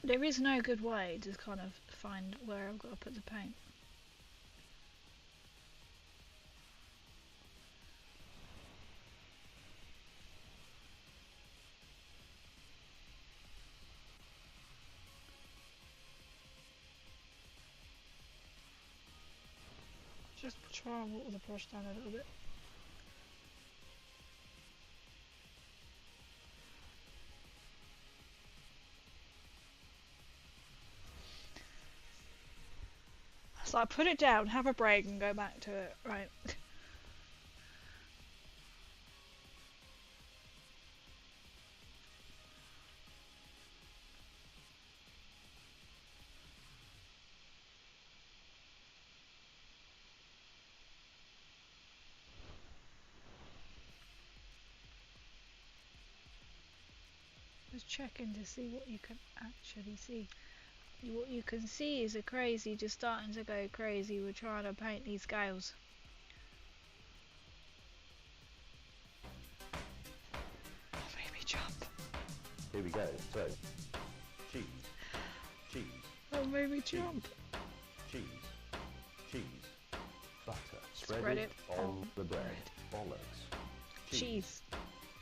There is no good way to kind of find where I've got to put the paint. just try and water the brush down a little bit. So I put it down, have a break and go back to it, right? Just checking to see what you can actually see. What you can see is a crazy just starting to go crazy. We're trying to paint these scales. Oh, made me jump. Here we go. So, cheese, cheese. Oh, made me jump. Cheese, cheese, butter. Spread it on the bread. Bollocks. Cheese.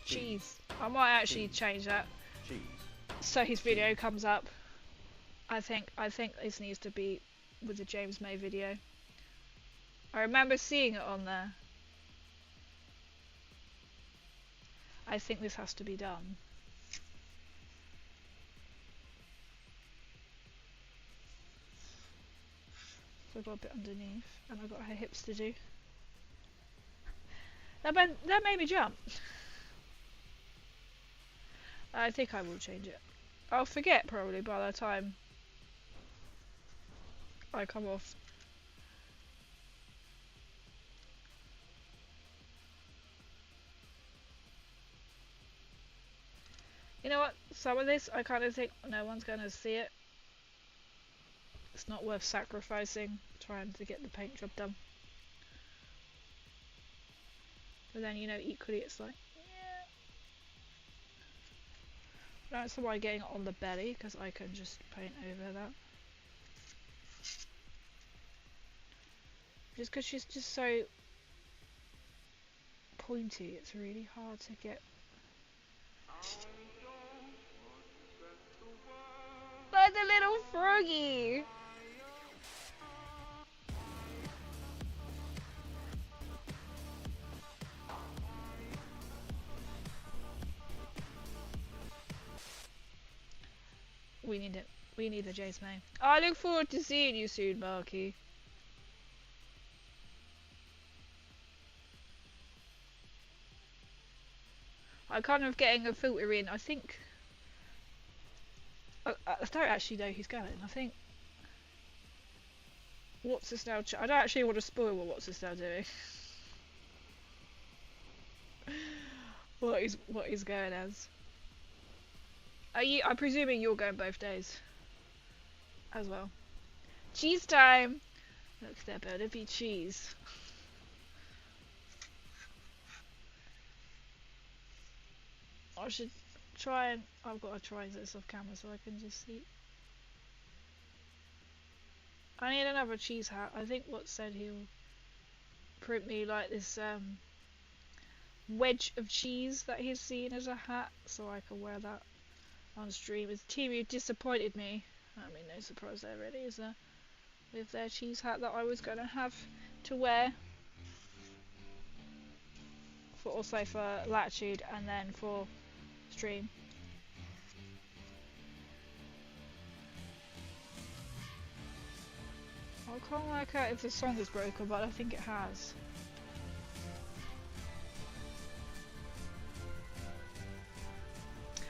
Cheese. I might actually change that. Cheese. So his video comes up. I think this needs to be with the James May video. I remember seeing it on there. I think this has to be done. So I've got a bit underneath, and I've got her hips to do. That made me jump. I think I will change it. I'll forget probably by the time I come off. You know what? Some of this I kind of think no one's going to see it. It's not worth sacrificing trying to get the paint job done. But then, you know, equally it's like, yeah. That's why getting it on the belly, because I can just paint over that. Just because she's just so pointy, it's really hard to get. Like the little froggy! We need it. We need the Jace May. I look forward to seeing you soon, Marky. I'm kind of getting a filter in. I think. I don't actually know who's going. I think. What's this now? I don't actually want to spoil what What's this now doing. what he's going as. I'm presuming you're going both days. As well. Cheese time! Look, there better be cheese. I should try and... I've got to try and get this off camera so I can just see. I need another cheese hat. I think what said he'll print me like this wedge of cheese that he's seen as a hat so I can wear that on stream. His TV disappointed me. I mean, no surprise there really, is there? With their cheese hat that I was going to have to wear. Also for Latitude and then for stream. I can't work out if the song is broken, but I think it has.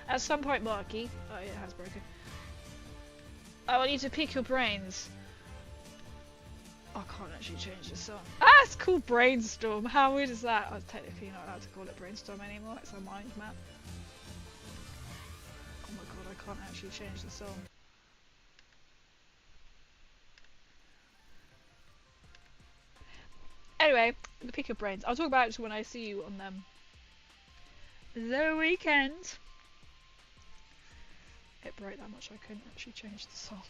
At some point, Marky. Oh, yeah, it has broken. Oh, I need to pick your brains. I can't actually change the song. Ah, it's called Brainstorm. How weird is that? I'm technically not allowed to call it Brainstorm anymore. It's a mind map. Oh my god, I can't actually change the song. Anyway, pick your brains. I'll talk about it when I see you on the weekend. It broke that much I couldn't actually change the song.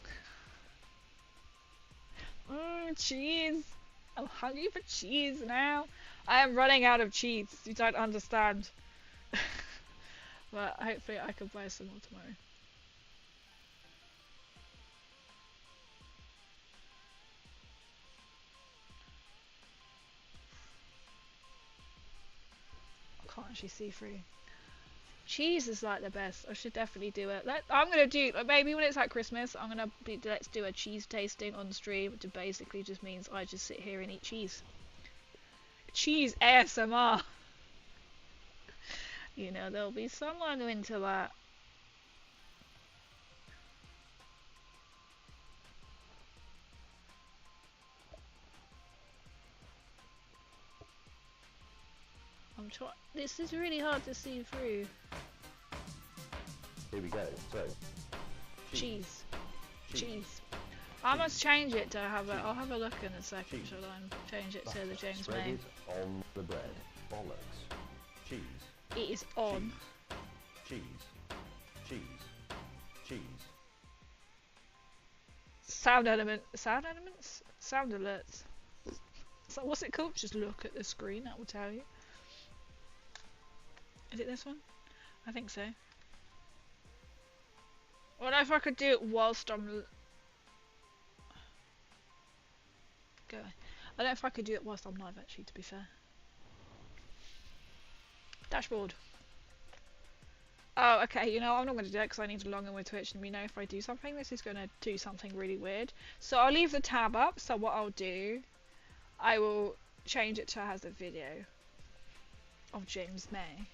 Cheese! I'm hungry for cheese now. I am running out of cheese. You don't understand. But hopefully I can buy some more tomorrow. actually see through. Cheese is like the best. I should definitely do it. I'm gonna do maybe when it's like Christmas. Let's do a cheese tasting on stream, which basically just means I just sit here and eat cheese. Cheese ASMR. You know, there'll be someone into that. I'm trying. This is really hard to see through. Here we go. So, Cheese. Cheese. I must change it to have a. I'll have a look in a second. Shall I change it to the James Spread May? it on the bread. Bollocks. Cheese. It is on. Cheese. Cheese. Cheese. Sound element. Sound elements. Sound alerts. So what's it called? Just look at the screen. That will tell you. Is it this one? I think so. I wonder if I could do it whilst I'm go. I don't know if I could do it whilst I'm live actually, to be fair. Dashboard. Oh, okay, you know, I'm not going to do it because I need to log in with Twitch and we know if I do something, this is going to do something really weird. So I'll leave the tab up, so what I'll do, I will change it to as a video of James May.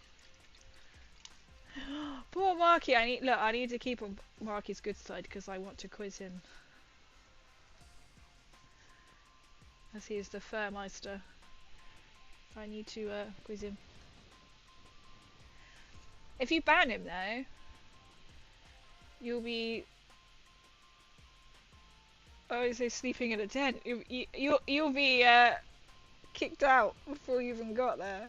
Poor Marky, I need to keep on Marky's good side because I want to quiz him. As he is the Furmeister. I need to quiz him. If you ban him though, you'll be sleeping in a tent. You'll be kicked out before you even got there.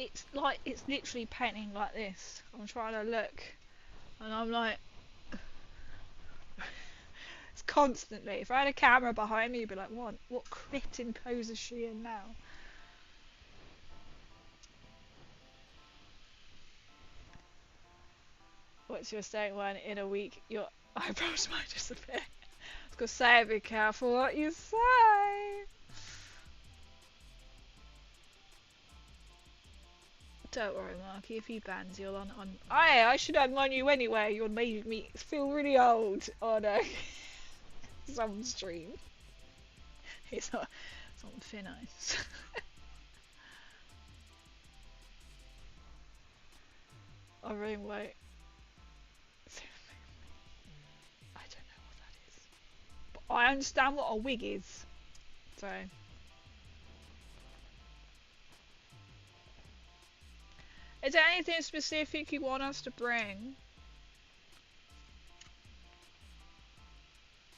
It's literally painting like this. I'm trying to look, and I'm like, it's constantly. If I had a camera behind me, you'd be like, what critting pose is she in now? What's your saying when in a week your eyebrows might disappear? I was gonna say, be careful what you say. Don't worry, Marky. If he bans, you'll on. I should unmon you anyway. You're making me feel really old on some stream. It's on thin ice. A room wait. I don't know what that is, but I understand what a wig is. So. Is there anything specific you want us to bring?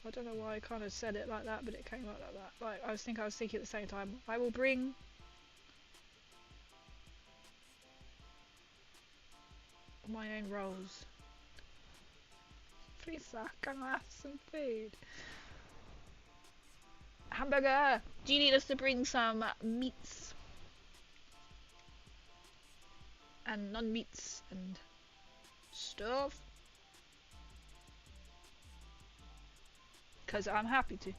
I don't know why I kind of said it like that, but it came out like that. Like I was thinking at the same time. I will bring my own rolls. Please, sir, can I have some food? Hamburger! Do you need us to bring some meats? And non-meats and stuff? Because I'm happy to.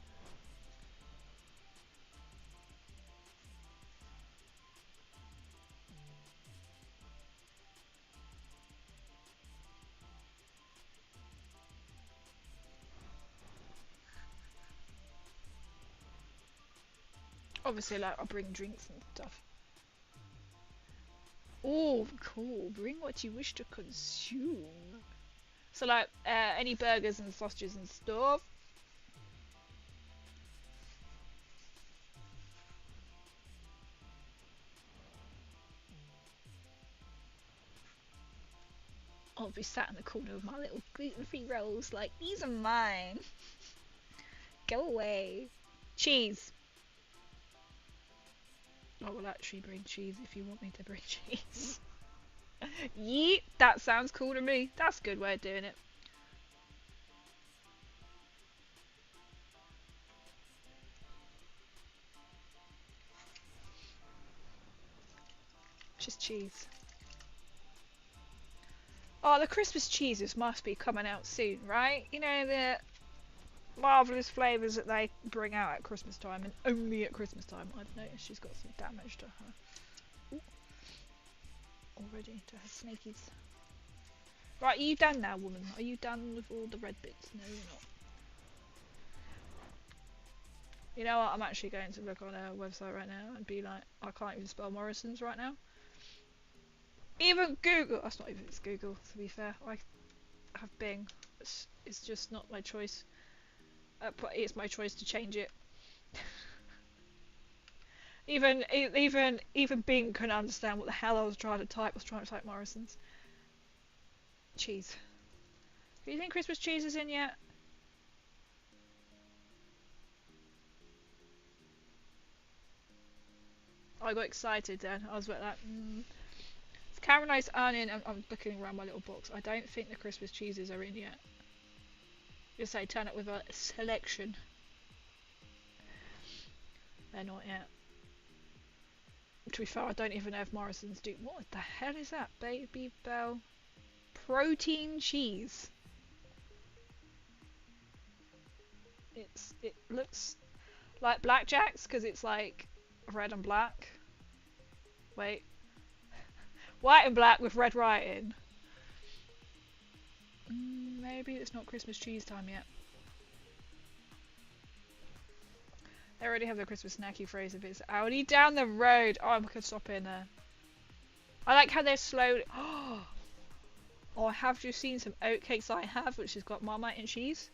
Obviously, like, I'll bring drinks and stuff. Oh, cool. Bring what you wish to consume. So, like, any burgers and sausages and stuff. I'll be sat in the corner with my little gluten-free rolls, like, these are mine. Go away. Cheese. I will actually bring cheese if you want me to bring cheese. Yeet, that sounds cool to me. That's a good way of doing it. Just cheese. Oh, the Christmas cheeses must be coming out soon, right? You know, the marvellous flavours that they bring out at Christmas time, and only at Christmas time. I've noticed she's got some damage to her. Ooh. Already to her snakies. Right, are you done now, woman? Are you done with all the red bits? No, you're not. You know what? I'm actually going to look on her website right now and be like, I can't even spell Morrison's right now. Even Google, that's not even, it's Google, to be fair. I have Bing. It's just not my choice. But it's my choice to change it. even Bing couldn't understand what the hell I was trying to type. I was trying to type Morrison's. Cheese. Do you think Christmas cheese is in yet? I got excited then. I was like, caramelised onion. I'm looking around my little box. I don't think the Christmas cheeses are in yet. Just say turn it with a selection. They're not yet. To be fair, I don't even know if Morrison's do. What the hell is that? Baby Bell protein cheese. It looks like Blackjack's because it's like red and black. Wait. White and black with red writing. Maybe it's not Christmas cheese time yet. They already have the Christmas snacky phrase if it's Audi down the road. Oh, I could stop in there. I like how they're slowly. Oh, I have just seen some oatcakes I have, which has got Marmite and cheese.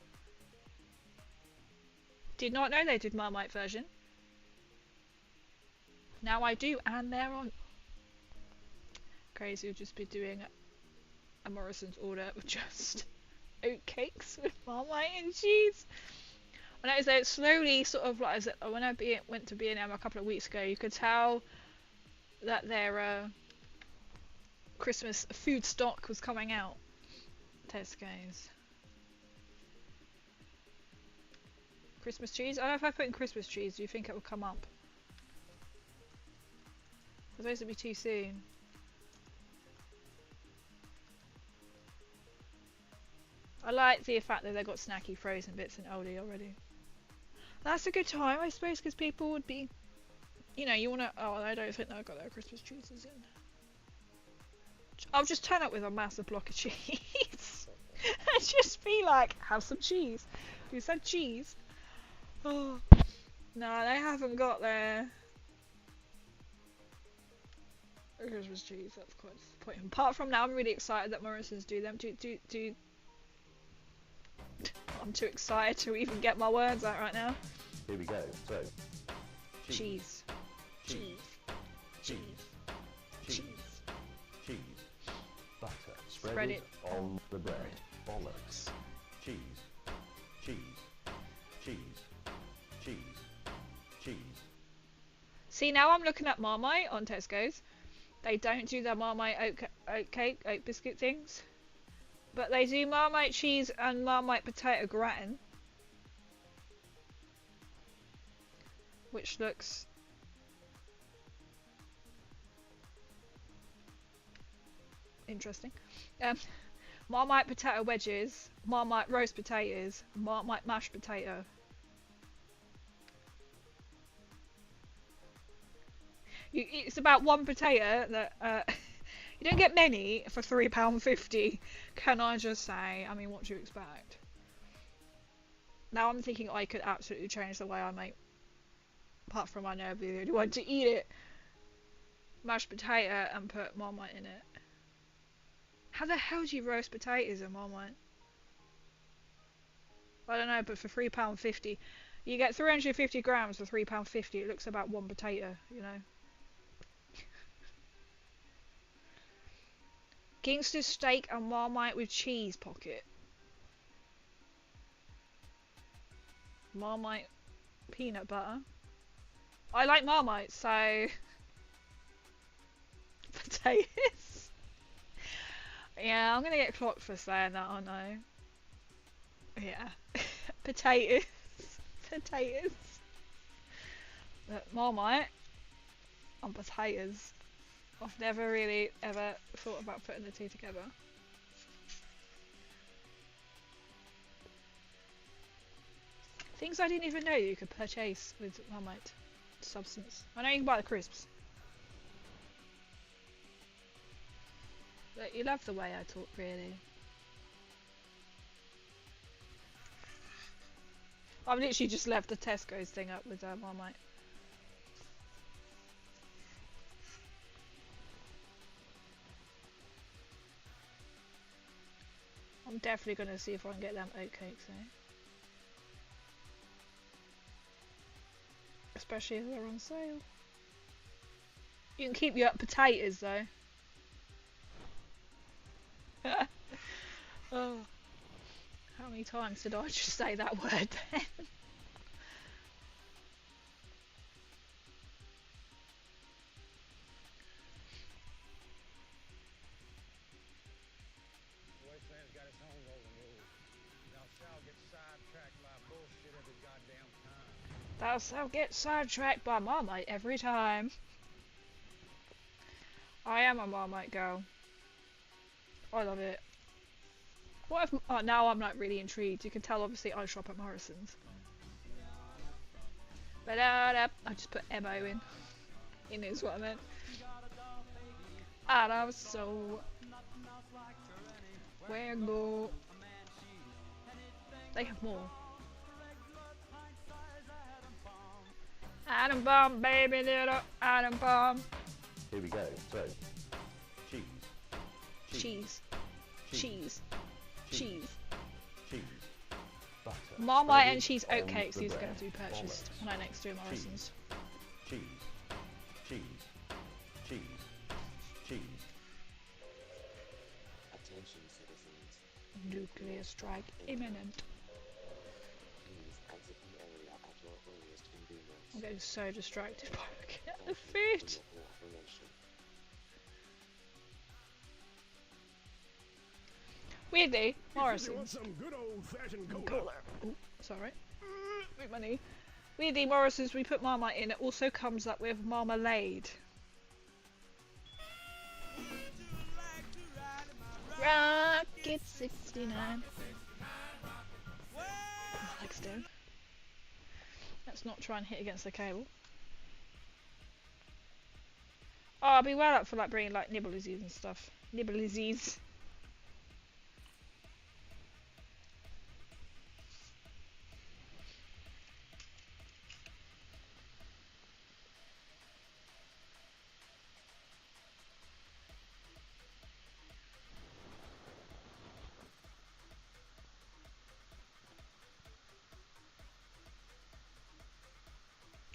Did not know they did Marmite version. Now I do, and they're on. Crazy, we'll just be doing a Morrison's order with just oatcakes with Marmite and cheese. I noticed that slowly, sort of like when I went to B&M a couple of weeks ago, you could tell that their Christmas food stock was coming out. Tesco's. Christmas cheese? I don't know if I put in Christmas cheese, do you think it will come up? I suppose it'd be too soon. I like the fact that they've got snacky frozen bits in Aldi already. That's a good time, I suppose, because people would be, you know, you want to. Oh, I don't think they've got their Christmas cheeses in. I'll just turn up with a massive block of cheese and just be like, have some cheese. You said cheese. Oh no, they haven't got their Christmas cheese. That's quite disappointing. Apart from now, I'm really excited that Morrison's do them. I'm too excited to even get my words out right now. Here we go. So, Cheese. Butter. Spread it on the bread. Bollocks. Cheese. See, now I'm looking at Marmite on Tesco's. They don't do the Marmite oat biscuit things. But they do Marmite cheese and Marmite potato gratin. Which looks interesting. Marmite potato wedges, Marmite roast potatoes, Marmite mashed potato. It's about one potato that you don't get many for £3.50. Can I just say? I mean, what do you expect? Now I'm thinking I could absolutely change the way I make. Apart from I know I'd be the only one to eat it. Mashed potato and put Marmite in it. How the hell do you roast potatoes in Marmite? I don't know, but for £3.50, you get 350 grams for £3.50. It looks about one potato, you know. Gangster steak and Marmite with cheese pocket. Marmite peanut butter. I like Marmite, so potatoes. Yeah, I'm gonna get clocked for saying that, aren't I? Yeah, potatoes. But Marmite and potatoes. I've never really ever thought about putting the two together. Things I didn't even know you could purchase with Marmite substance. I know you can buy the crisps. But you love the way I talk, really. I've literally just left the Tesco's thing up with Marmite. I'm definitely going to see if I can get them oatcakes though. Especially if they're on sale. You can keep your potatoes though. Oh, how many times did I just say that word then? Wasteland's got its own golden rule. Thou shalt get sidetracked by bullshit every goddamn time. Thou shalt get sidetracked by Marmite every time. I am a Marmite girl. I love it. What if... Oh, now I'm like really intrigued. You can tell obviously I shop at Morrison's. But I just put MO in. He knows what I meant. And I was so... Where go? They have more. Atom bomb, baby little atom bomb. Here we go. So, cheese. Cheese. Cheese. Cheese. Cheese. Butter. Marmite and spread cheese on oatcakes, the these are bread. going to be purchased Bollocks. when I next do Morrison's. Cheese. Cheese. Cheese. Cheese. Attention citizens. Nuclear strike imminent. Please exit the area at your earliest convenience. I'm getting so distracted by looking at the Thank you food. for your cooperation. Weirdly, If you Morrison's. want some good old-fashioned cola, Cola. Ooh, sorry. With my knee. Weirdly, Morrison's, we put Marmite in, it also comes up with marmalade. Rocket 69. Oh, legs down. Let's not try and hit against the cable. Oh, I'll be well up for like bringing like nibblesies and stuff. Nibblesies.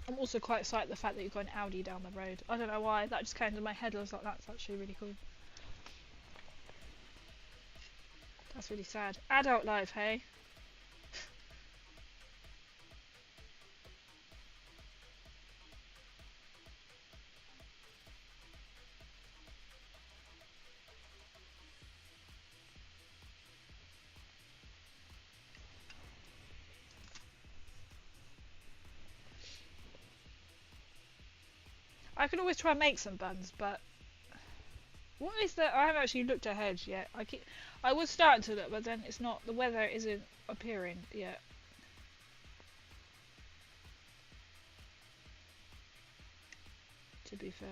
I'm also quite excited the fact that you've got an Audi down the road. I don't know why, that just came into my head. I was like, that's actually really cool. That's really sad. Adult life, hey? I could always try and make some buns, but what is the? I haven't actually looked ahead yet. I was starting to look, but then it's not. The weather isn't appearing yet. To be fair.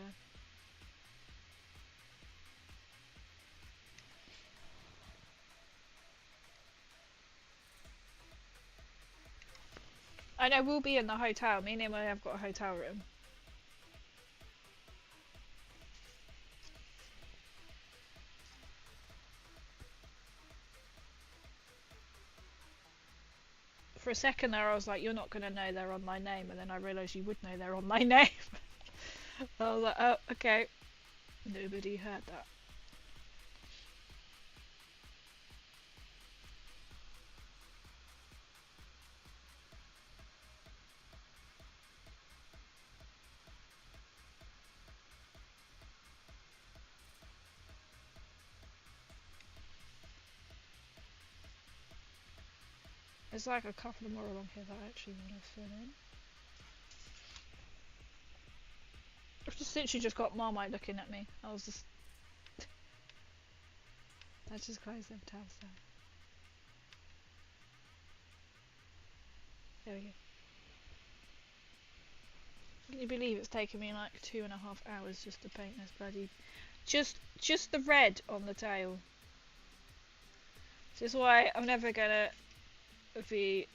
I know we'll be in the hotel. Me and Emily have got a hotel room. For a second there I was like, you're not going to know their online name, and then I realised you would know their online name. I was like, oh, okay. Nobody heard that. There's like a couple more along here that I actually want to fill in. I've just literally just got Marmite looking at me. I just closed them tabs down. There we go. Can you believe it's taken me like 2.5 hours just to paint this bloody... Just the red on the tail. This is why I'm never gonna be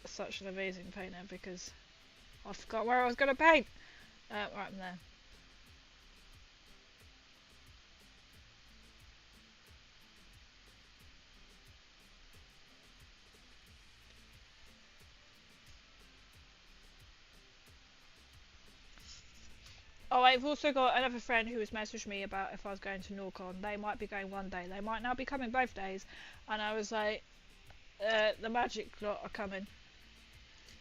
such an amazing painter, because I forgot where I was gonna paint. Right, I'm there. Oh, I've also got another friend who has messaged me about if I was going to Norcon. They might be going one day. They might now be coming both days. And I was like, the Magic lot are coming.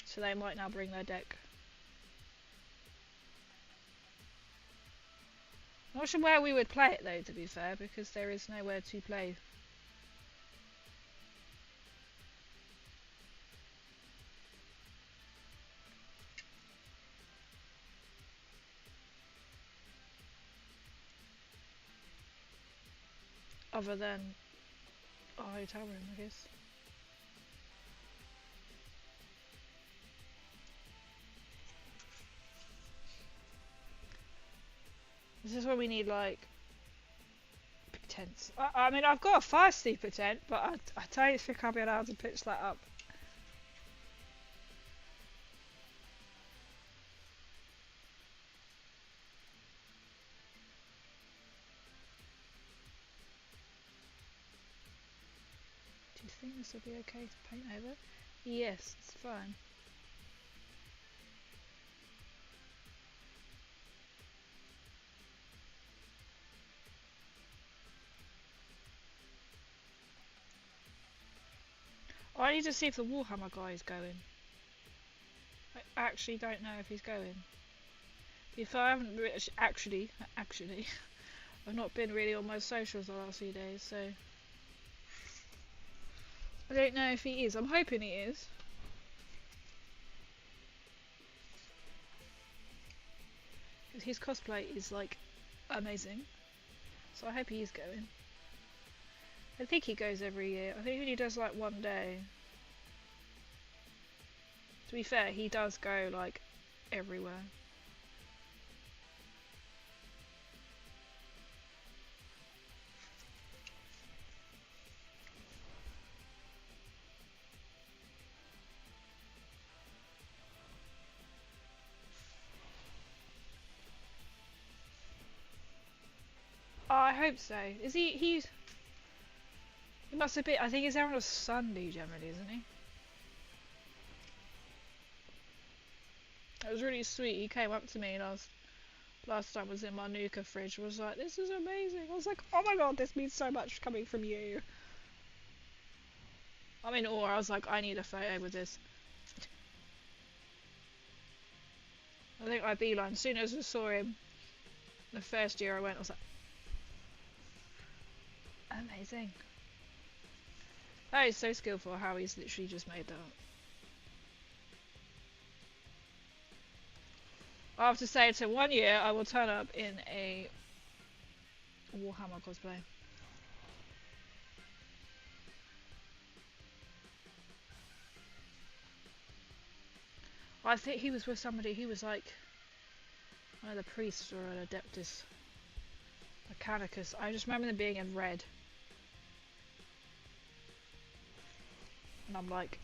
So they might now bring their deck. I'm not sure where we would play it though, to be fair, because there is nowhere to play. Other than a hotel room, I guess. This is where we need like big tents. I mean, I've got a 5-sleeper tent, but I don't think I'll be able to pitch that up. Do you think this will be okay to paint over? Yes, it's fine. Oh, I need to see if the Warhammer guy is going. I actually don't know if he's going. If I haven't actually, I've not been really on my socials the last few days, so I don't know if he is. I'm hoping he is. Because his cosplay is like amazing. So I hope he is going. I think he goes every year. I think he only does like one day. To be fair, he does go like everywhere. Oh, I hope so. Is he? He must have been. I think he's there on a Sunday generally, isn't he? It was really sweet. He came up to me last time I was in my Nuka fridge. Was like, "This is amazing." I was like, "Oh my god, this means so much coming from you." I'm in awe. I was like, "I need a photo with this." I think I beeline. As soon as I saw him, the first year I went, I was like, amazing. That is so skillful how he's literally just made that. I have to say, to 1 year I will turn up in a Warhammer cosplay. I think he was with somebody, he was like one of the priests or an Adeptus Mechanicus. I just remember them being in red. And I'm like,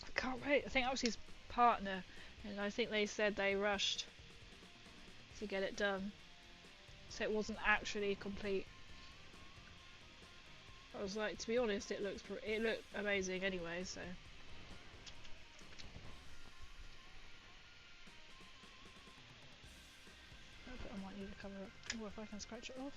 I can't wait. I think that was his partner, and I think they said they rushed to get it done, so it wasn't actually complete. I was like, to be honest, it looked amazing anyway. So I might need to cover up. Oh, if I can scratch it off.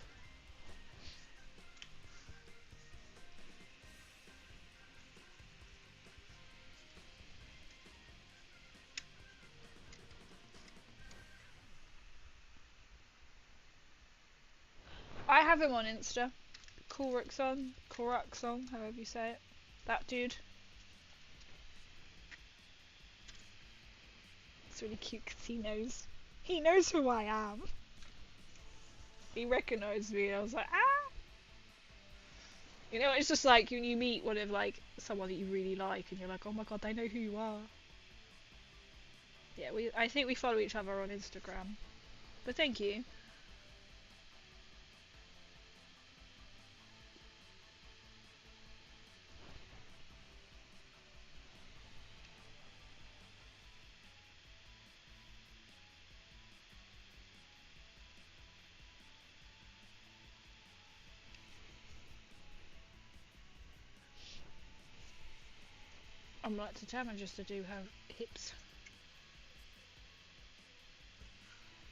I have him on Insta. Coruxon, however you say it. That dude. It's really cute because he knows. He knows who I am. He recognised me. I was like, ah. You know, it's just like when you meet one of like someone that you really like, and you're like, oh my god, they know who you are. Yeah, I think we follow each other on Instagram. But thank you. I'm like determined just to do her hips.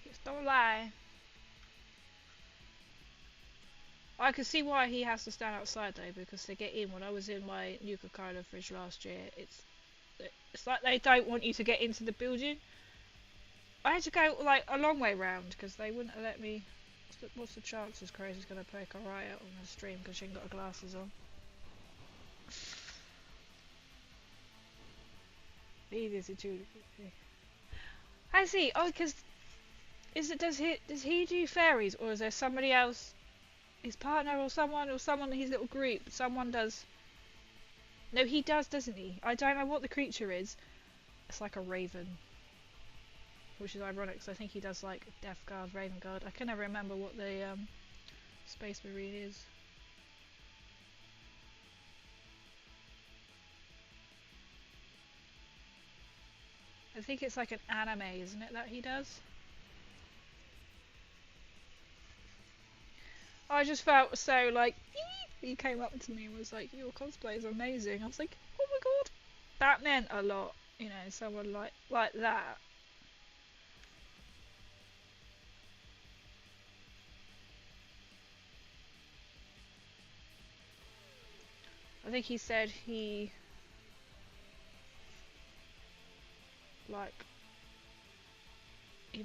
Hips don't lie. I can see why he has to stand outside though, because to get in, when I was in my Nuka-Cola fridge last year, it's like they don't want you to get into the building. I had to go like a long way round because they wouldn't have let me. What's the chances Crazy's going to break a riot on the stream because she ain't got her glasses on? Neither is it too. I see. Oh, because does he do fairies, or is there somebody else, his partner or someone in his little group? Someone does. No, he does, doesn't he? I don't know what the creature is. It's like a raven, which is ironic because I think he does like Death Guard, Raven Guard. I can never remember what the Space Marine is. I think it's like an anime, isn't it, that he does? I just felt so like, he came up to me and was like, your cosplay is amazing. I was like, oh my god. That meant a lot, you know, someone like that. I think he said he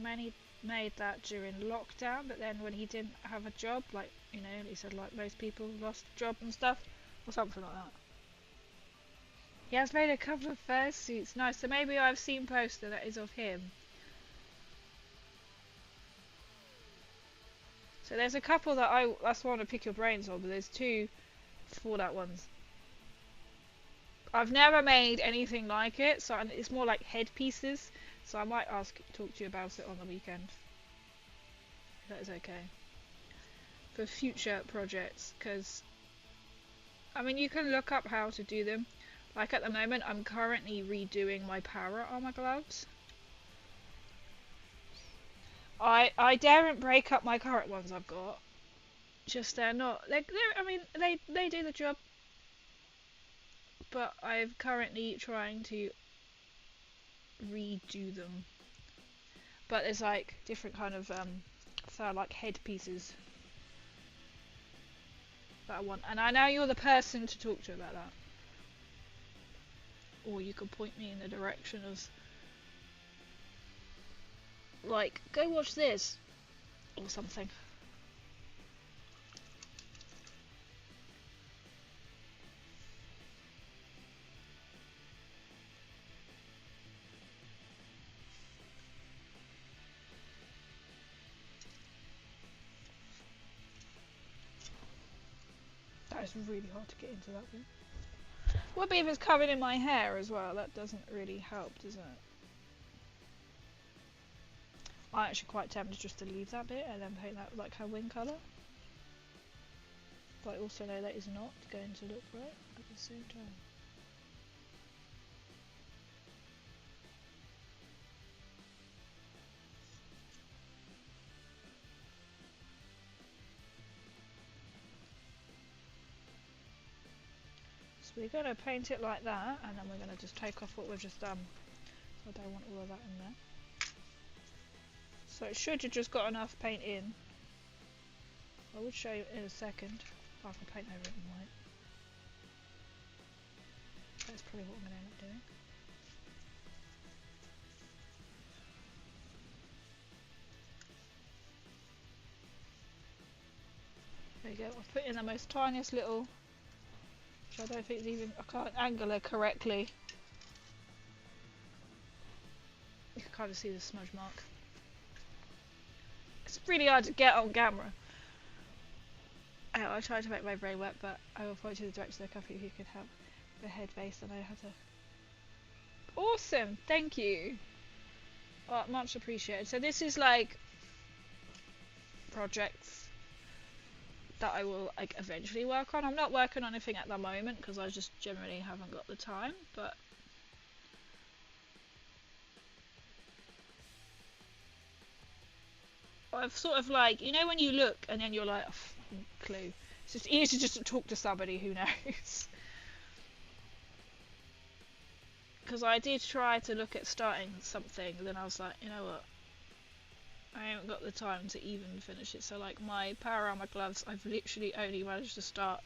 mainly made that during lockdown, but then when he didn't have a job, like, you know, he said like most people lost job and stuff, or something like that. He has made a couple of fursuits. Nice. So maybe I've seen poster that is of him. So there's a couple that that's one to pick your brains on, but there's two Fallout ones. I've never made anything like it, so it's more like headpieces. So I might talk to you about it on the weekend. If that is okay. For future projects, because I mean you can look up how to do them. Like at the moment I'm currently redoing my power armor gloves. I daren't break up my current ones I've got. Just they're not I mean they do the job. But I'm currently trying to redo them. But there's like different kind of so like headpieces that I want, and I know you're the person to talk to about that. Or you could point me in the direction of like, go watch this or something. That is really hard to get into that thing. Would be if it's covered in my hair as well. That doesn't really help, does it? I'm actually quite tempted just to leave that bit and then paint that like her wing colour. But I also know that is not going to look right at the same time. So we're going to paint it like that, and then we're going to just take off what we've just done. So I don't want all of that in there. So it should have just got enough paint in. I will show you in a second. I can paint over it in white. That's probably what I'm going to end up doing. There you go. I've put in the most tiniest little, which I don't think is even, I can't angle it correctly. You can kind of see the smudge mark. It's really hard to get on camera. I tried to make my brain work, but I will point to the director of the company who could help the head base and I had to. Awesome, thank you. Oh, much appreciated. So this is like projects that I will like eventually work on. I'm not working on anything at the moment because I just generally haven't got the time, but I've sort of like, you know when you look and then you're like, oh, clue. It's just easier just to talk to somebody who knows. Because I did try to look at starting something, and then I was like, you know what? I haven't got the time to even finish it. So like my power armor gloves, I've literally only managed to start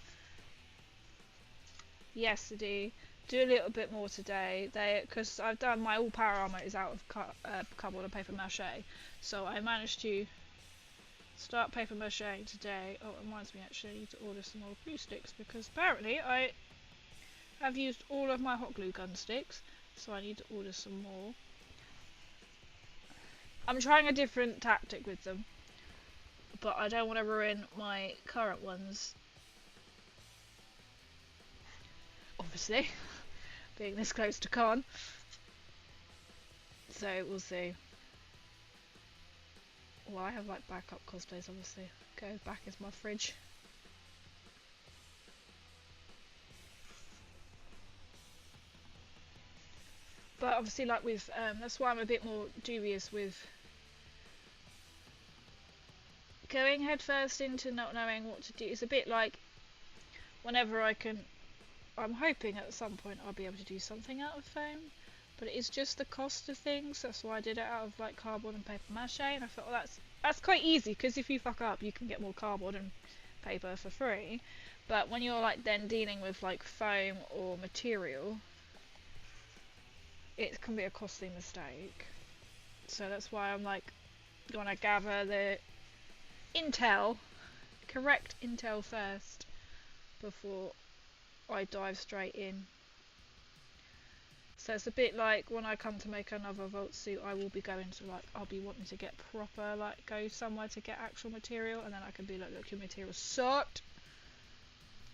yesterday. Do a little bit more today. Because I've done my all power armor is out of cardboard and paper mache. So I managed to start paper mache today. Oh, it reminds me actually, I need to order some more glue sticks because apparently I've used all of my hot glue gun sticks, so I need to order some more. I'm trying a different tactic with them, but I don't want to ruin my current ones. Obviously, being this close to con. So we'll see. Well, I have like backup cosplays obviously. Go back into my fridge. But obviously like with, that's why I'm a bit more dubious with going headfirst into not knowing what to do. It's a bit like whenever I'm hoping at some point I'll be able to do something out of foam, but it is just the cost of things. That's why I did it out of like cardboard and paper mache, and I thought, well, that's quite easy because if you fuck up you can get more cardboard and paper for free. But when you're like then dealing with like foam or material, it can be a costly mistake. So that's why I'm like gonna gather the correct intel first before I dive straight in. So it's a bit like when I come to make another vault suit, I will be going to like, I'll be wanting to get proper, like go somewhere to get actual material, and then I can be like, look, your material sucked.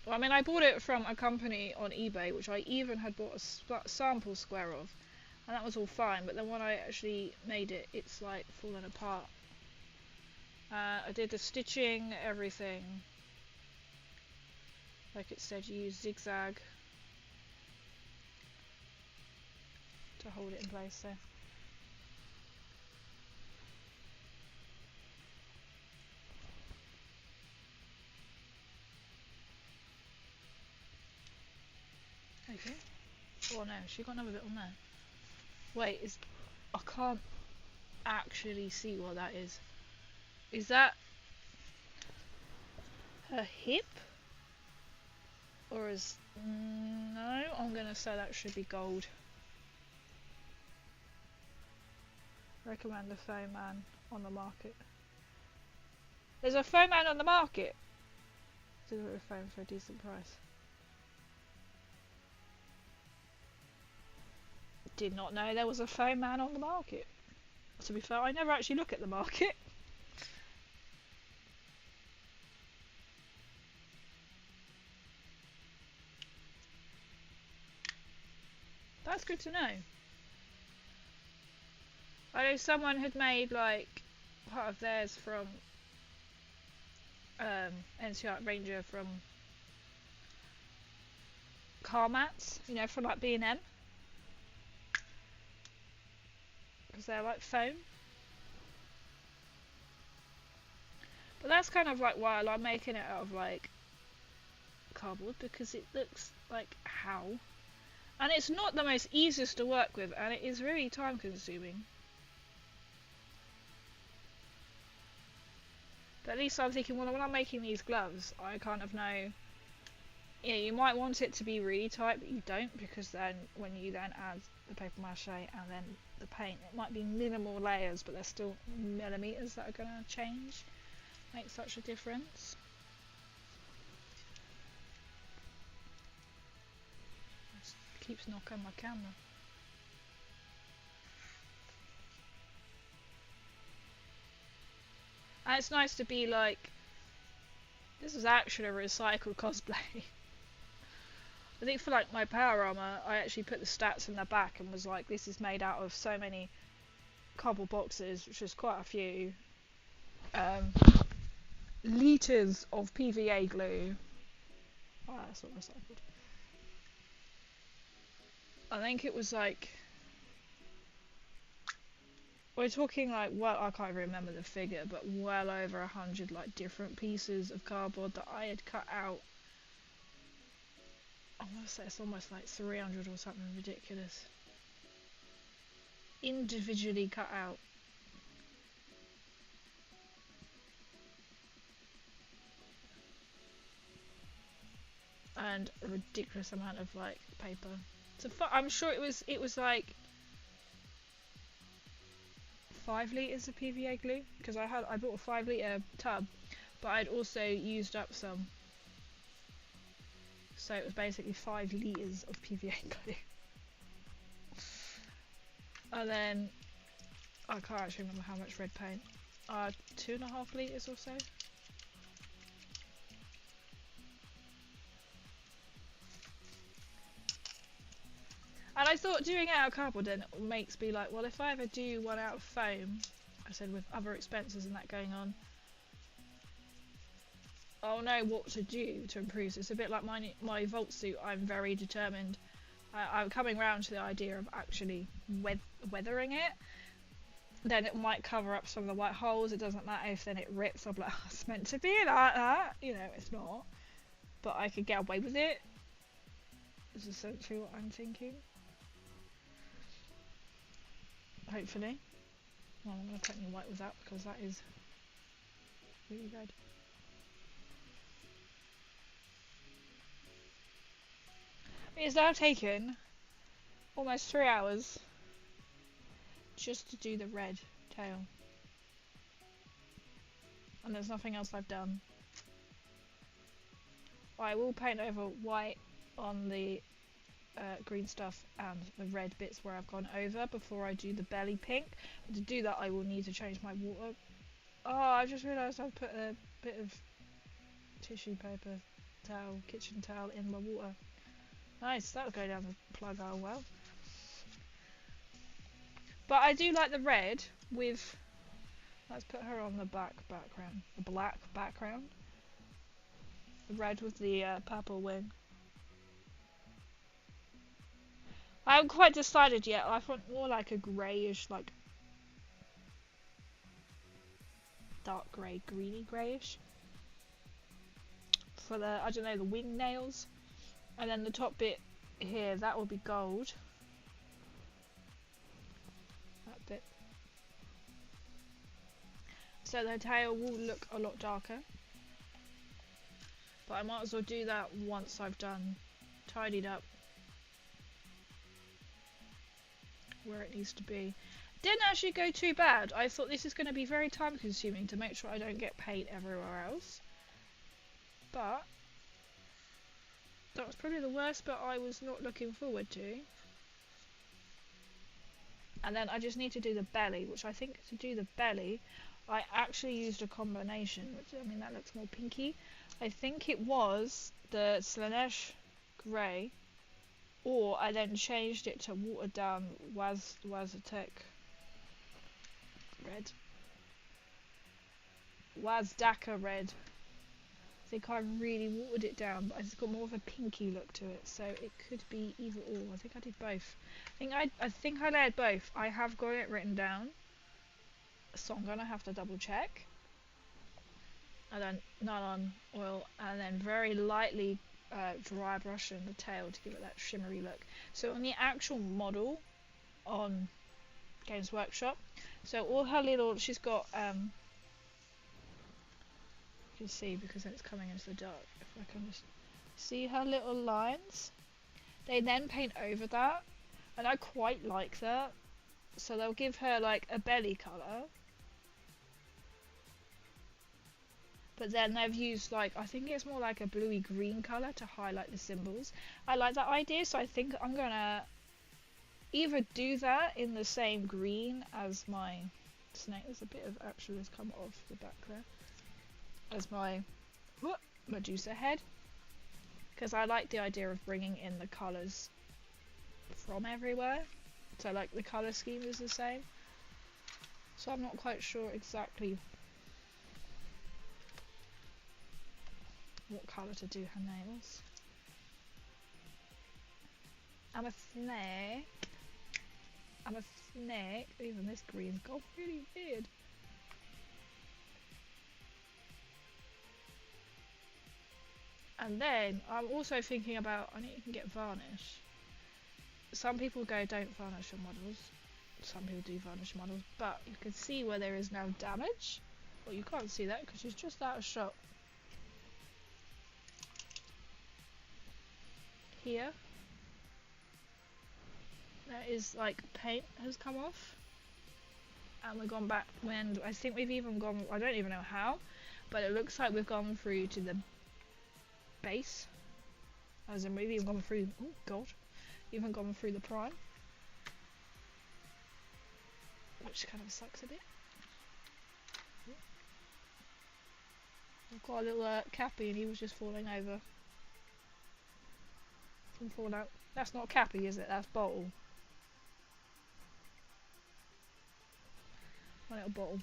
Well, I mean, I bought it from a company on eBay, which I even had bought a sample square of, and that was all fine, but then when I actually made it, it's like falling apart. I did the stitching, everything. Like it said, you use zigzag to hold it in place, so. Okay. Oh no, she got another bit on there. Wait, I can't actually see what that is. Is that her hip? Or is... no, I'm gonna say that should be gold. Recommend a foam man on the market. There's a foam man on the market! Deliver a foam for a decent price. Did not know there was a foam man on the market. To be fair, I never actually look at the market. That's good to know. I know someone had made like part of theirs from NCR Ranger from car mats, you know, from like B&M. Because they're like foam. But that's kind of like why I like making it out of like cardboard, because it looks like how. And it's not the most easiest to work with, and it is really time consuming. But at least I'm thinking, well, when I'm making these gloves, I kind of know, yeah, you might want it to be really tight, but you don't, because then when you then add the paper mache and then the paint, it might be minimal layers, but there's still millimeters that are going to change, make such a difference. It keeps knocking my camera. And it's nice to be like, this is actually a recycled cosplay. I think for like my power armor, I actually put the stats in the back and was like, this is made out of so many cardboard boxes, which is quite a few litres of PVA glue. Oh, that's not recycled. I think it was like, we're talking like, well, I can't remember the figure, but well over 100 like different pieces of cardboard that I had cut out. I want to say it's almost like 300 or something ridiculous. Individually cut out. And a ridiculous amount of like paper. So I'm sure it was like 5 litres of PVA glue, because I bought a 5 litre tub, but I'd also used up some. So it was basically 5 litres of PVA glue. And then I can't actually remember how much red paint. 2.5 litres or so. And I thought doing it out of cardboard then makes me like, well, if I ever do one out of foam, I said with other expenses and that going on, I'll know what to do to improve. So it's a bit like my Vault suit. I'm very determined. I'm coming round to the idea of actually weathering it. Then it might cover up some of the white holes. It doesn't matter if then it rips. I'm like, oh, it's meant to be like that. You know, it's not. But I could get away with it. Is essentially what I'm thinking. Hopefully. Well, I'm going to paint the white with that because that is really red. It's now taken almost 3 hours just to do the red tail. And there's nothing else I've done. I will paint over white on the green stuff and the red bits where I've gone over before I do the belly pink. But to do that I will need to change my water. Oh, I just realised I've put a bit of tissue paper towel, kitchen towel in my water. Nice, that'll go down the plug hole well. But I do like the red with, let's put her on the black background. The red with the purple wing. I haven't quite decided yet. I want more like a greyish, like dark grey, greeny greyish. For the, I don't know, the wing nails. And then the top bit here, that will be gold. That bit. So the tail will look a lot darker. But I might as well do that once I've done, tidied up where it needs to be. Didn't actually go too bad. I thought this is going to be very time consuming to make sure I don't get paint everywhere else. But that was probably the worst bit I was not looking forward to. And then I just need to do the belly, which I think to do the belly I actually used a combination, which, I mean, that looks more pinky. I think it was the Slanesh grey, or I then changed it to watered down Wazatek red. Wazdaka red. I think I really watered it down, but it's got more of a pinky look to it, so it could be either or. I think I did both. I think I layered both. I have got it written down, so I'm gonna have to double check. And then nylon oil, and then very lightly dry brush in the tail to give it that shimmery look. So on the actual model on Games Workshop, so all her little, she's got you can see because then it's coming into the dark, if I can just see her little lines, they then paint over that, and I quite like that. So they'll give her like a belly colour, but then they've used like, I think it's more like a bluey green colour to highlight the symbols. I like that idea, so I think I'm gonna either do that in the same green as my snake. There's a bit of actually has come off the back there. As my Medusa head. Because I like the idea of bringing in the colours from everywhere. So like the colour scheme is the same. So I'm not quite sure exactly what colour to do her nails. I'm a snake. I'm a snake. Even this green's got really weird. And then I'm also thinking about I need to get varnish. Some people go don't varnish your models. Some people do varnish models, but you can see where there is now damage. Well, you can't see that because she's just out of shot. Here. There is like paint has come off. And we've gone back when I think we've even gone, I don't even know how, but it looks like we've gone through to the base. As in we've even gone through, oh god, even gone through the prime. Which kind of sucks a bit. I've got a little Cappy and he was just falling over. From Fallout. That's not Cappy, is it? That's Bottle. My little Bottle.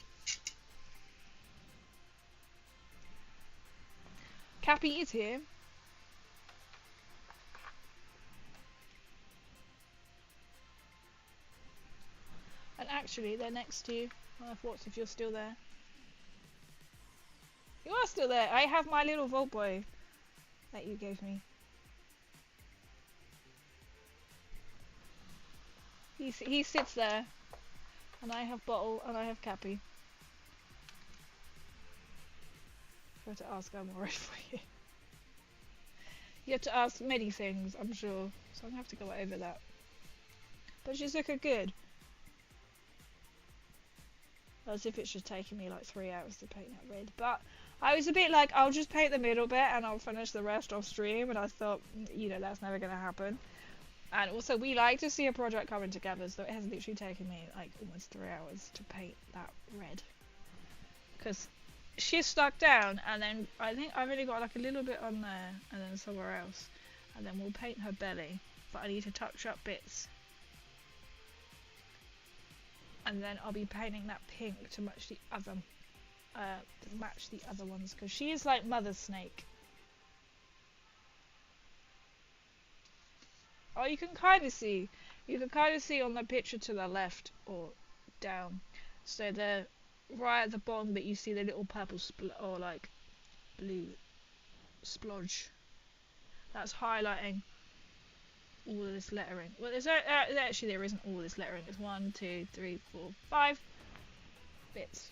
Cappy is here. And actually, they're next to you. I've watched if you're still there. You are still there. I have my little Vault Boy that you gave me. He sits there. And I have Bottle and I have Cappy. I have to ask, I'm worried for you. You have to ask many things, I'm sure. So I'm going to have to go over that. But she's looking good. As if it's just taking me like 3 hours to paint that red. But I was a bit like, I'll just paint the middle bit and I'll finish the rest off stream. And I thought, you know, that's never going to happen. And also, we like to see a project coming together. So it has literally taken me like almost 3 hours to paint that red. Because she's stuck down. And then I think I've only got like a little bit on there. And then somewhere else. And then we'll paint her belly. But I need to touch up bits. And then I'll be painting that pink to match the other ones, because she is like Mother Snake. Oh, you can kind of see on the picture to the left or down. So the right at the bottom, but you see the little purple or like blue splodge. That's highlighting all of this lettering. Well, there's actually there isn't all this lettering. It's 1, 2, 3, 4, 5 bits.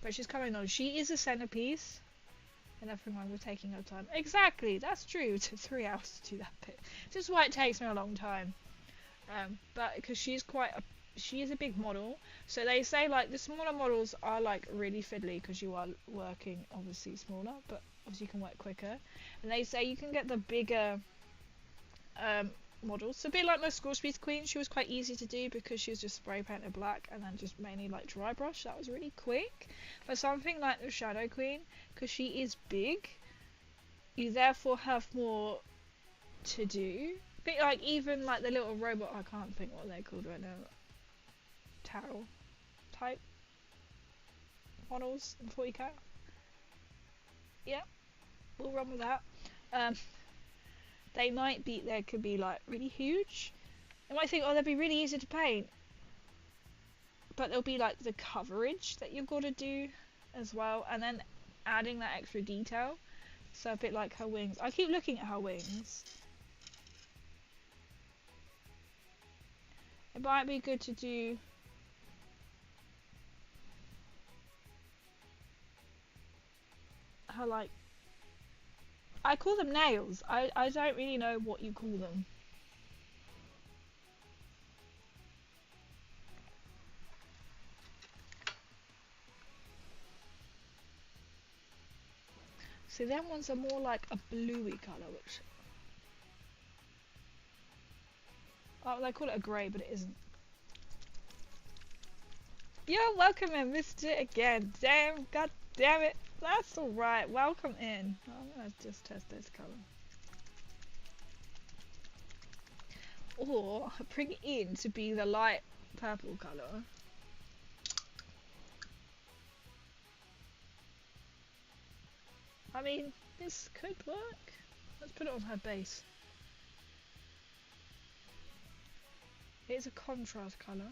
But she's coming on. She is a centerpiece, and everyone we're taking her time. Exactly, that's true. It took 3 hours to do that bit. This is why it takes me a long time. But because she is a big model, so they say like the smaller models are like really fiddly because you are working obviously smaller, but obviously you can work quicker. And they say you can get the bigger models. So a bit like my Score Speed Queen, she was quite easy to do because she was just spray painted black and then just mainly like dry brush. That was really quick. But something like the Shadow Queen, because she is big, you therefore have more to do. Bit like even like the little robot, I can't think what they're called right now. Tarot type models in 40k. Yeah, we'll run with that. They could be like really huge. You might think, oh, they'd be really easy to paint, but there'll be like the coverage that you've got to do as well, and then adding that extra detail. So a bit like her wings. I keep looking at her wings. It might be good to do her like, I call them nails. I don't really know what you call them. So them ones are more like a bluey colour, which... Oh, they call it a grey, but it isn't. You're welcome in, missed it again. Damn, god damn it. That's alright, welcome in. I'm gonna just test this colour. Or bring it in to be the light purple colour. I mean, this could work. Let's put it on her base. It's a contrast colour.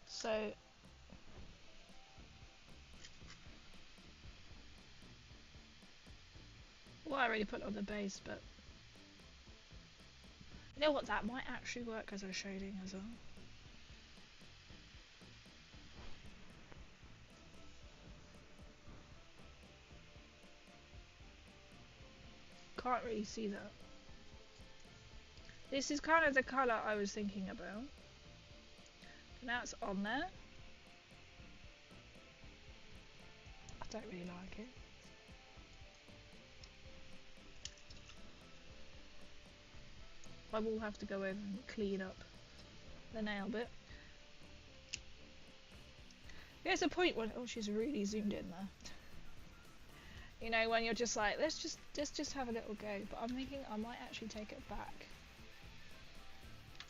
So well, I already put it on the base, but you know what, that might actually work as a shading as well. Can't really see that. This is kind of the colour I was thinking about. Now it's on there. I don't really like it. I will have to go over and clean up the nail bit. There's a point when, oh, she's really zoomed in there. You know, when you're just like, let's just have a little go. But I'm thinking I might actually take it back.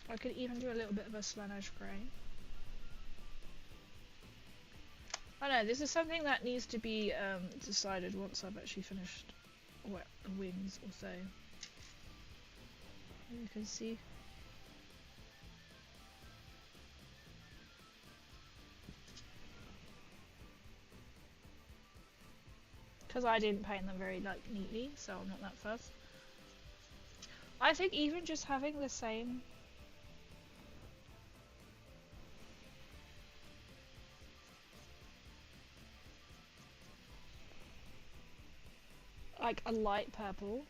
I could even do a little bit of a Slaanesh grey. I know, this is something that needs to be decided once I've actually finished the wings or so. You can see. Because I didn't paint them very neatly, so I'm not that fussed. I think even just having the same like a light purple.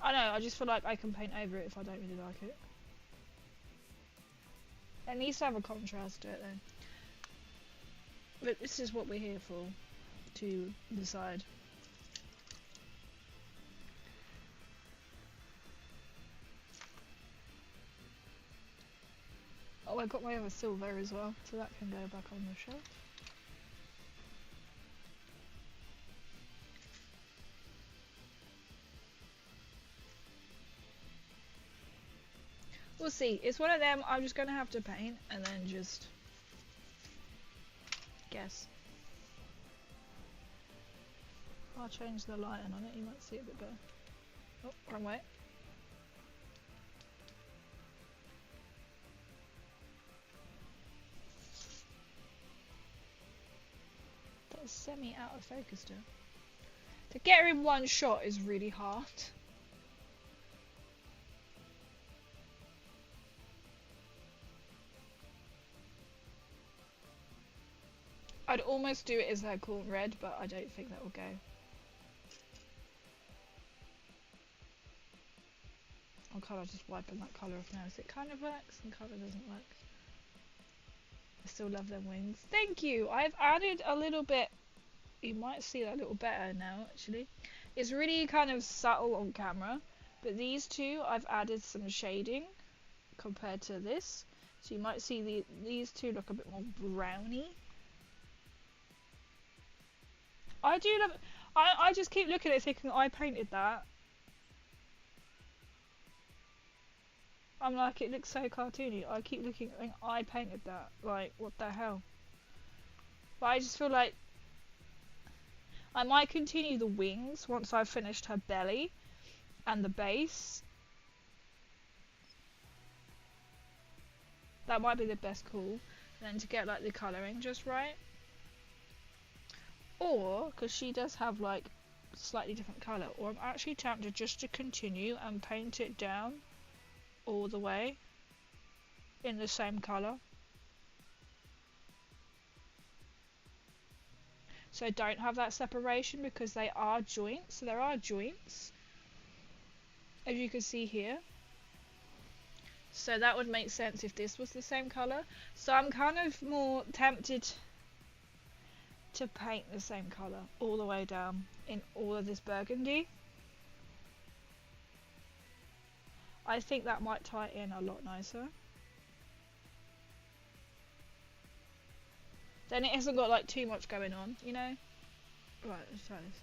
I know, I just feel like I can paint over it if I don't really like it. It needs to have a contrast to it then. But this is what we're here for, to decide. Oh, I got my other silver as well, so that can go back on the shelf. We'll see. It's one of them I'm just going to have to paint and then just guess. I'll change the lighting on it, you might see it a bit better. Oh, wrong way. That is semi out of focus still. To get her in one shot is really hard. I'd almost do it as her cool red, but I don't think that will go. I'm kind of just wiping that colour off now, so it kind of works and kind of doesn't work. I still love them wings. Thank you! I've added a little bit, you might see that a little better now actually. It's really kind of subtle on camera, but these two I've added some shading compared to this. So you might see these two look a bit more browny. I do love it. I just keep looking at it thinking I painted that. I'm like, it looks so cartoony. I keep looking and think I painted that. Like, what the hell? But I just feel like I might continue the wings once I've finished her belly and the base. That might be the best call. And then to get like the colouring just right. Or, because she does have like slightly different colour, or I'm actually tempted just to continue and paint it down all the way in the same colour. So don't have that separation because they are joints. So there are joints, as you can see here. So that would make sense if this was the same colour. So I'm kind of more tempted to paint the same colour all the way down in all of this burgundy. I think that might tie in a lot nicer. Then it hasn't got like too much going on, you know? Right, let's try this.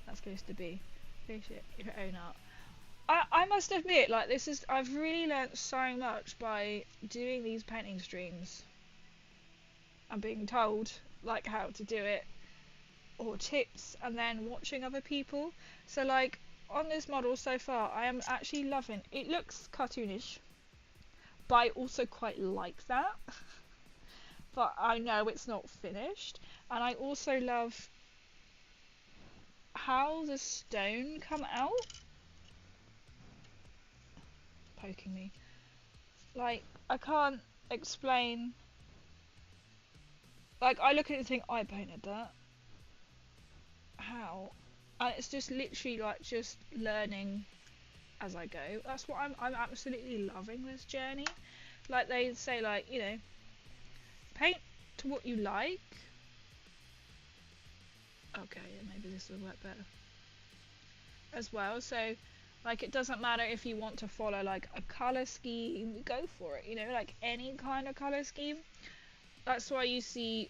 That's supposed to be fish it, your own art. I must admit, like, I've really learnt so much by doing these painting streams and being told like how to do it or tips, and then watching other people. So like on this model so far, I am actually loving it. Looks cartoonish, but I also quite like that. But I know it's not finished, and I also love how the stone come out. Poking me. Like, I can't explain. Like, I look at it and think, I painted that. How? And it's just literally like just learning as I go. That's what I'm absolutely loving this journey. Like they say, like, you know, paint to what you like. Okay, yeah, maybe this will work better as well. So like, it doesn't matter if you want to follow like a colour scheme, go for it, you know, like any kind of colour scheme. That's why you see,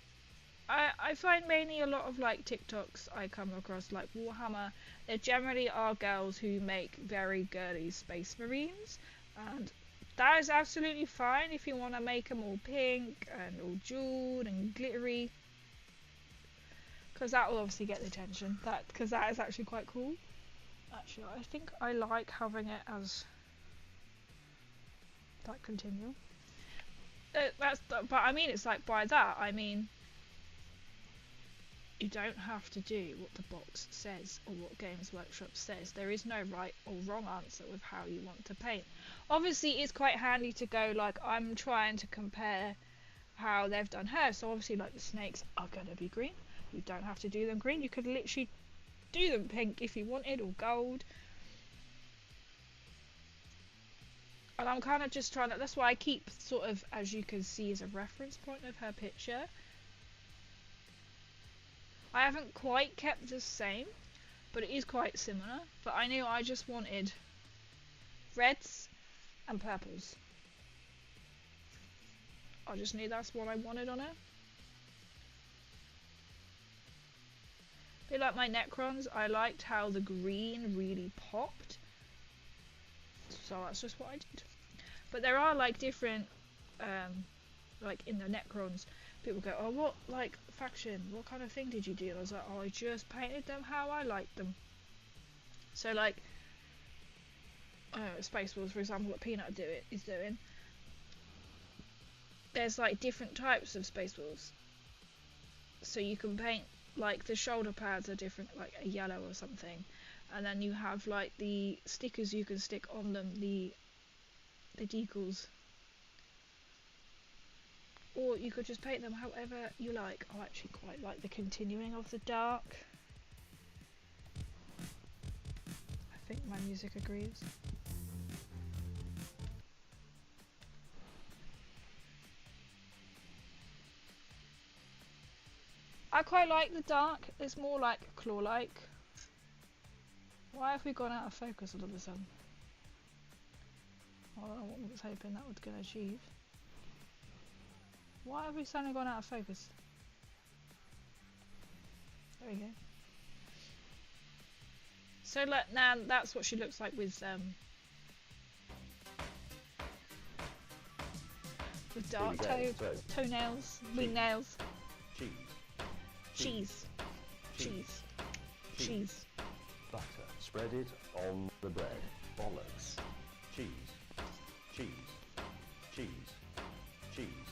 I find mainly a lot of like TikToks I come across, like Warhammer, there generally are girls who make very girly space marines, and that is absolutely fine if you want to make them all pink and all jeweled and glittery, because that will obviously get the attention, because that is actually quite cool. Actually, I think I like having it as that continual. But I mean, it's like, by that I mean you don't have to do what the box says or what Games Workshop says. There is no right or wrong answer with how you want to paint. Obviously it's quite handy to go, like, I'm trying to compare how they've done her, so obviously like the snakes are going to be green. You don't have to do them green, you could literally do them pink if you wanted, or gold. And I'm kind of just trying to, that's why I keep sort of, as you can see, as a reference point of her picture. I haven't quite kept the same, but it is quite similar. But I knew I just wanted reds and purples. I just knew that's what I wanted on her. A bit like my Necrons, I liked how the green really popped. So that's just what I did. But there are like different, like in the Necrons, people go, oh, what like faction, what kind of thing did you do? And I was like, oh, I just painted them how I liked them. So like Space Wars, for example, what Peanut is doing, there's like different types of Space Wars, so you can paint like the shoulder pads are different, like a yellow or something, and then you have like the stickers you can stick on them, the decals, or you could just paint them however you like. I actually quite like the continuing of the dark. I think my music agrees. I quite like the dark, it's more like claw-like. Why have we gone out of focus all of a sudden? I don't know what I was hoping that was going to achieve. Why have we suddenly gone out of focus? There we go. So now that's what she looks like with dark toenails, wing nails. Cheese. Butter. Spread it on the bread. Bollocks. Cheese.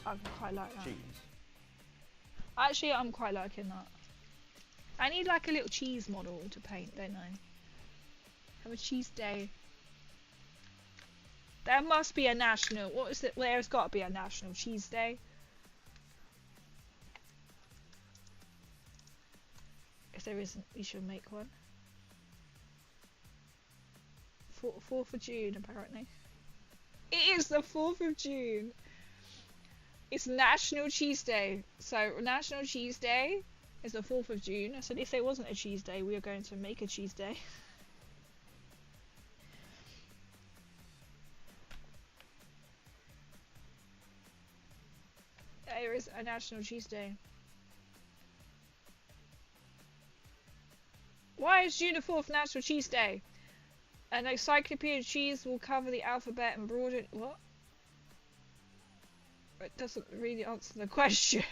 I quite like that. Cheese. Actually, I'm quite liking that. I need like a little cheese model to paint, don't I? Have a cheese day. There must be a national. What is it? There's got to be a national cheese day. If there isn't, we should make one. 4th of June, apparently. It is the 4th of June. It's National Cheese Day. So National Cheese Day is the 4th of June. I said if there wasn't a cheese day, we are going to make a cheese day. There is a National Cheese Day. Why is June the 4th National Cheese Day? An encyclopedia of cheese will cover the alphabet and broaden... What? It doesn't really answer the question.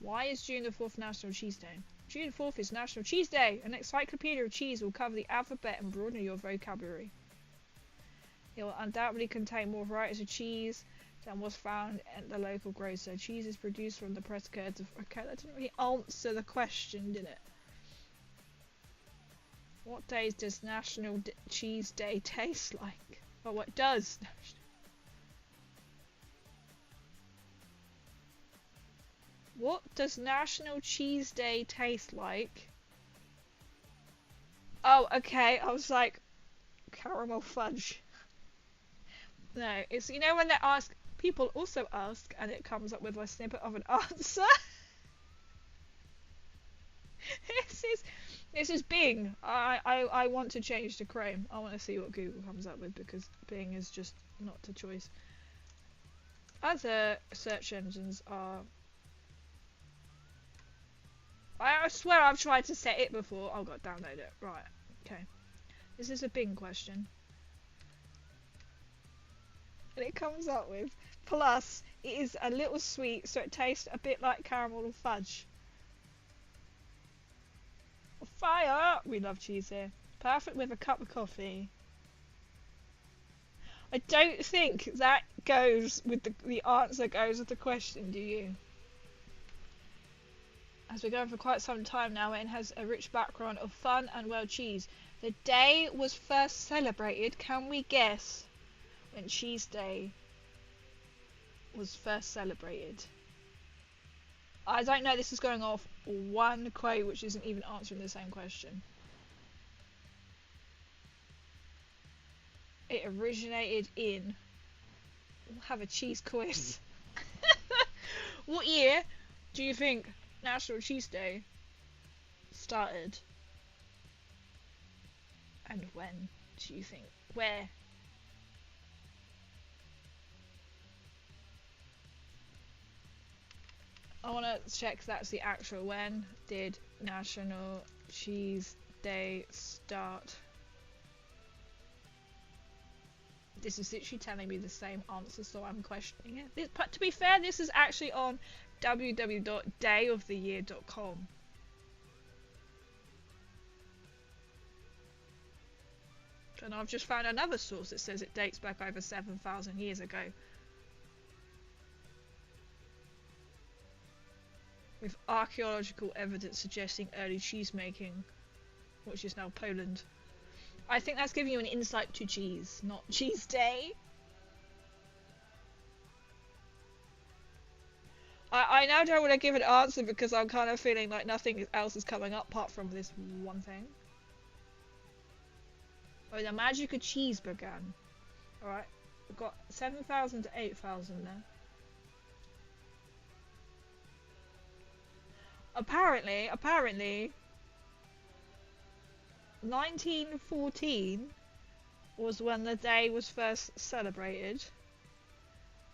Why is June the 4th National Cheese Day? June the 4th is National Cheese Day. An encyclopedia of cheese will cover the alphabet and broaden your vocabulary. It will undoubtedly contain more varieties of cheese than was found at the local grocer. Cheese is produced from the pressed curds of... Okay, that didn't really answer the question, did it? What days does National Cheese Day taste like? Oh, what does? What does National Cheese Day taste like? Oh, okay. I was like, caramel fudge. No, it's, you know when they ask, people also ask, and it comes up with a snippet of an answer? This is Bing. I want to change to Chrome. I want to see what Google comes up with because Bing is just not a choice. Other search engines are... I swear I've tried to set it before. I've got to download it. Right. Okay. This is a Bing question. And it comes up with, plus, it is a little sweet, so it tastes a bit like caramel or fudge. Fire! We love cheese here. Perfect with a cup of coffee. I don't think that goes with the answer goes with the question, do you? As we're going for quite some time now, it has a rich background of fun and well cheese. The day was first celebrated. Can we guess when Cheese Day was first celebrated? I don't know, this is going off one quote which isn't even answering the same question. It originated in... We'll have a cheese quiz. What year do you think National Cheese Day started? And when do you think? Where? I want to check that's the actual when did National Cheese Day start. This is literally telling me the same answer, so I'm questioning it. But to be fair, this is actually on www.dayoftheyear.com. And I've just found another source that says it dates back over 7,000 years ago. With archaeological evidence suggesting early cheese making, which is now Poland. I think that's giving you an insight to cheese, not Cheese Day. I now don't want to give an answer because I'm kind of feeling like nothing else is coming up apart from this one thing. Oh, the magic of cheese began. Alright, we've got 7,000 to 8,000 there. Apparently, 1914 was when the day was first celebrated.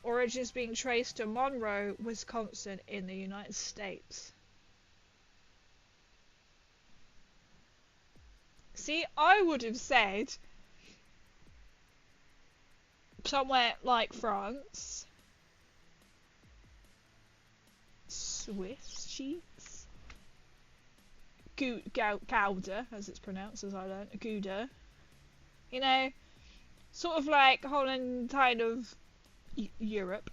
Origins being traced to Monroe, Wisconsin in the United States. See, I would have said somewhere like France. Swiss cheese? Gouda, as it's pronounced, as I learned. Gouda. You know, sort of like Holland, kind of Europe.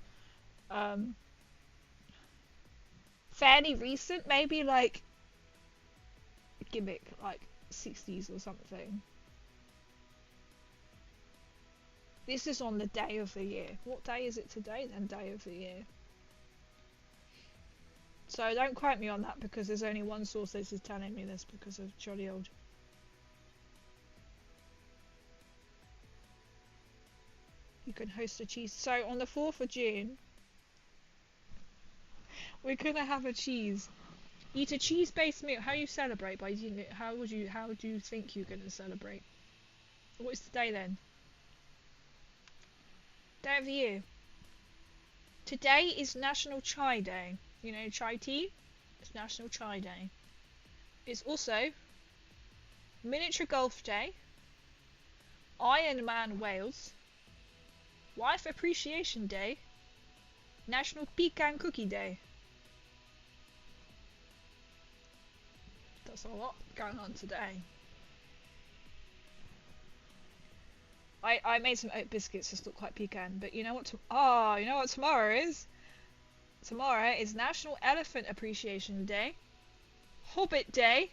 Fairly recent, maybe like gimmick, like 60s or something. This is on the day of the year. What day is it today then? Day of the year. So don't quote me on that because there's only one source that is telling me this because of jolly old. You can host a cheese. So on the 4th of June, we're gonna have a cheese. Eat a cheese-based meal. How you celebrate by eating it? How do you think you're gonna celebrate? What is the day then? Day of the year. Today is National Chai Day. You know chai tea? It's National Chai Day. It's also Miniature Golf Day, Iron Man Wales, Wife Appreciation Day, National Pecan Cookie Day. That's a lot going on today. I made some oat biscuits, just look quite pecan, but you know what? You know what tomorrow is? Tomorrow is National Elephant Appreciation Day, Hobbit Day,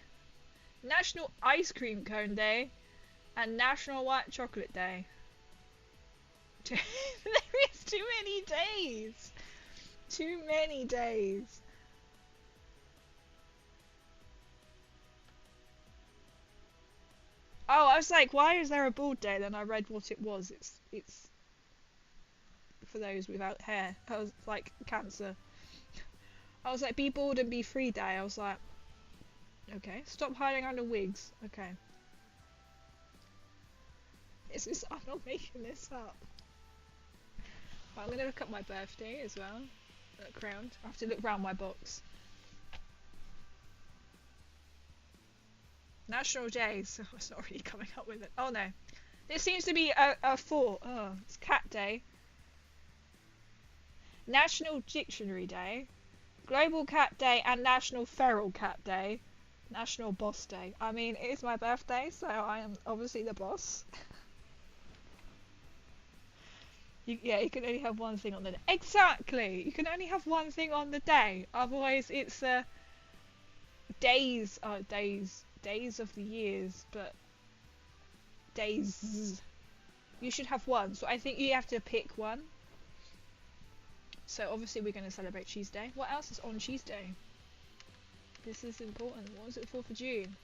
National Ice Cream Cone Day, and National White Chocolate Day. There is too many days. Too many days. Oh, I was like, why is there a bald day? Then I read what it was. It's for those without hair. I was like, cancer. I was like, be bald and be free day. I was like, okay. Stop hiding under wigs. Okay. I'm not making this up. But I'm gonna look up my birthday as well. Look round. I have to look round my box. National days. Oh, it's not really coming up with it. Oh no. This seems to be a 4. Oh, it's Cat Day. National Dictionary Day. Global Cat Day and National Feral Cat Day. National Boss Day. I mean, it is my birthday, so I am obviously the boss. You can only have one thing on the day. Exactly! You can only have one thing on the day. Otherwise, it's days of the years, but days. You should have one, so I think you have to pick one. So obviously we're going to celebrate Cheese Day. What else is on Cheese Day? This is important. What was it, 4th of June?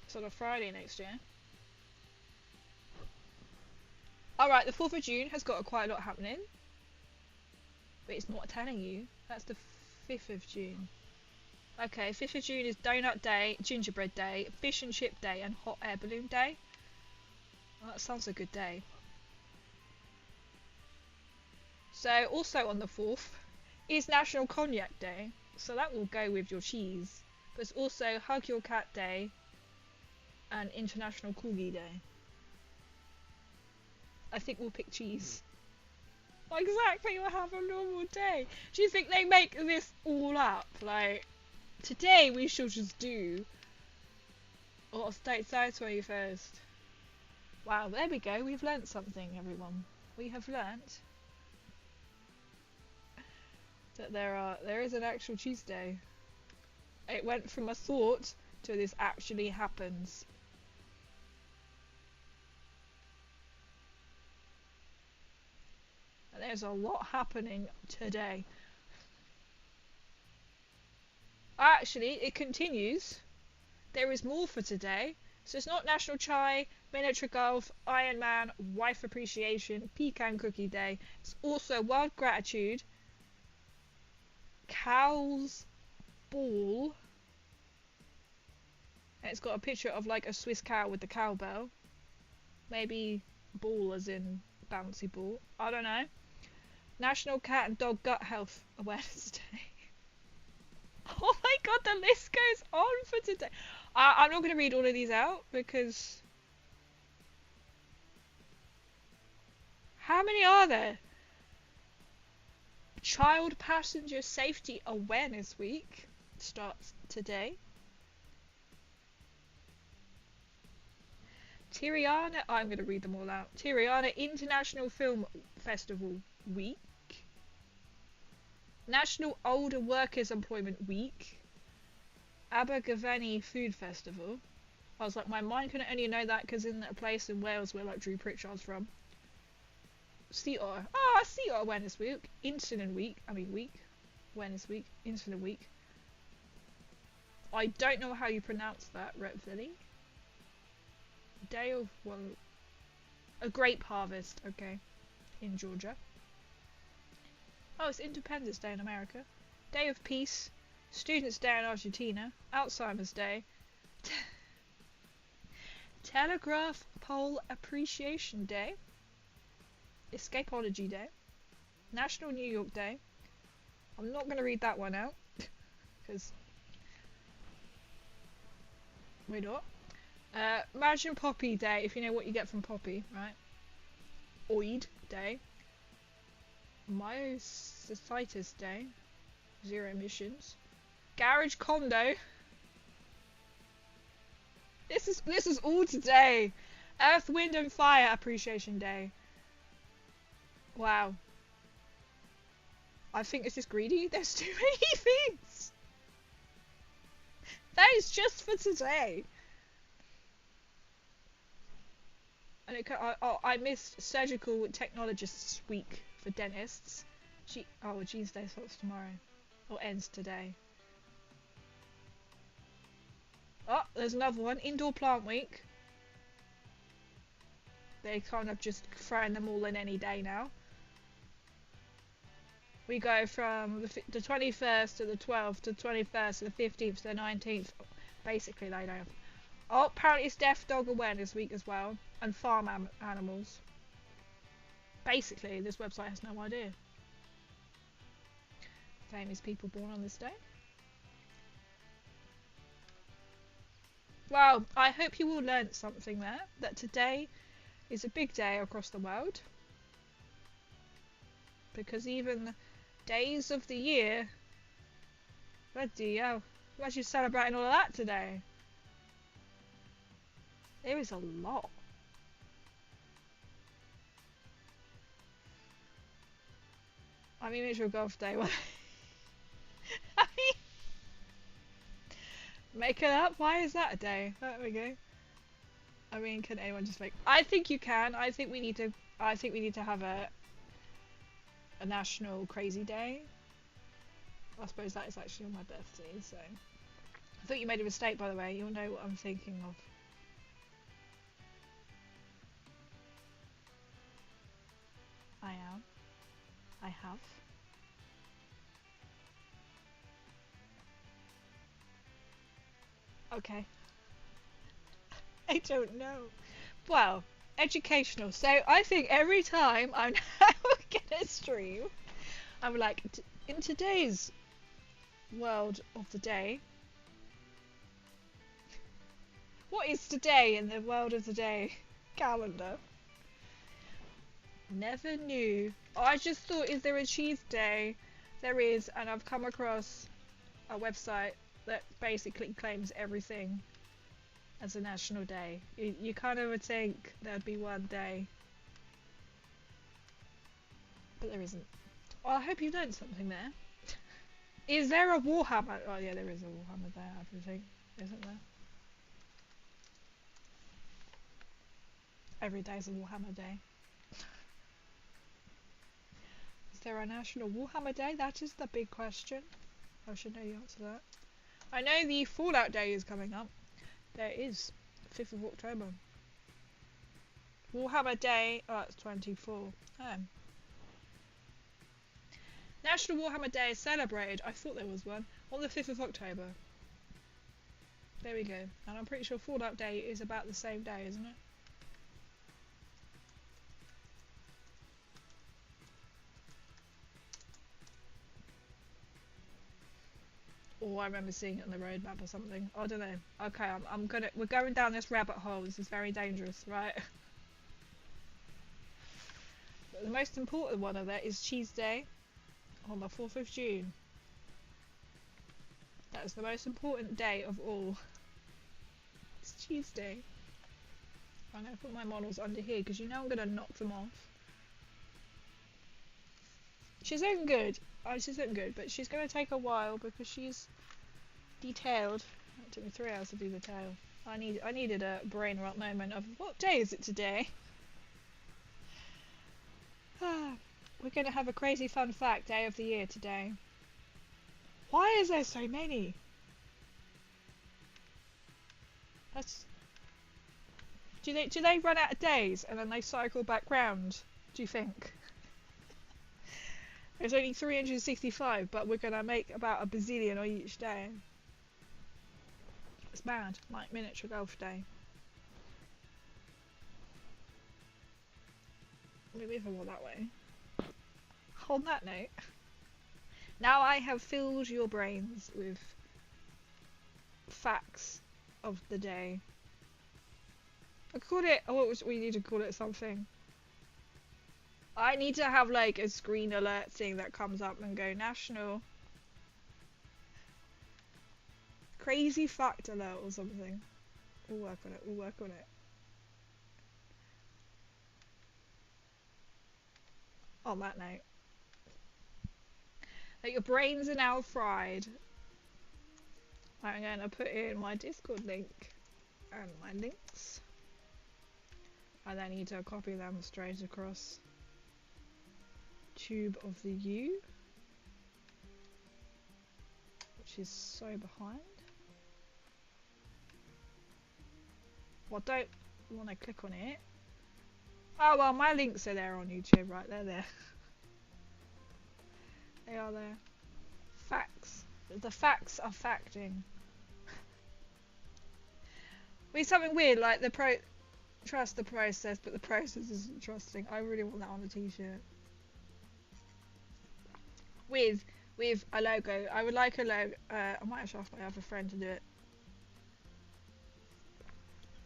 It's on a Friday next year. Alright, the 4th of June has got quite a lot happening. But it's not telling you. That's the 5th of June. Okay, 5th of June is Donut Day, Gingerbread Day, Fish and Chip Day, and Hot Air Balloon Day. Well, that sounds a good day. So, also on the 4th is National Cognac Day. So that will go with your cheese. But it's also Hug Your Cat Day and International Corgi Day. I think we'll pick cheese. Exactly, we'll have a normal day. Do you think they make this all up? Like, today we shall just do... Oh, stateside 21st. Wow, there we go. We've learnt something, everyone. We have learnt that there is an actual cheese day. It went from a thought to this actually happens. And there's a lot happening today. Actually, it continues. There is more for today. So it's not National Chai, Miniature Golf, Iron Man, Wife Appreciation, Pecan Cookie Day. It's also World Gratitude, Cow's Ball. And it's got a picture of like a Swiss cow with the cowbell. Maybe ball as in bouncy ball. I don't know. National Cat and Dog Gut Health Awareness Day. Oh my god, the list goes on for today. I'm not going to read all of these out because... How many are there? Child Passenger Safety Awareness Week starts today. Tirana, I'm going to read them all out. Tirana International Film Festival Week. National Older Workers Employment Week. Abergavenny Food Festival. I was like, my mind couldn't only know that because in a place in Wales where like Drew Pritchard's from. Sea Otter. Ah, Sea Otter Awareness Week. Insulin Week. Awareness Week. Insulin Week. I don't know how you pronounce that, Reptili. Day of, well, a grape harvest. Okay. in Georgia. Oh, it's Independence Day in America. Day of Peace. Students' Day in Argentina. Alzheimer's Day. Telegraph Pole Appreciation Day. Escapology Day. National New York Day. I'm not going to read that one out because why not? Imagine Poppy Day, if you know what you get from Poppy, right? Oid Day. Myositis Day. Zero emissions. Garage Condo. This is all today. Earth, Wind and Fire Appreciation Day. Wow. I think it's just greedy. There's too many things. That is just for today. And I missed Surgical Technologists Week for dentists. Jeans Day starts tomorrow. Or ends today. Oh, there's another one. Indoor Plant Week. They kind of just throwing them all in any day now. We go from the 21st to the 12th to the 21st to the 15th to the 19th. Basically, they don't have. Oh, apparently it's Deaf Dog Awareness Week as well. And farm animals. Basically, this website has no idea. Famous people born on this day. Well, I hope you all learnt something there. That today is a big day across the world. Because even days of the year, bloody hell, imagine celebrating all of that today. There is a lot. I mean, it's your golf day. I mean, make it up. Why is that a day? There we go. I mean, can anyone just make? I think you can. I think we need to. I think we need to have a national crazy day. I suppose that is actually on my birthday. So I thought you made a mistake, by the way. You'll know what I'm thinking of. I am. I have. Okay. I don't know. Well, educational. So I think every time I'm now gonna stream, I'm like, in today's world of the day, what is today in the world of the day calendar? Never knew. I just thought, is there a cheese day? There is, and I've come across a website that basically claims everything as a national day. You kind of would think there'd be one day, but there isn't. Well, I hope you learned something there. Is there a Warhammer? Oh yeah, there is a Warhammer there, I think. Isn't there? Every day's a Warhammer day. Is there a National Warhammer Day? That is the big question. I should know the answer to that. I know the Fallout Day is coming up. There is. 5th of October. Warhammer Day. Oh, it's 24. Oh. National Warhammer Day is celebrated. I thought there was one. On the 5th of October. There we go. And I'm pretty sure Fallout Day is about the same day, isn't it? Or I remember seeing it on the roadmap or something. I don't know. Okay, we're going down this rabbit hole. This is very dangerous, right? But the most important one of that is Cheese Day on the 4th of June. That is the most important day of all. It's Cheese Day. I'm going to put my models under here because you know I'm going to knock them off. She's looking good. Oh, she's looking good, but she's going to take a while because she's detailed. It took me 3 hours to do the tail. I needed a brain rot moment of what day is it today? We're going to have a crazy fun fact day of the year today. Why is there so many? Do they run out of days and then they cycle back round? Do you think? It's only 365, but we're gonna make about a bazillion on each day. It's mad, like miniature golf day. Maybe if I go that way. On that note, now I have filled your brains with facts of the day. I called it. Oh, we need to call it something. I need to have like a screen alert thing that comes up and go national crazy fact alert or something. We'll work on it. We'll work on it. On that note, that your brains are now fried. I'm going to put in my Discord link and my links. And I need to copy them straight across Tube of the U, which is so behind. Well, I don't want to click on it. Oh well, my links are there on YouTube, right? They're there. They are there. Facts. The facts are facting. Be something weird like trust the process, but the process isn't trusting. I really want that on a t-shirt. With a logo. I would like a logo. I might actually ask my other friend to do it.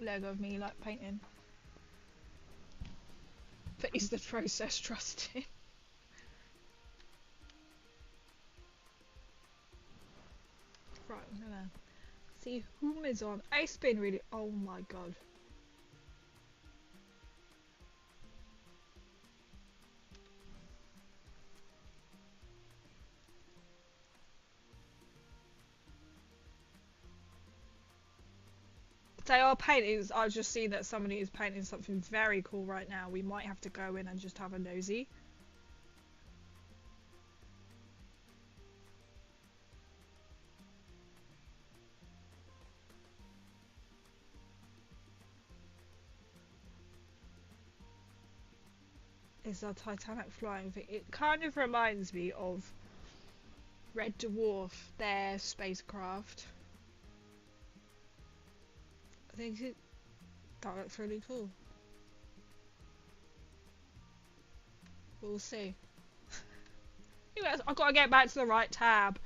Logo of me like painting. But is the process trusting? Right, I'm gonna see whom is on. It's been really. Oh my god. They are painting. I've just seen that somebody is painting something very cool right now. We might have to go in and just have a nosy. It's a Titanic flying thing. It kind of reminds me of Red Dwarf, their spacecraft. I think that looks really cool. We'll see. Anyways, I've got to get back to the right tab.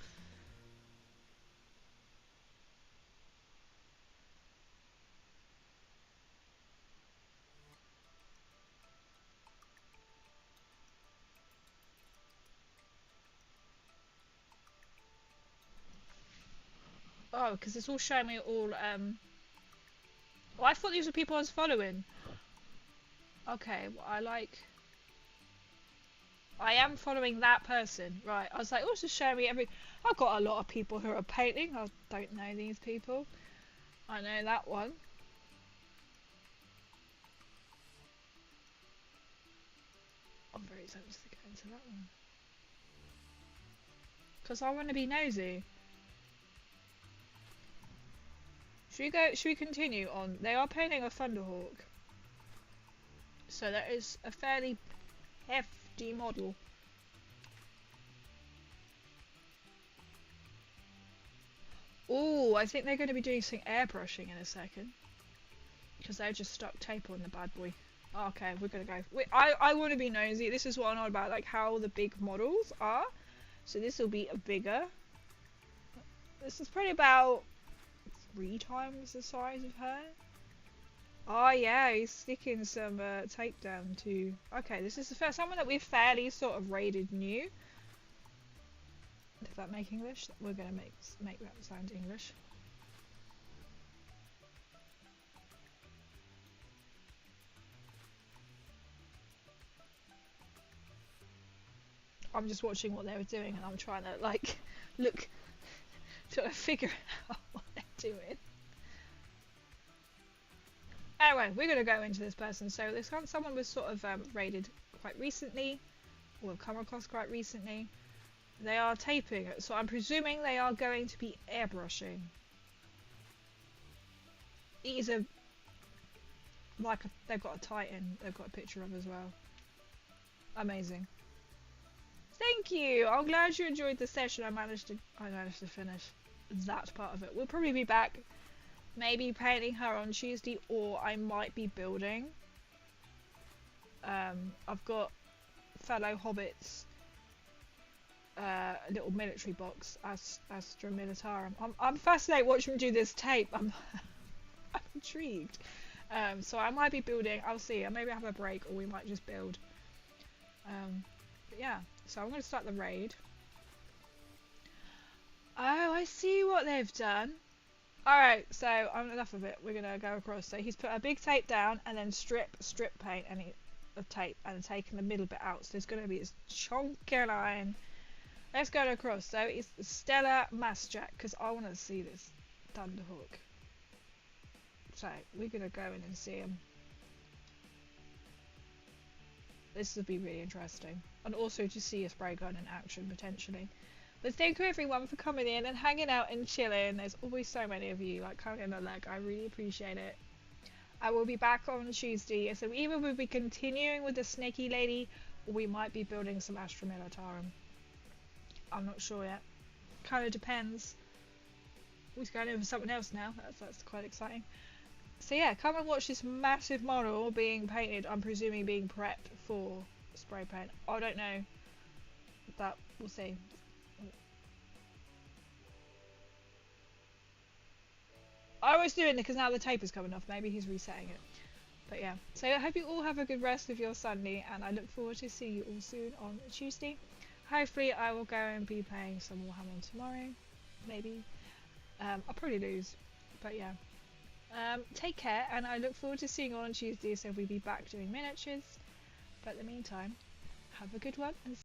Oh, because it's all showing me all, well, I thought these were people I was following. Okay, well, I am following that person. Right, I was like, oh, it's just showing me I've got a lot of people who are painting. I don't know these people. I know that one. I'm very tempted to get into that one. Because I want to be nosy. Should we continue on? They are painting a Thunderhawk. So that is a fairly hefty model. Oh, I think they're going to be doing some airbrushing in a second. Because they just stuck tape on the bad boy. Okay, we're going to go. I want to be nosy. This is what I'm on about, like how the big models are. So this will be a bigger. This is probably about 3 times the size of her. Oh yeah, he's sticking some tape down too. Okay, this is the first someone that we've fairly sort of rated new. If that make English, we're gonna make that sound English. I'm just watching what they were doing and I'm trying to like look to figure out what they're doing. Anyway, we're going to go into this person. So this one, someone was sort of raided quite recently, or have come across quite recently. They are taping it, so I'm presuming they are going to be airbrushing. These are they've got a Titan. They've got a picture of as well. Amazing. Is Thank you. I'm glad you enjoyed the session. I managed to finish that part of it. We'll probably be back, maybe painting her on Tuesday, or I might be building. I've got fellow hobbits a little military box, Astra Militarum. I'm fascinated watching them do this tape. I'm intrigued. So I might be building. I'll see. Maybe I have a break, or we might just build. But yeah. So I'm going to start the raid. Oh, I see what they've done. Alright, so enough of it. We're going to go across. So he's put a big tape down and then strip paint of tape and taken the middle bit out. So there's going to be this chunky line. Let's go across. So it's Stella Masjack, because I want to see this Thunderhawk. So we're going to go in and see him. This will be really interesting. And also to see a spray gun in action, potentially. But thank you everyone for coming in and hanging out and chilling. There's always so many of you, like, coming in the leg. I really appreciate it. I will be back on Tuesday. So either we'll be continuing with the Snaky Lady, or we might be building some Astra Militarum. I'm not sure yet. Kind of depends. We're going over something else now. That's quite exciting. So yeah, come and watch this massive model being painted. I'm presuming being prepped for spray paint. I don't know. That we'll see. I was doing it because now the tape is coming off. Maybe he's resetting it. But yeah. So I hope you all have a good rest of your Sunday, and I look forward to seeing you all soon on Tuesday. Hopefully I will go and be playing some Warhammer tomorrow. Maybe. I'll probably lose. But yeah. Take care, and I look forward to seeing you all on Tuesday, so we'll be back doing miniatures. But in the meantime, have a good one, and